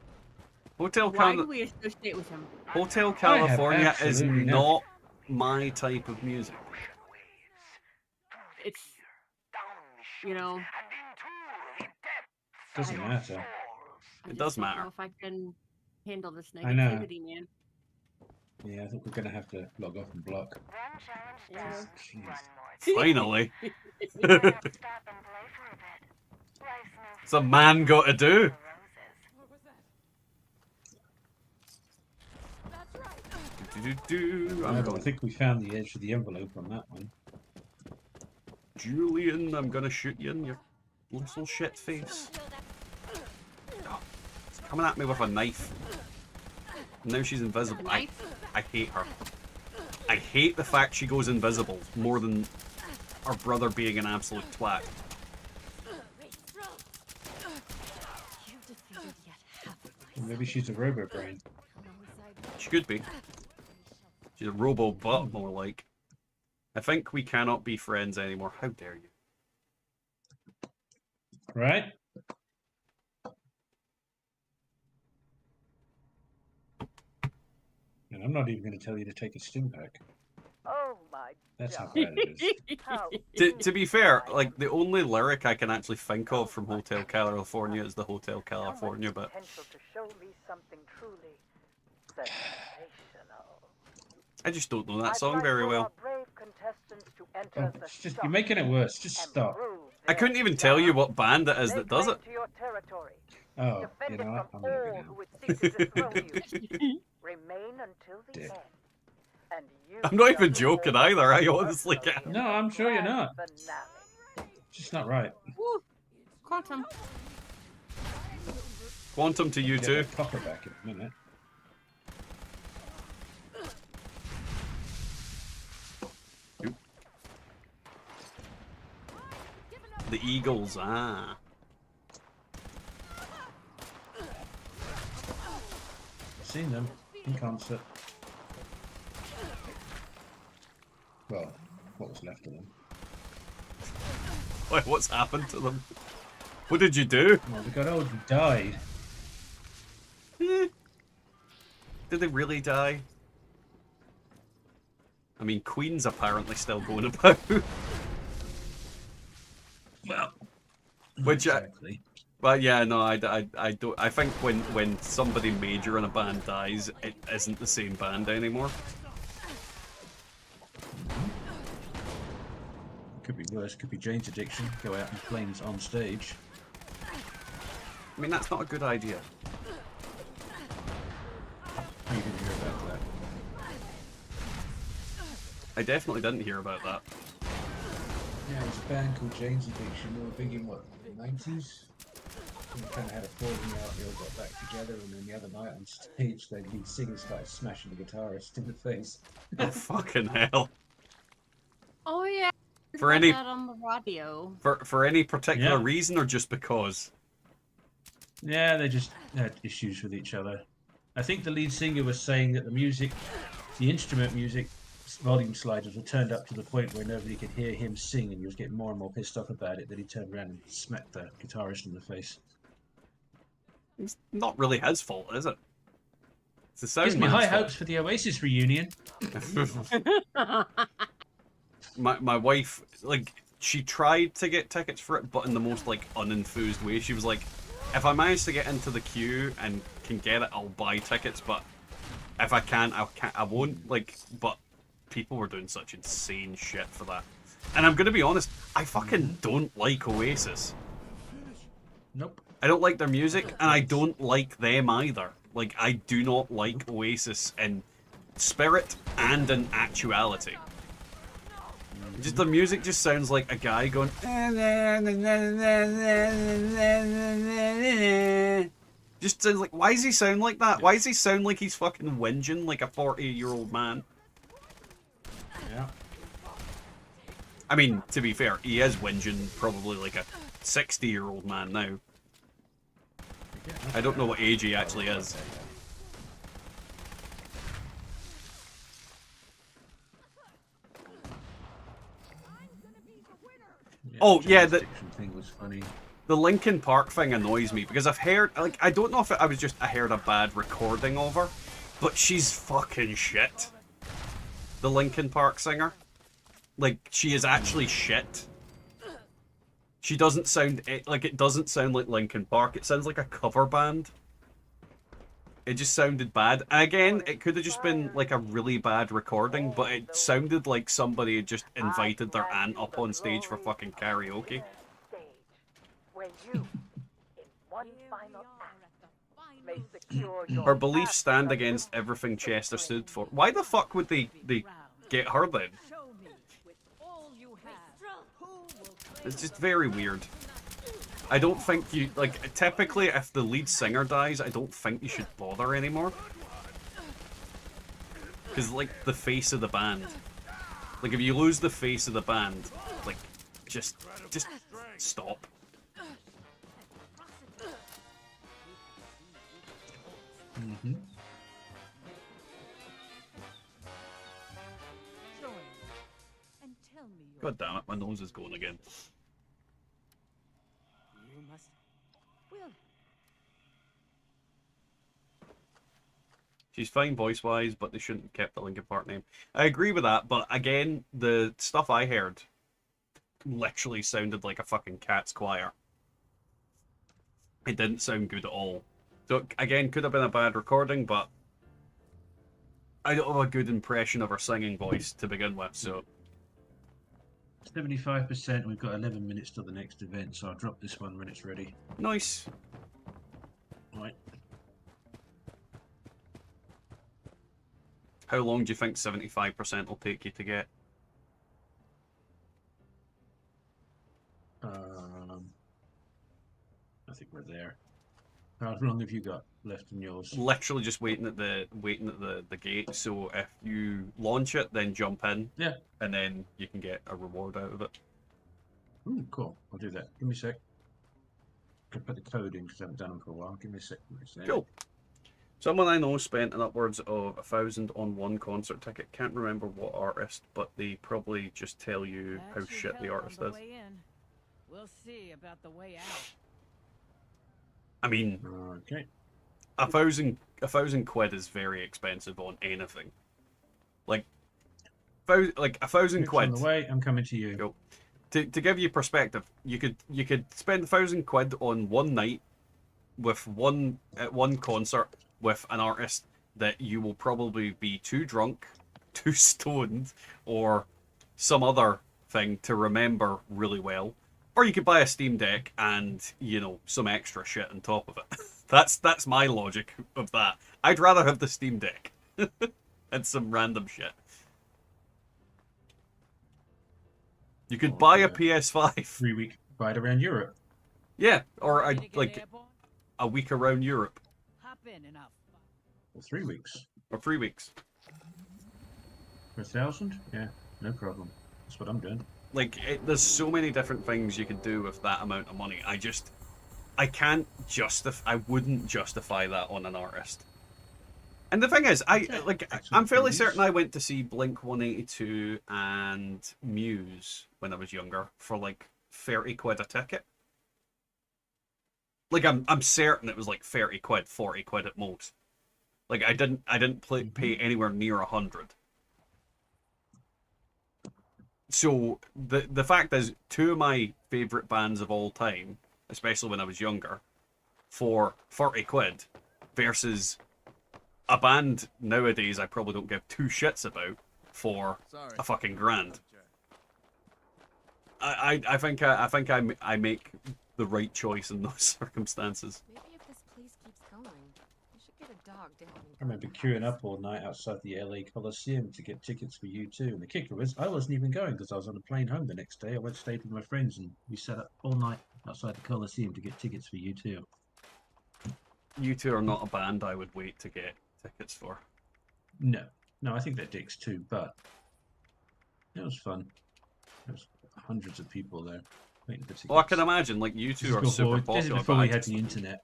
C: Why do we associate with him?
B: Hotel
H: I have
B: California is
H: absolutely no-
B: not my type of music.
C: It's, you know,
H: Doesn't matter.
C: I
B: It
C: just
B: does
C: don't
B: matter.
C: know if I can handle this
H: I know.
C: negativity, man.
H: Yeah, I think we're gonna have to log off and block.
C: Yeah.
H: Jeez.
B: Finally. It's a man got to do.
H: I
B: I'm
H: don't
B: going.
H: think we found the edge of the envelope on that one.
B: Julian, I'm gonna shoot you in your little shit face. Oh, it's coming at me with a knife. Now she's invisible. I hate her. I hate the fact she goes invisible more than her brother being an absolute twat.
H: Or maybe she's a robo brain.
B: She could be. She's a robo butt, more like. I think we cannot be friends anymore. How dare you?
H: Right? And I'm not even going to tell you to take a stim pack.
F: Oh my
H: That's how
F: God.
H: bad it is.
F: How
B: To be fair, like the only lyric I can actually think of from Hotel California is the Hotel California, but
F: potential to show me something truly sensational.
B: I just don't know that
F: I'd
B: song
F: like
B: very
F: for
B: well.
F: our brave contestants to enter
H: Oh,
F: the
H: it's just,
F: shop
H: you're making it worse. Just
F: and
H: stop.
F: prove
B: I couldn't
F: their
B: even tell you
F: charm.
B: what band it is
F: Lay
B: that does
F: claim
B: it.
F: to your territory.
H: Oh,
F: Defend
H: you know
F: it
H: what?
F: from
H: I'm leaving
F: all
H: now.
F: who would seek to dethrone you. Remain until the
H: Dick.
F: end. And you
B: I'm not
F: shall
B: even joking
F: serve
B: either. I honestly
F: personally
B: can't.
F: in
H: No,
F: the
H: I'm sure you're
F: grand
H: not.
F: finale.
H: Just not right.
C: Woo! Quantum.
B: Quantum to you
H: Get
B: too.
H: that copper back in a minute.
B: The Eagles, ah.
H: I've seen them in concert. Well, what was left of them.
B: Wait, what's happened to them? What did you do?
H: Well, they got old and died.
B: Did they really die? I mean, Queen's apparently still going about.
H: Well,
B: Which,
H: exactly.
B: well, yeah, no, I don't. I think when somebody major in a band dies, it isn't the same band anymore.
H: Could be worse. Could be Jane's addiction. Go out in flames on stage.
B: I mean, that's not a good idea.
H: You didn't hear about that.
B: I definitely didn't hear about that.
H: Yeah, it was a band called Jane's Addiction. They were big in what, the 90s? And they kind of had a falling out. They all got back together, and then the other night on stage, their lead singer started smashing the guitarist in the face.
B: Oh fucking hell!
C: Oh yeah. I
B: For
C: heard
B: any-
C: that on the radio.
B: For any particular
H: Yeah.
B: reason or just because?
H: Yeah, they just had issues with each other. I think the lead singer was saying that the music, the instrument music volume sliders were turned up to the point where nobody could hear him sing, and he was getting more and more pissed off about it. That he turned around and smacked the guitarist in the face.
B: It's not really his fault, is it? It's the sound
H: Gives me high
B: man's fault.
H: hopes for the Oasis reunion.
B: my wife, like, she tried to get tickets for it, but in the most like unenthused way. She was like, if I manage to get into the queue and can get it, I'll buy tickets, but if I can't, I won't. Like, but people were doing such insane shit for that. And I'm gonna be honest, I fucking don't like Oasis.
H: Nope.
B: I don't like their music, and I don't like them either. Like, I do not like Oasis in spirit and in actuality. Just the music just sounds like a guy going. Just sounds like. Why does he sound like that? Why does he sound like he's fucking whinging like a 40-year-old man?
H: Yeah.
B: I mean, to be fair, he is whinging probably like a 60-year-old man now. I don't know what age he actually is. Oh yeah, the
H: thing was funny.
B: the Linkin Park thing annoys me because I've heard, like, I don't know if I was just, I heard a bad recording of her, but she's fucking shit. The Linkin Park singer. Like, she is actually shit. She doesn't sound, like, it doesn't sound like Linkin Park. It sounds like a cover band. It just sounded bad. And again, it could have just been, like, a really bad recording, but it sounded like somebody had just invited their aunt up on stage for fucking karaoke.
F: Where you, in one final act, may secure your
B: Her beliefs stand against everything Chester stood for. Why the fuck would they get her then?
G: Show me with all you have. Who will
B: It's just very weird. I don't think you, like, typically if the lead singer dies, I don't think you should bother anymore. Because, like, the face of the band. Like, if you lose the face of the band, like, just stop.
H: Mm-hmm.
G: join and tell me your
B: God damn it, my nose is going again.
G: You must. Will.
B: She's fine voice-wise, but they shouldn't have kept the Linkin Park name. I agree with that, but again, the stuff I heard literally sounded like a fucking cat's choir. It didn't sound good at all. So, again, could have been a bad recording, but I don't have a good impression of her singing voice to begin with, so...
H: 75%. We've got 11 minutes till the next event, so I'll drop this one when it's ready.
B: Nice.
H: Right.
B: How long do you think 75% will take you to get?
H: I think we're there. How long have you got left in yours?
B: Literally just waiting at the gate. So if you launch it, then jump in.
H: Yeah.
B: And then you can get a reward out of it.
H: Cool. I'll do that. Give me a sec. I can put the code in because I haven't done them for a while. Give me a sec.
B: Cool. Someone I know spent an upwards of 1,000 on one concert ticket. Can't remember what artist, but they probably just tell you
G: That
B: how
G: should
B: shit the
G: help on
B: artist
G: the
B: is.
G: way in. We'll see about the way out.
B: I mean,
H: Okay.
B: a thousand quid is very expensive on anything. Like, a thousand
H: It's
B: quid.
H: on the way. I'm coming to you.
B: Cool. To give you perspective, you could spend 1,000 quid on one night with one concert with an artist that you will probably be too drunk, too stoned, or some other thing to remember really well. Or you could buy a Steam Deck and, you know, some extra shit on top of it. That's my logic of that. I'd rather have the Steam Deck and some random shit. You could buy a PS5.
H: 3-week ride around Europe.
B: Yeah, or
G: Ready to get
B: like
G: airborne?
B: a week around Europe.
G: Hop in and out.
H: Or 3 weeks.
B: Or 3 weeks.
H: For 1,000? Yeah, no problem. That's what I'm doing.
B: Like, there's so many different things you could do with that amount of money. I can't justify. I wouldn't justify that on an artist. And the thing is, I'm fairly certain I went to see Blink 182 and Muse when I was younger for like 30 quid a ticket. Like, I'm certain it was like 30 quid, 40 quid at most. Like, I didn't pay anywhere near 100. So the fact is, two of my favourite bands of all time, especially when I was younger, for 30 quid versus a band nowadays I probably don't give two shits about for a fucking grand. I think I make the right choice in those circumstances.
J: Maybe if this place keeps going, we should get a dog down.
H: I remember queuing up all night outside the LA Coliseum to get tickets for U2. And the kicker was, I wasn't even going because I was on a plane home the next day. I went stayed with my friends and we sat up all night outside the Coliseum to get tickets for U2.
B: U2 are not a band I would wait to get tickets for.
H: No, I think they're dicks too, but it was fun. There was hundreds of people there waiting for tickets.
B: Well, I can imagine, like, U2 are super popular.
H: This is before we had the internet.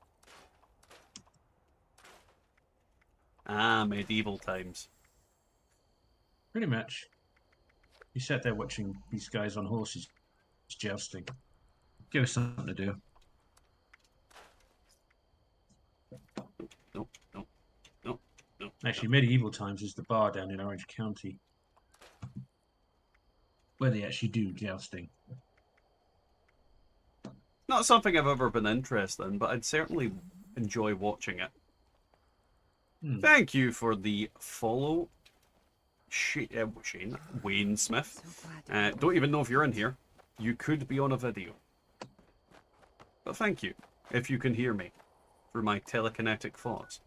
B: Ah, medieval times.
H: Pretty much. You sat there watching these guys on horses jousting. Give us something to do. Actually, Medieval Times is the bar down in Orange County where they actually do jousting.
B: Not something I've ever been interested in, but I'd certainly enjoy watching it. Thank you for the follow, Shane, Wayne Smith. Don't even know if you're in here. You could be on a video. But thank you, if you can hear me through my telekinetic thoughts.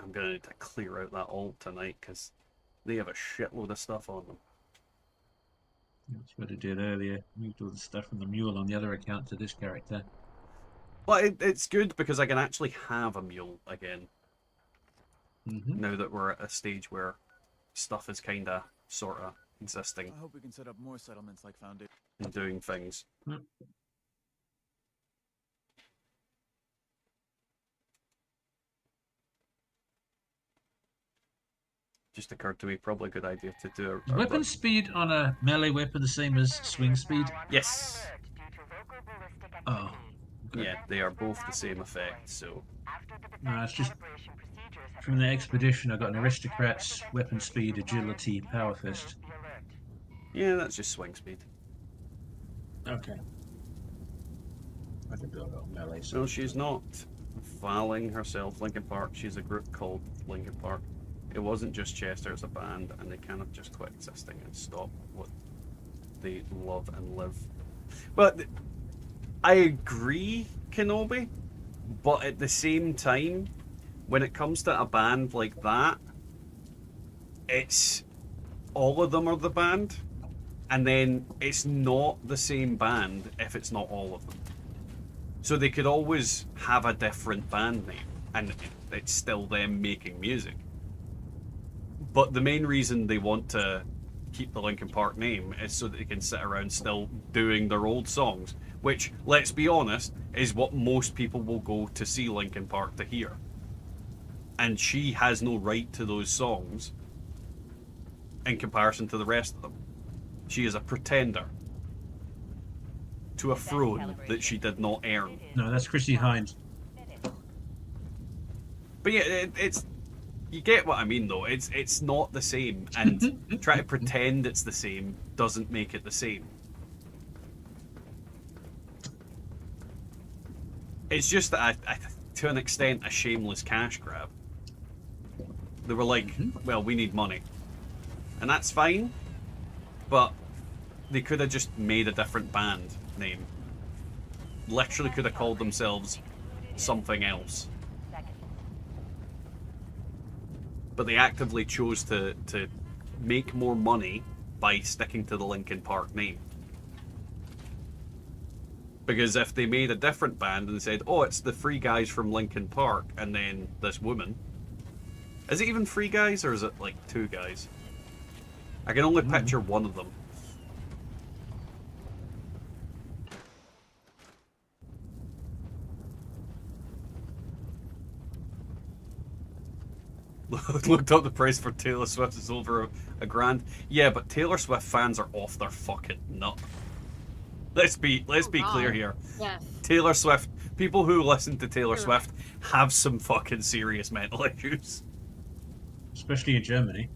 B: I'm going to need to clear out that alt tonight, because they have a shitload of stuff on them.
H: That's what I did earlier. Moved all the stuff from the mule on the other account to this character.
B: Well, it's good because I can actually have a mule again. Now that we're at a stage where stuff is kind of, sort of, existing.
K: I hope we can set up more settlements like Foundation.
B: And doing things. Just occurred to me, probably a good idea to do a
H: weapon speed on a melee weapon the same as swing speed?
B: Yes.
H: Oh. Okay.
B: Yeah, they are both the same effect, so...
H: No, it's just... From the expedition, I got an aristocrat's weapon speed, agility, power fist.
B: Yeah, that's just swing speed.
H: Okay. I can build up melee. So
B: no, she's not valing herself. Linkin Park, she's a group called Linkin Park. It wasn't just Chester as a band, and they cannot just quit existing and stop what they love and live. But I agree, Kenobi, but at the same time, when it comes to a band like that, it's all of them are the band, and then it's not the same band if it's not all of them. So they could always have a different band name, and it's still them making music. But the main reason they want to keep the Linkin Park name is so that they can sit around still doing their old songs, which, let's be honest, is what most people will go to see Linkin Park to hear. And she has no right to those songs in comparison to the rest of them. She is a pretender to a throne that she did not earn.
H: No, that's Chrissy Hines.
B: But yeah, it's... You get what I mean, though. It's not the same, and try to pretend it's the same doesn't make it the same. It's just that, to an extent, a shameless cash grab. They were like, well, we need money. And that's fine, but they could have just made a different band name. Literally could have called themselves something else. But they actively chose to make more money by sticking to the Linkin Park name. Because if they made a different band and said, oh, it's the three guys from Linkin Park, and then this woman... Is it even three guys, or is it like two guys? I can only picture one of them. Looked up the price for Taylor Swift, it's over $1,000. Yeah, but Taylor Swift fans are off their fucking nut. Let's be clear here.
C: Yes.
B: Taylor Swift, people who listen to Taylor Swift have some fucking serious mental issues.
H: Especially in Germany.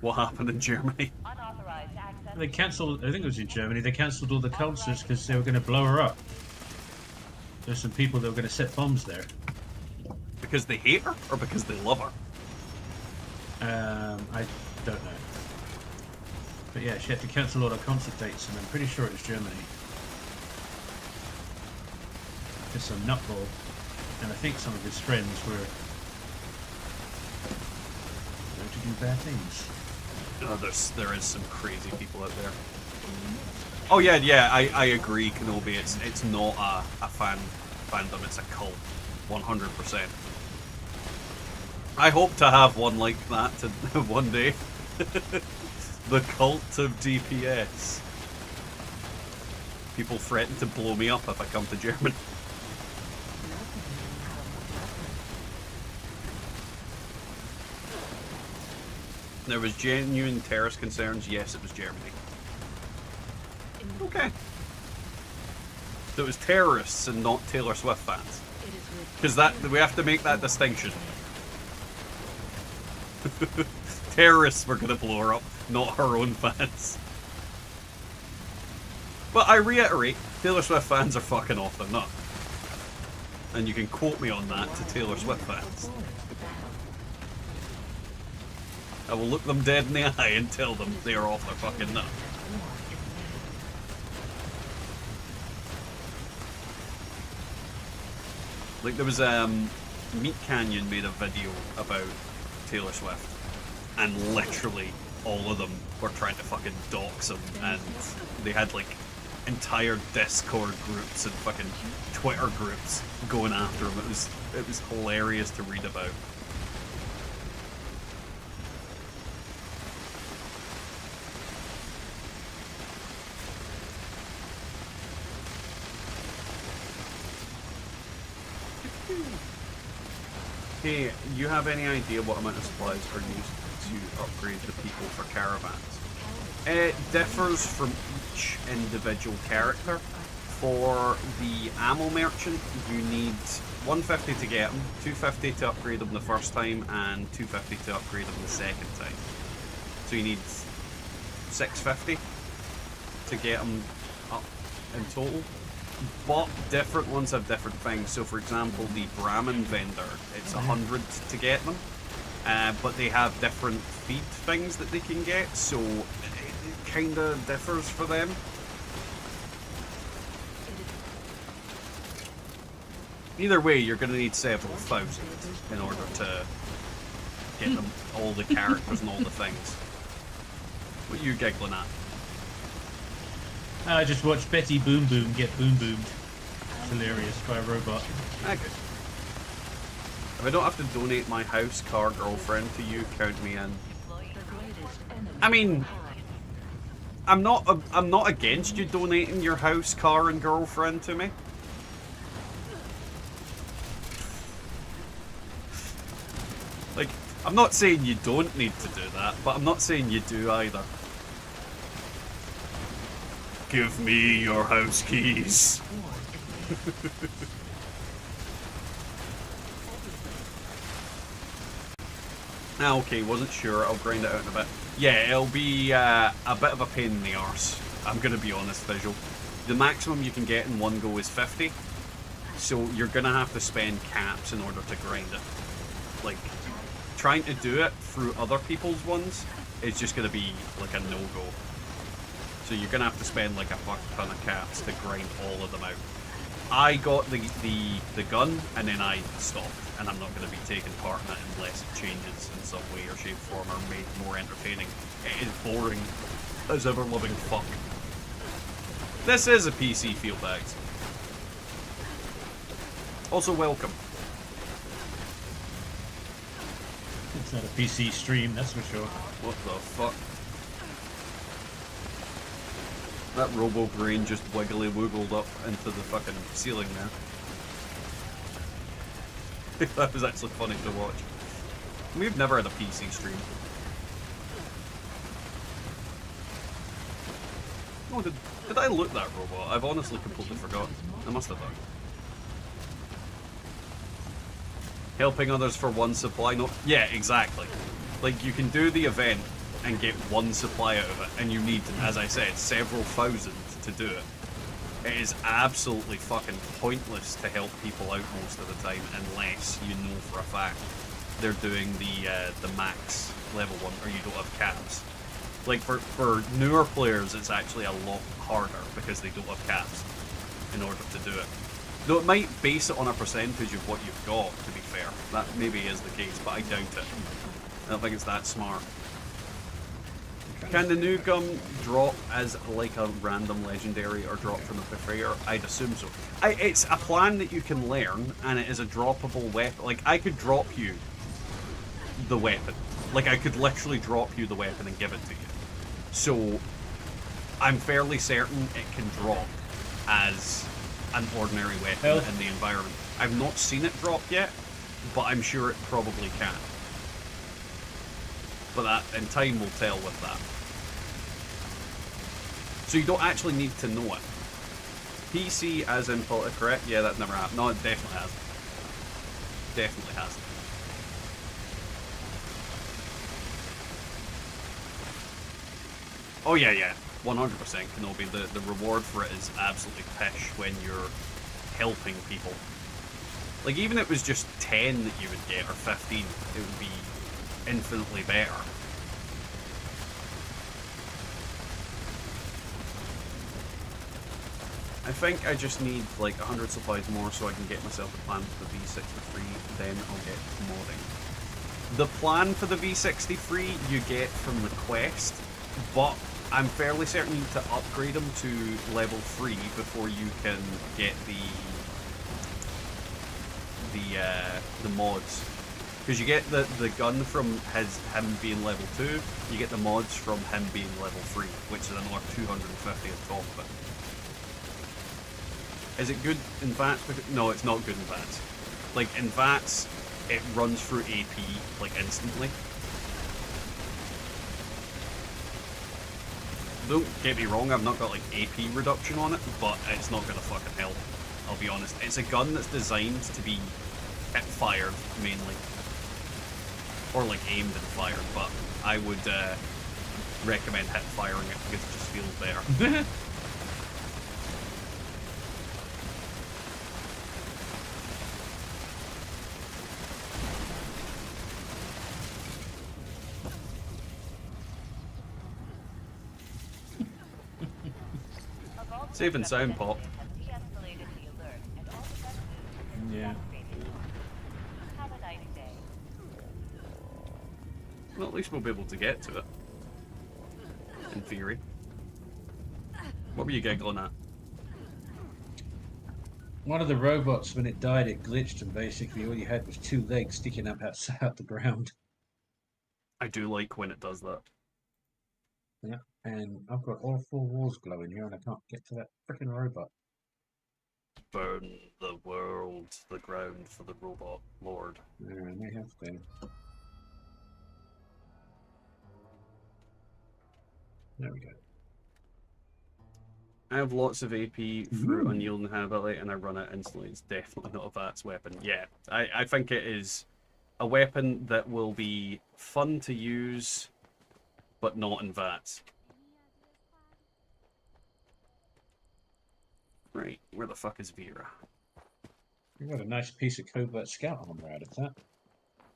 B: What happened in Germany?
H: They cancelled, I think it was in Germany, they cancelled all the concerts because they were going to blow her up. There's some people that were going to set bombs there.
B: Because they hate her, or because they love her?
H: I don't know. But yeah, she had to cancel all her concert dates, and I'm pretty sure it was Germany. Just some nutball, and I think some of his friends were going to do bad things.
B: Oh, there is some crazy people out there. Oh yeah, I agree, Kenobi. It's not a fandom, it's a cult, 100%. I hope to have one like that one day. The cult of DPS. People threaten to blow me up if I come to Germany. There was genuine terrorist concerns. Yes, it was Germany. Okay. that it was terrorists and not Taylor Swift fans. Because that we have to make that distinction. Terrorists were gonna blow her up, not her own fans. But I reiterate, Taylor Swift fans are fucking off the nut. And you can quote me on that to Taylor Swift fans. I will look them dead in the eye and tell them they are off their fucking nut. Like there was Meat Canyon made a video about Taylor Swift, and literally all of them were trying to fucking dox him, and they had like entire Discord groups and fucking Twitter groups going after him. It was hilarious to read about. Hey, you have any idea what amount of supplies are used to upgrade the people for caravans? It differs from each individual character. For the ammo merchant, you need 150 to get them, 250 to upgrade them the first time, and 250 to upgrade them the second time. So you need 650 to get them up in total. But different ones have different things. So for example, the Brahmin vendor, it's 100 to get them. But they have different feed things that they can get, so it kind of differs for them. Either way, you're going to need several thousand in order to get them all the characters and all the things. What are you giggling at?
H: I just watched Betty Boom Boom get boom boomed. It's hilarious by a robot.
B: Ah, good. If I don't have to donate my house, car, girlfriend to you, count me in. I mean, I'm not against you donating your house, car, and girlfriend to me. Like, I'm not saying you don't need to do that, but I'm not saying you do either. Give me your house keys. Ah, okay, wasn't sure. I'll grind it out in a bit. Yeah, it'll be a bit of a pain in the arse. I'm gonna be honest, Visual. The maximum you can get in one go is 50. So you're gonna have to spend caps in order to grind it. Like, trying to do it through other people's ones is just gonna be like a no-go. So you're gonna have to spend like a fuck ton of caps to grind all of them out. I got the gun and then I stopped, and I'm not gonna be taking part in it unless it changes in some way or shape, form, or made more entertaining. It is boring as ever loving fuck. This is a PC field axe. Also welcome.
H: It's not a PC stream, that's for sure.
B: What the fuck? That robo brain just wiggly wiggled up into the fucking ceiling there. That was actually funny to watch. We've never had a PC stream. Oh, did I loot that robot? I've honestly completely forgotten. I must have done. Helping others for one supply, no? Yeah, exactly. Like, you can do the event and get one supply out of it, and you need, as I said, several thousand to do it. It is absolutely fucking pointless to help people out most of the time unless you know for a fact they're doing the max level one, or you don't have caps. Like for newer players, it's actually a lot harder because they don't have caps in order to do it. Though it might base it on a percentage of what you've got, to be fair. That maybe is the case, but I doubt it. I don't think it's that smart. Can the new gun drop as like a random legendary or drop from the prefer? I'd assume so. It's a plan that you can learn, and it is a droppable weapon. Like, I could drop you the weapon. Like, I could literally drop you the weapon and give it to you. So, I'm fairly certain it can drop as an ordinary weapon in the environment. I've not seen it drop yet, but I'm sure it probably can. But that, in time, will tell with that. So you don't actually need to know it. PC as in politically correct? Yeah, that never happened. No, it definitely has. Definitely has. Oh yeah, yeah. 100% Kenobi. The reward for it is absolutely pish when you're helping people. Like, even if it was just 10 that you would get, or 15, it would be infinitely better. I think I just need like 100 supplies more so I can get myself a plan for the V63, then I'll get modding. The plan for the V63 you get from the quest, but I'm fairly certain you need to upgrade them to level 3 before you can get the mods. Because you get the gun from him being level 2, you get the mods from him being level 3, which is another 250 on top of it. Is it good in VATS? No, it's not good in VATS. Like, in VATS, it runs through AP, like, instantly. Don't get me wrong, I've not got, like, AP reduction on it, but it's not gonna fucking help, I'll be honest. It's a gun that's designed to be hip-fired, mainly. Or, like, aimed and fired, but I would recommend hip-firing it because it just feels better. Save and sound pop.
H: Yeah.
B: Well, at least we'll be able to get to it. In theory. What were you giggling at?
H: One of the robots, when it died, it glitched, and basically all you had was 2 legs sticking up outside the ground.
B: I do like when it does that.
H: Yeah, and I've got all 4 walls glowing here, and I can't get to that freaking robot.
B: Burn the world, the ground for the robot lord.
H: Yeah, I may have to. There we go.
B: I have lots of AP through unyielding habit, and I run it instantly. It's definitely not a VATS weapon. Yeah, I think it is a weapon that will be fun to use, but not in VATS. Right, where the fuck is Vera?
H: You've got a nice piece of covert scout armor out of that.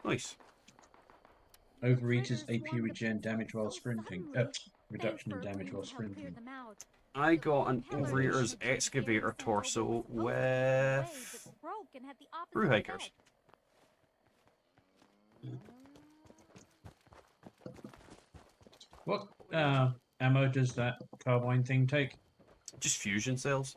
B: Nice.
H: Overeaters AP regen damage while sprinting. Reduction in damage while sprinting.
B: I got an Overeater's excavator torso with brew hikers.
H: What ammo does that carbine thing take?
B: Just fusion cells.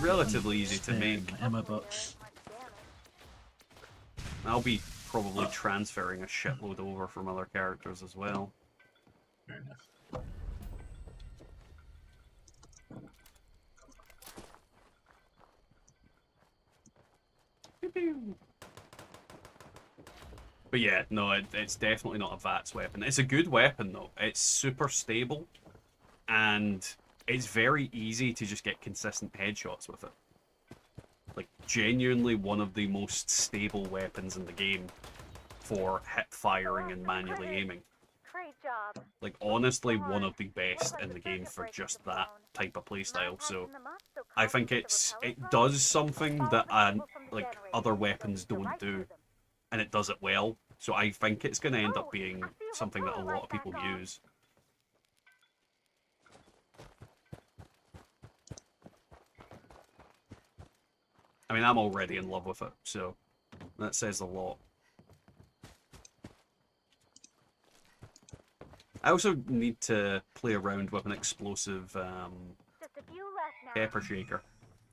B: Relatively easy to make.
H: Ammo box.
B: I'll be probably transferring a shitload over from other characters as well.
H: Fair enough.
B: But yeah, no, it's definitely not a VATS weapon. It's a good weapon though. It's super stable, and it's very easy to just get consistent headshots with it. Like, genuinely one of the most stable weapons in the game for hip firing and manually aiming. Like, honestly, one of the best in the game for just that type of playstyle. So I think it does something that like other weapons don't do, and it does it well. So I think it's going to end up being something that a lot of people use. I mean, I'm already in love with it, so that says a lot. I also need to play around with an explosive pepper shaker.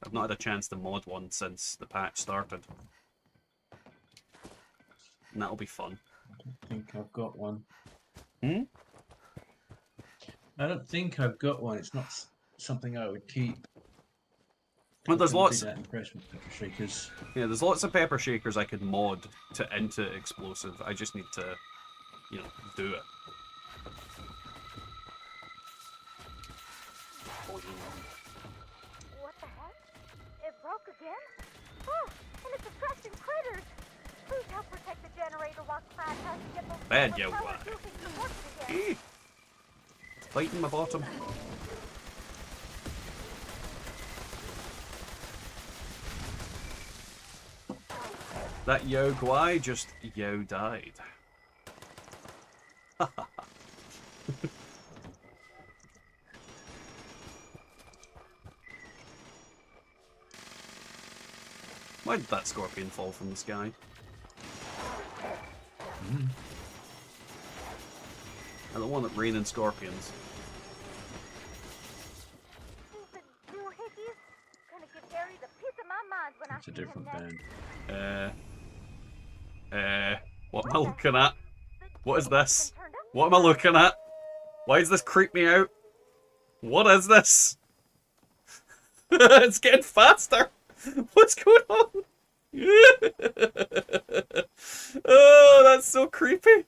B: I've not had a chance to mod one since the patch started. And that'll be fun.
H: I don't think I've got one.
B: Hmm?
H: I don't think I've got one. It's not something I would keep.
B: Well, there's lots.
H: That impression, pepper shakers.
B: Yeah, there's lots of pepper shakers I could mod into explosive. I just need to, you know, do it.
D: What the heck? It broke again? Oh, and it's attracting critters. Please help protect the generator while Clyde has to get those
B: Bad yo,
D: power
B: why?
D: tubing to work again.
B: It's biting my bottom. That yo guy just yo died. Why did that scorpion fall from the sky? I don't want it raining scorpions.
D: Stupid doohickeys. Gonna give Harry the piece of my mind when
H: That's
D: I
H: a
D: see him
H: different
D: next.
H: band.
B: What am I looking at? What is this? What am I looking at? Why does this creep me out? What is this? It's getting faster. What's going on? Oh, that's so creepy.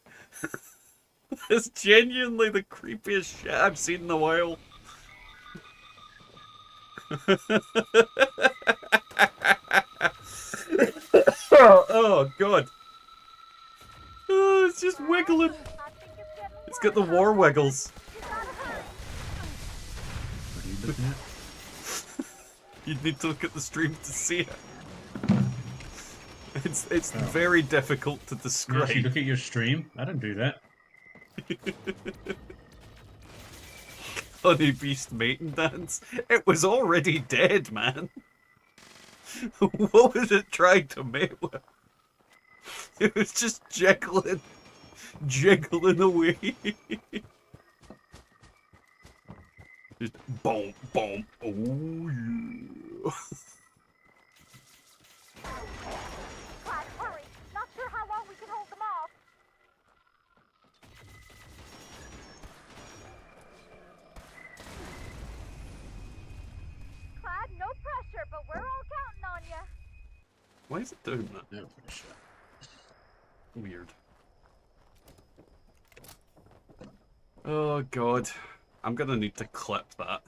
B: It's genuinely the creepiest shit I've seen in a while. Oh, God. Oh, it's just wiggling. It's got the war wiggles.
H: What are you looking at?
B: You'd need to look at the stream to see it. It's very difficult to
H: You
B: describe.
H: actually look at your stream? I don't do that.
B: Honey Beast mating dance. It was already dead, man. What was it trying to mate with? It was just jiggling away. Just boom, boom. Oh yeah.
D: Clyde, hurry. Not sure how long we can hold them off. Clyde, no pressure, but we're all counting on you.
B: Why is it doing that?
H: No pressure.
B: Weird. Oh God. I'm gonna need to clip that.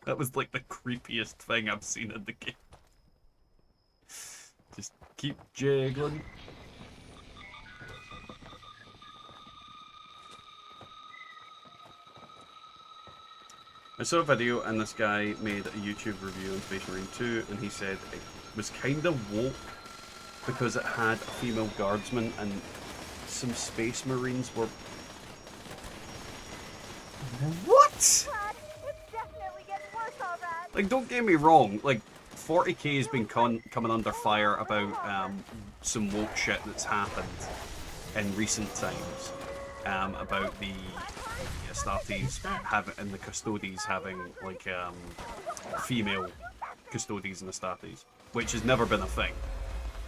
B: That was like the creepiest thing I've seen in the game. Just keep jiggling. I saw a video and this guy made a YouTube review on Space Marine 2 and he said it was kind of woke because it had a female guardsman and some Space Marines were... What?
D: Clyde, it's definitely getting worse, all right.
B: Like, don't get me wrong, like, 40k has been coming under fire about some woke shit that's happened in recent times. About the Astartes having, and the Custodes having, like, female Custodes and Astartes, which has never been a thing.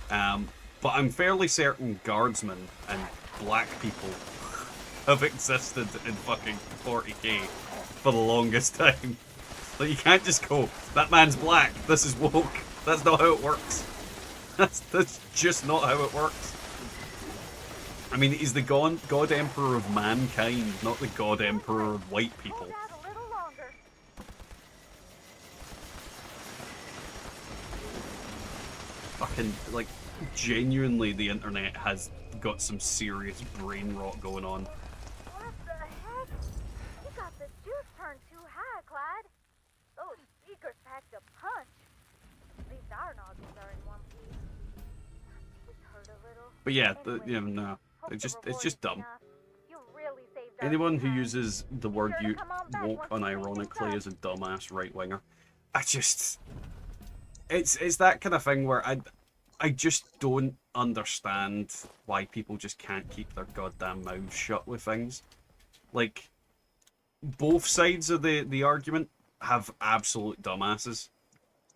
B: But I'm fairly certain guardsmen and black people have existed in fucking 40k for the longest time. Like, you can't just go, that man's black, this is woke. That's not how it works. That's just not how it works. I mean, he's the God Emperor of mankind, not the God Emperor of white people. Fucking, like, genuinely the internet has got some serious brain rot going on.
D: What the heck? You got the juice turned too high, Clyde. Those speakers packed a punch. At least our nozzles are in one piece. It hurt a little.
B: But yeah, no. It's just dumb. Anyone who uses the word woke unironically is a dumbass right winger. It's that kind of thing where I just don't understand why people just can't keep their goddamn mouths shut with things. Like, both sides of the argument have absolute dumbasses.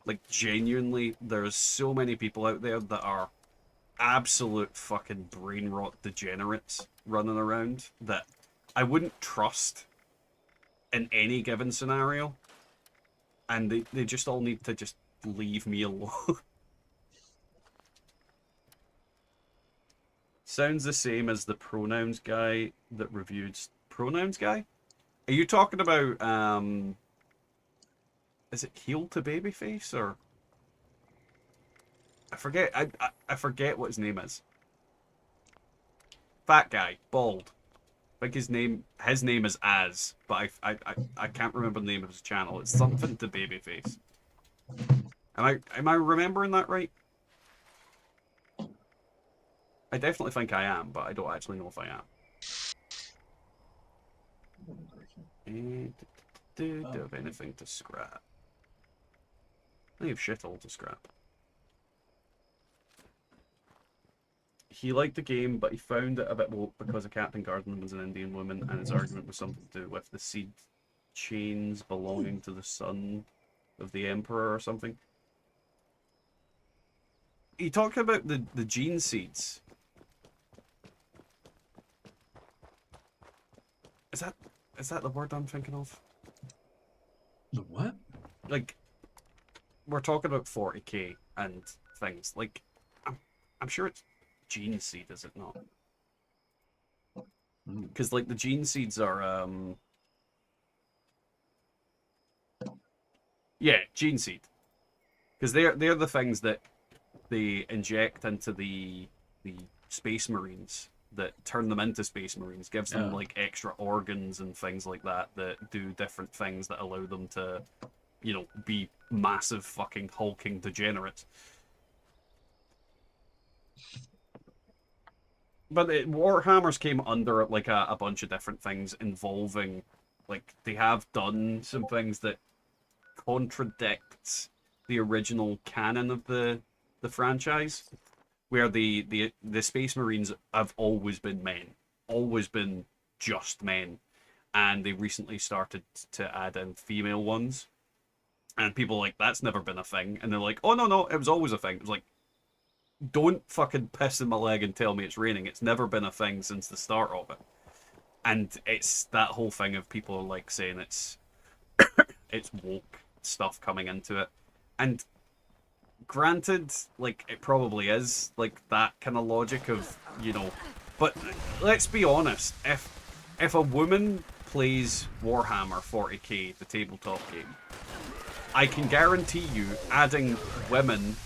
B: Like, genuinely, there's so many people out there that are absolute fucking brain rot degenerates running around that I wouldn't trust in any given scenario. And they just all need to just leave me alone. Sounds the same as the pronouns guy that reviewed pronouns guy. Are you talking about is it heel to babyface or I forget I forget what his name is. Fat guy, bald. I think his name is Az, but I can't remember the name of his channel. It's something to babyface. Am I remembering that right? I definitely think I am, but I don't actually know if I am. Do I have anything to scrap? I have shit all to scrap. He liked the game, but he found it a bit woke because a Captain Garden was an Indian woman, and his argument was something to do with the seed chains belonging to the son of the emperor or something. He talked about the gene seeds. Is that the word I'm thinking of?
H: The what?
B: Like, we're talking about 40k and things. Like, I'm sure it's gene seed, is it not? Because like the gene seeds are yeah, gene seed. Because they're the things that they inject into the space marines that turn them into space marines, gives them like extra organs and things like that that do different things that allow them to, you know, be massive fucking hulking degenerates. But Warhammers came under like a bunch of different things involving, like they have done some things that contradict the original canon of the franchise, where the Space Marines have always been men, always been just men, and they recently started to add in female ones, and people are like, that's never been a thing, and they're like, oh no, it was always a thing. It was like, don't fucking piss in my leg and tell me it's raining. It's never been a thing since the start of it. And it's that whole thing of people like saying it's woke stuff coming into it. And granted, like, it probably is like that kind of logic of, you know, but let's be honest, if a woman plays Warhammer 40k, the tabletop game, I can guarantee you adding women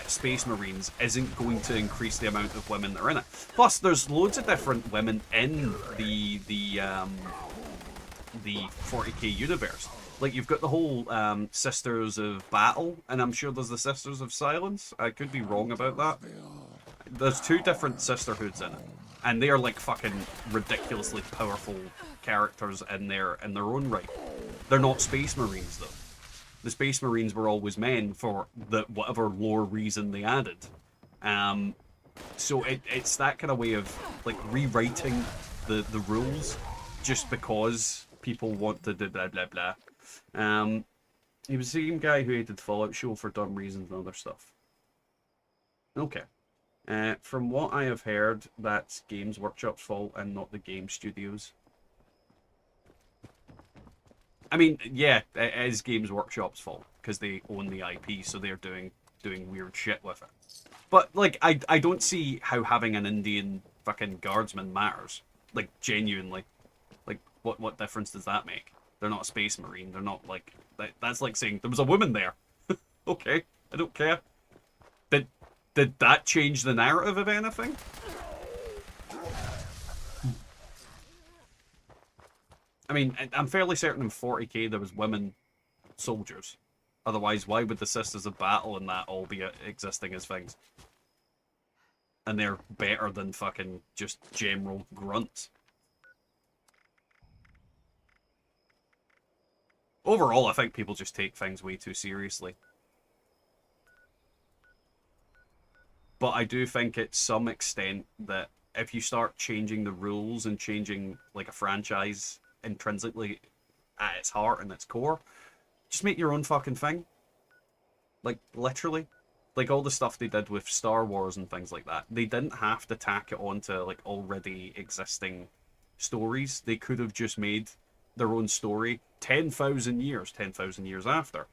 B: Space Marines isn't going to increase the amount of women that are in it. Plus, there's loads of different women in the 40k universe. Like, you've got the whole Sisters of Battle, and I'm sure there's the Sisters of Silence. I could be wrong about that. There's two different sisterhoods in it, and they are like fucking ridiculously powerful characters in their own right. They're not Space Marines though. The Space Marines were always men for the whatever lore reason they added. So it's that kind of way of like rewriting the rules just because people want to do blah blah blah. He was the same guy who hated Fallout Show for dumb reasons and other stuff. Okay. From what I have heard, that's Games Workshop's fault and not the game studios. I mean, yeah, it is Games Workshop's fault because they own the IP, so they're doing weird shit with it. But like, I don't see how having an Indian fucking guardsman matters. Like, genuinely, like what difference does that make? They're not a Space Marine. They're not like that's like saying there was a woman there. Okay, I don't care. Did that change the narrative of anything? I mean, I'm fairly certain in 40k there was women soldiers. Otherwise, why would the Sisters of Battle and that all be existing as things? And they're better than fucking just general grunts. Overall, I think people just take things way too seriously. But I do think at some extent that if you start changing the rules and changing like a franchise intrinsically at its heart and its core, just make your own fucking thing. Like, literally. Like, all the stuff they did with Star Wars and things like that, they didn't have to tack it onto like already existing stories. They could have just made their own story 10,000 years after,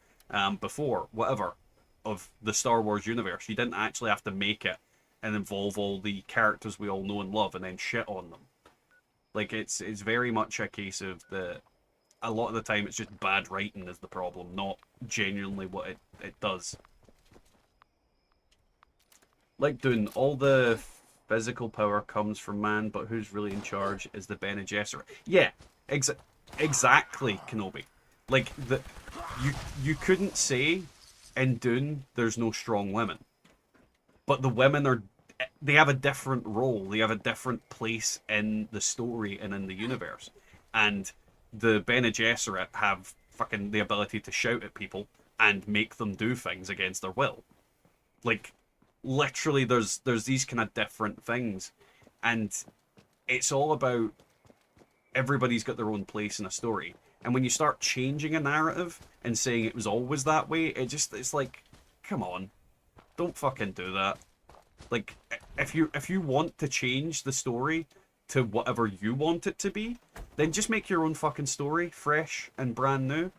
B: before, whatever, of the Star Wars universe. You didn't actually have to make it and involve all the characters we all know and love and then shit on them. Like, it's very much a case of a lot of the time it's just bad writing is the problem, not genuinely what it does. Like doing all the physical power comes from man, but who's really in charge is the Bene Gesserit. Yeah, exactly, Kenobi. Like, you couldn't say in Dune there's no strong women. But the women they have a different role. They have a different place in the story and in the universe. And the Bene Gesserit have fucking the ability to shout at people and make them do things against their will. Like, literally, there's these kind of different things. And it's all about everybody's got their own place in a story. And when you start changing a narrative and saying it was always that way, it's like, come on. Don't fucking do that. Like, if you want to change the story to whatever you want it to be, then just make your own fucking story fresh and brand new.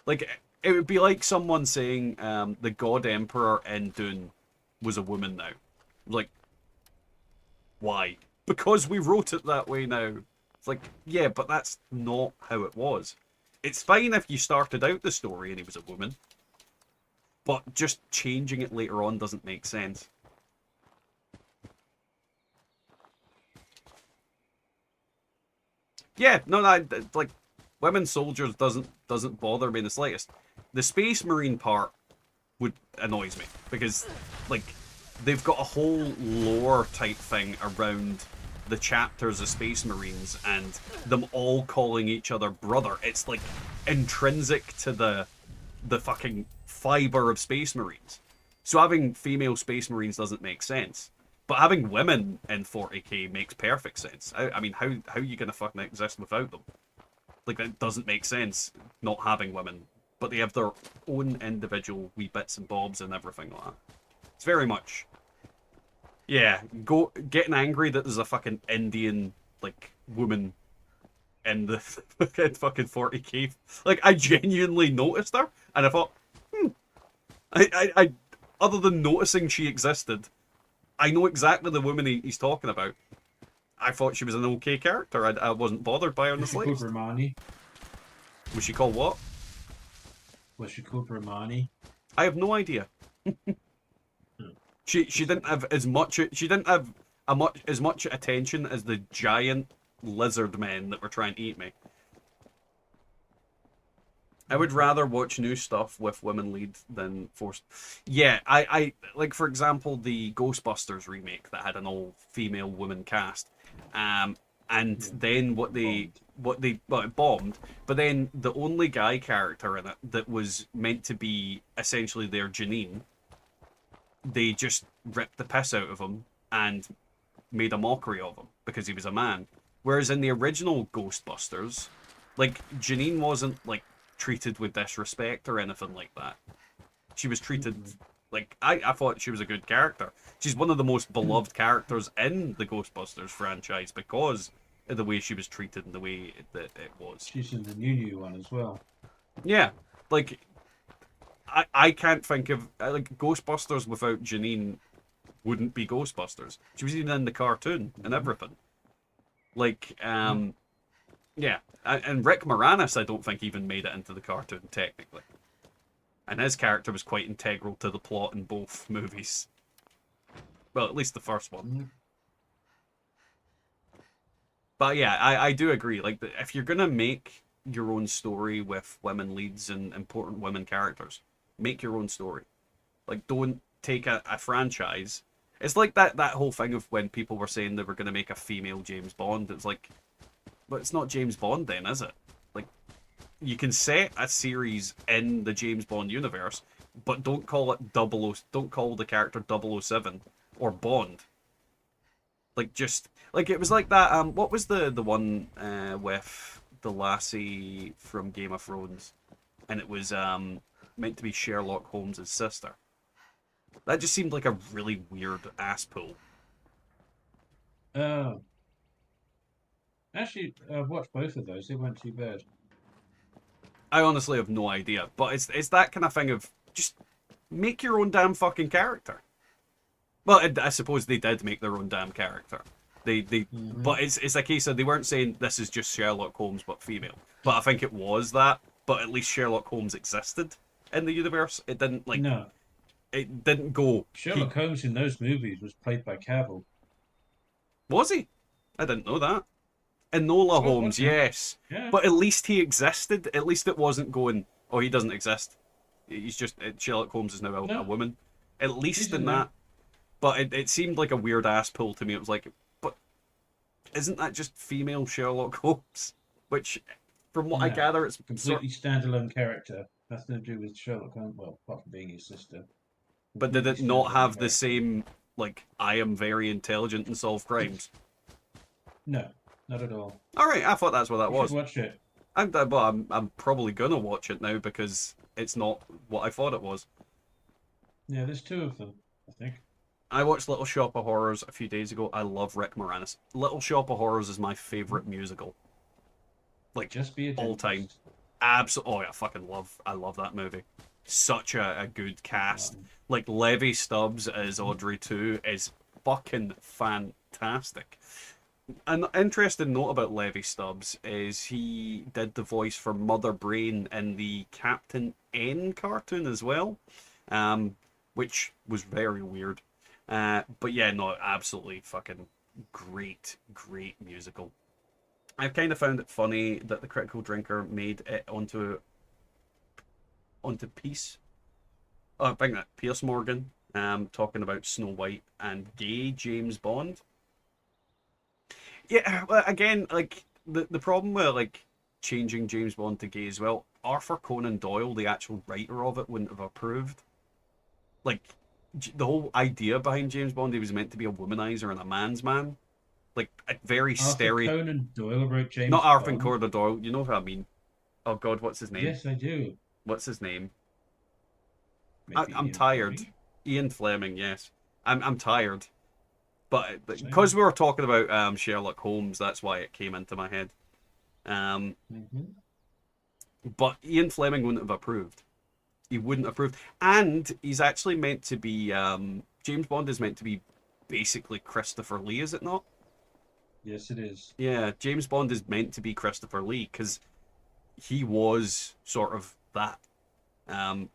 B: Like, it would be like someone saying the God Emperor in Dune was a woman now. Like, why? Because we wrote it that way now. It's like, yeah, but that's not how it was. It's fine if you started out the story and he was a woman, but just changing it later on doesn't make sense. Yeah, no, like, women soldiers doesn't bother me in the slightest. The Space Marine part annoys me because, like, they've got a whole lore type thing around the chapters of Space Marines and them all calling each other brother. It's like intrinsic to the fucking fiber of Space Marines. So having female Space Marines doesn't make sense. But having women in 40k makes perfect sense. I mean, how are you going to fucking exist without them? Like, that doesn't make sense, not having women. But they have their own individual wee bits and bobs and everything like that. It's very much... Yeah, getting angry that there's a fucking Indian, like, woman in the fucking 40k. Like, I genuinely noticed her, and I thought, I other than noticing she existed, I know exactly the woman he's talking about. I thought she was an okay character. I wasn't bothered by her in the slightest.
H: Was she called Romani?
B: Was she called what?
H: Was she called Romani?
B: I have no idea. She didn't have as much as much attention as the giant lizard men that were trying to eat me. I would rather watch new stuff with women lead than forced. Yeah, I like, for example, the Ghostbusters remake that had an all-female woman cast, and then it bombed. But then the only guy character in it that was meant to be essentially their Janine, they just ripped the piss out of him and made a mockery of him because he was a man. Whereas in the original Ghostbusters, like, Janine wasn't, like, treated with disrespect or anything like that. She was treated like, I thought she was a good character. She's one of the most beloved characters in the Ghostbusters franchise because of the way she was treated and the way that it was.
H: She's in the new one as well.
B: Yeah, like, I can't think of, like, Ghostbusters without Janine wouldn't be Ghostbusters. She was even in the cartoon and everything. Like, yeah, and Rick Moranis, I don't think, even made it into the cartoon, technically. And his character was quite integral to the plot in both movies. Well, at least the first one. But yeah, I do agree. Like, if you're going to make your own story with women leads and important women characters, make your own story. Like, don't take a franchise. It's like that whole thing of when people were saying they were going to make a female James Bond. It's like, but it's not James Bond then, is it? Like, you can set a series in the James Bond universe, but don't call it don't call the character 007 or Bond. Like, just, like, it was like that, what was the one with the lassie from Game of Thrones? And it was meant to be Sherlock Holmes' sister. That just seemed like a really weird ass pull.
H: Actually, I've watched both of those. They weren't too bad.
B: I honestly have no idea, but it's that kind of thing of just make your own damn fucking character. Well, I suppose they did make their own damn character. But it's a case of they weren't saying this is just Sherlock Holmes but female. But I think it was that. But at least Sherlock Holmes existed in the universe. It didn't
H: No.
B: It didn't go.
H: Sherlock Holmes in those movies was played by Cavill.
B: Was he? I didn't know that. Enola Holmes, yes.
H: Yeah.
B: But at least he existed. At least it wasn't going, oh, he doesn't exist. He's just, Sherlock Holmes is now a woman. At least in that. But it seemed like a weird ass pull to me. It was like, but isn't that just female Sherlock Holmes? Which, from what I gather, it's
H: completely standalone character. Nothing to do with Sherlock Holmes. Well, apart from being his sister.
B: But did it not have the same, like, I am very intelligent and solve crimes?
H: No, not at all.
B: Alright, I thought that's what that was.
H: You should watch it.
B: I'm probably gonna watch it now because it's not what I thought it was.
H: Yeah, there's 2 of them, I think.
B: I watched Little Shop of Horrors a few days ago. I love Rick Moranis. Little Shop of Horrors is my favourite musical. Like,
H: just be a
B: all time. Absolutely. Oh, yeah, I love that movie. Such a good cast. Like, Levi Stubbs as Audrey 2 is fucking fantastic. An interesting note about Levi Stubbs is he did the voice for Mother Brain in the Captain N cartoon as well, which was very weird. But yeah, no, absolutely fucking great musical. I've kind of found it funny that the Critical Drinker made it onto Peace. Oh, I think that Pierce Morgan, talking about Snow White and gay James Bond. Yeah, well, again, like the problem with like changing James Bond to gay as well, Arthur Conan Doyle, the actual writer of it, wouldn't have approved. Like, the whole idea behind James Bond, he was meant to be a womanizer and a man's man. Like, a very stereo.
H: Conan Doyle wrote James
B: Not Arthur
H: Bond.
B: Conan Doyle, you know what I mean. Oh god, what's his name?
H: Yes, I do.
B: What's his name?
H: Maybe
B: I'm
H: Ian
B: tired.
H: Fleming?
B: Ian Fleming, yes. I'm tired. But because we were talking about Sherlock Holmes, that's why it came into my head. But Ian Fleming wouldn't have approved. He wouldn't approve. And he's actually meant to be... James Bond is meant to be basically Christopher Lee, is it not?
H: Yes, it is.
B: Yeah, James Bond is meant to be Christopher Lee, because he was sort of that. And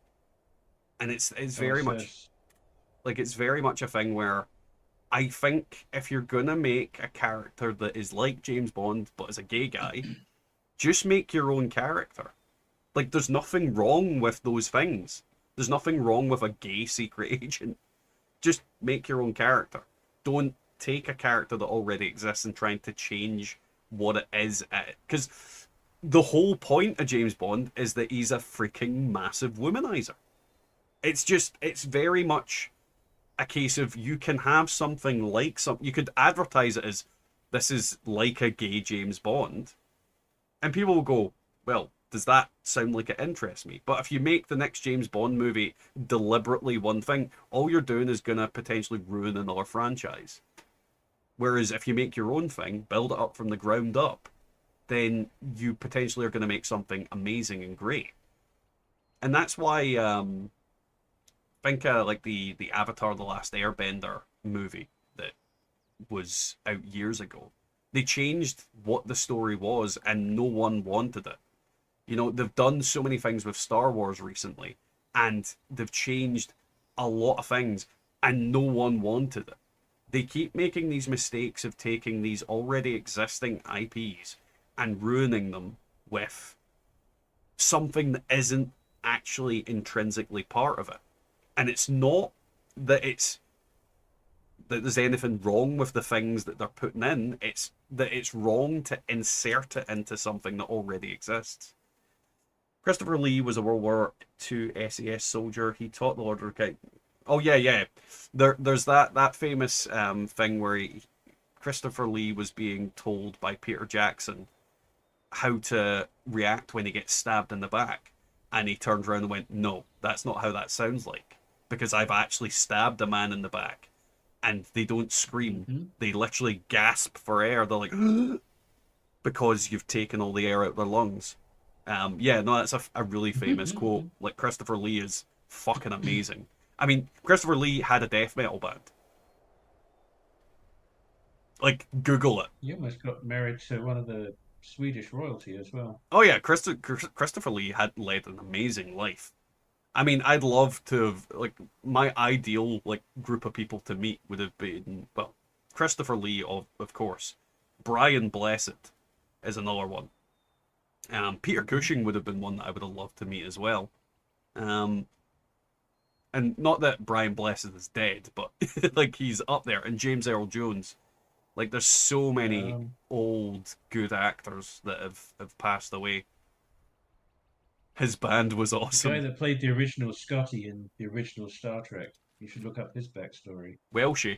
B: it's very much... Like, it's very much a thing where I think if you're gonna make a character that is like James Bond, but is a gay guy, just make your own character. Like, there's nothing wrong with those things. There's nothing wrong with a gay secret agent. Just make your own character. Don't take a character that already exists and trying to change what it is. Because the whole point of James Bond is that he's a freaking massive womanizer. It's very much a case of you can have something like you could advertise it as this is like a gay James Bond, and people will go, well, does that sound like it interests me? But if you make the next James Bond movie deliberately one thing, all you're doing is going to potentially ruin another franchise. Whereas if you make your own thing, build it up from the ground up, then you potentially are going to make something amazing and great. And that's why I think like the Avatar The Last Airbender movie that was out years ago, they changed what the story was and no one wanted it. You know, they've done so many things with Star Wars recently, and they've changed a lot of things, and no one wanted it. They keep making these mistakes of taking these already existing IPs and ruining them with something that isn't actually intrinsically part of it. And it's not that there's anything wrong with the things that they're putting in, it's that it's wrong to insert it into something that already exists. Christopher Lee was a World War II SAS soldier. He taught the Lord of the... Oh, yeah. There's that famous thing where Christopher Lee was being told by Peter Jackson how to react when he gets stabbed in the back. And he turned around and went, no, that's not how that sounds like. Because I've actually stabbed a man in the back. And they don't scream. They literally gasp for air. They're like, because you've taken all the air out of their lungs. Yeah, no, that's a really famous quote. Like, Christopher Lee is fucking amazing. I mean, Christopher Lee had a death metal band. Like, Google it.
H: He almost got married to one of the Swedish royalty as well.
B: Oh yeah, Christopher Lee had led an amazing life. I mean, I'd love to have, like, my ideal, like, group of people to meet would have been, well, Christopher Lee, of course. Brian Blessed is another one. Peter Cushing would have been one that I would have loved to meet as well. And not that Brian Blessed is dead, but, like, he's up there. And James Earl Jones. Like, there's so many old, good actors that have passed away. His band was awesome.
H: The guy that played the original Scotty in the original Star Trek. You should look up his backstory.
B: Welshie.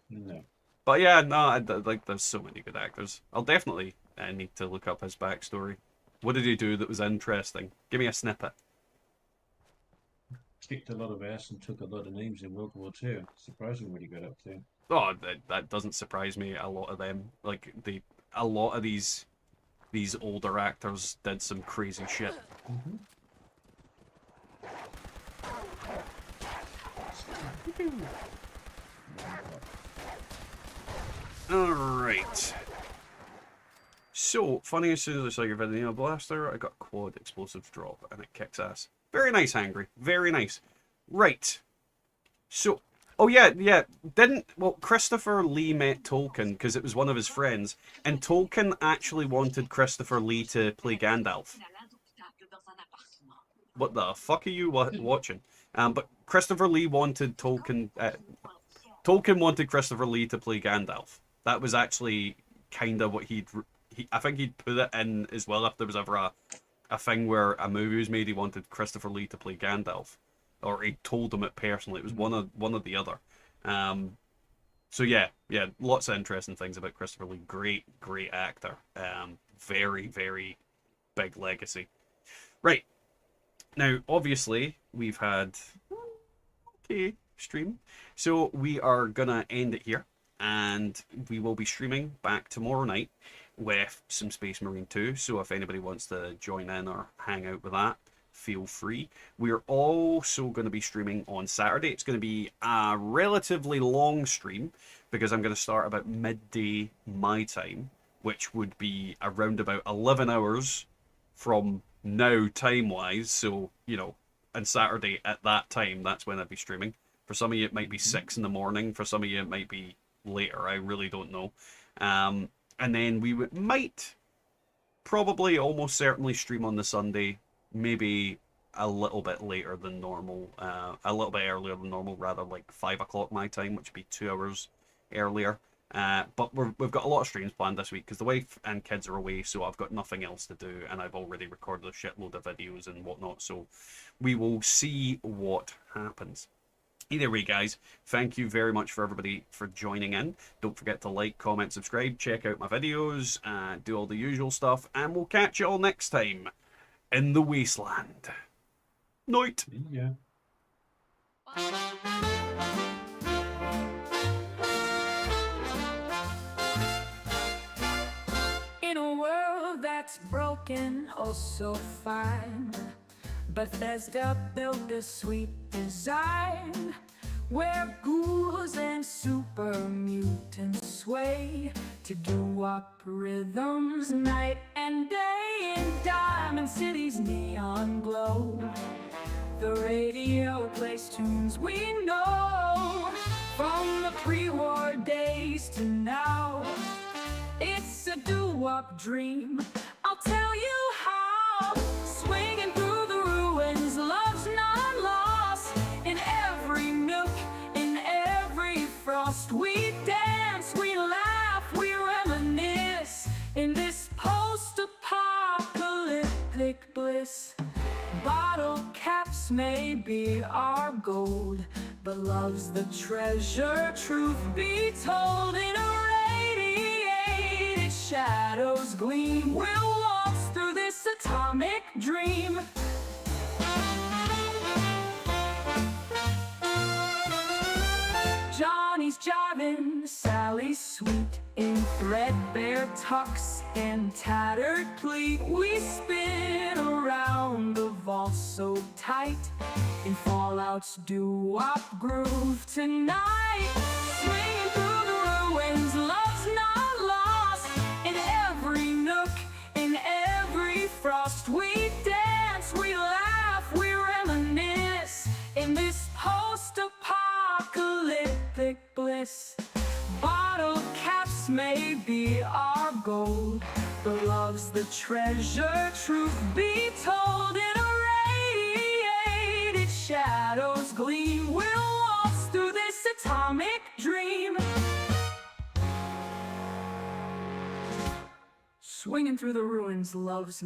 H: No.
B: But yeah, no, like, there's so many good actors. I'll definitely need to look up his backstory. What did he do that was interesting? Give me a snippet.
H: Kicked a lot of ass and took a lot of names in World War II. Surprising what he got up to.
B: Oh, that doesn't surprise me. A lot of them, like, a lot of these older actors did some crazy shit. Alright. So, funny, as soon as I saw your video blaster, I got quad explosives drop, and it kicks ass. Very nice, Angry. Very nice. Right. So, oh yeah, Christopher Lee met Tolkien because it was one of his friends, and Tolkien actually wanted Christopher Lee to play Gandalf. What the fuck are you watching? But Christopher Lee wanted Tolkien... Tolkien wanted Christopher Lee to play Gandalf. That was actually kind of what I think he'd put it in as well if there was ever a thing where a movie was made. He wanted Christopher Lee to play Gandalf, or he told him it personally. It was one or the other. So yeah, lots of interesting things about Christopher Lee. Great actor. Very, very big legacy. Right. Now, obviously, we've had stream, so we are gonna end it here, and we will be streaming back tomorrow night with some Space Marine 2. So if anybody wants to join in or hang out with that, feel free. We're also going to be streaming on Saturday. It's going to be a relatively long stream because I'm going to start about midday my time, which would be around about 11 hours from now time-wise. So, you know, and Saturday at that time, that's when I'd be streaming. For some of you, it might be 6 in the morning. For some of you, it might be later. I really don't know. And then we might probably almost certainly stream on the Sunday, maybe a little bit later than normal, a little bit earlier than normal, rather, like 5 o'clock my time, which would be 2 hours earlier. But we've got a lot of streams planned this week because the wife and kids are away, so I've got nothing else to do, and I've already recorded a shitload of videos and whatnot, so we will see what happens. Either way, guys, thank you very much for everybody for joining in. Don't forget to like, comment, subscribe, check out my videos, do all the usual stuff, and we'll catch you all next time in the wasteland. Night.
H: Yeah.
L: In a world that's broken, oh so fine, Bethesda built a sweet design where ghouls and super mutants sway to doo-wop rhythms night and day. In Diamond City's neon glow, the radio plays tunes we know from the pre-war days to now. It's a doo-wop dream, I'll tell you how. Swinging through the ruins, love's not lost. In every nook, in every frost, we dance, we laugh, we reminisce in this post-apocalyptic bliss. Bottle caps may be our gold, but love's the treasure, truth be told. In irradiated shadows gleam, we'll waltz through this atomic dream. Johnny's jiving, Sally's sweet, in threadbare tux and tattered pleat. We spin around the so tight. In Fallout's doo-wop groove tonight. Swinging through the ruins, love's not lost. In every nook, in every frost, we dance, we laugh, we reminisce. In this post-apocalyptic bliss. Bottle caps may be our gold, but love's the treasure, truth be told. In irradiated shadows gleam, we'll waltz through this atomic dream. Swinging through the ruins, love's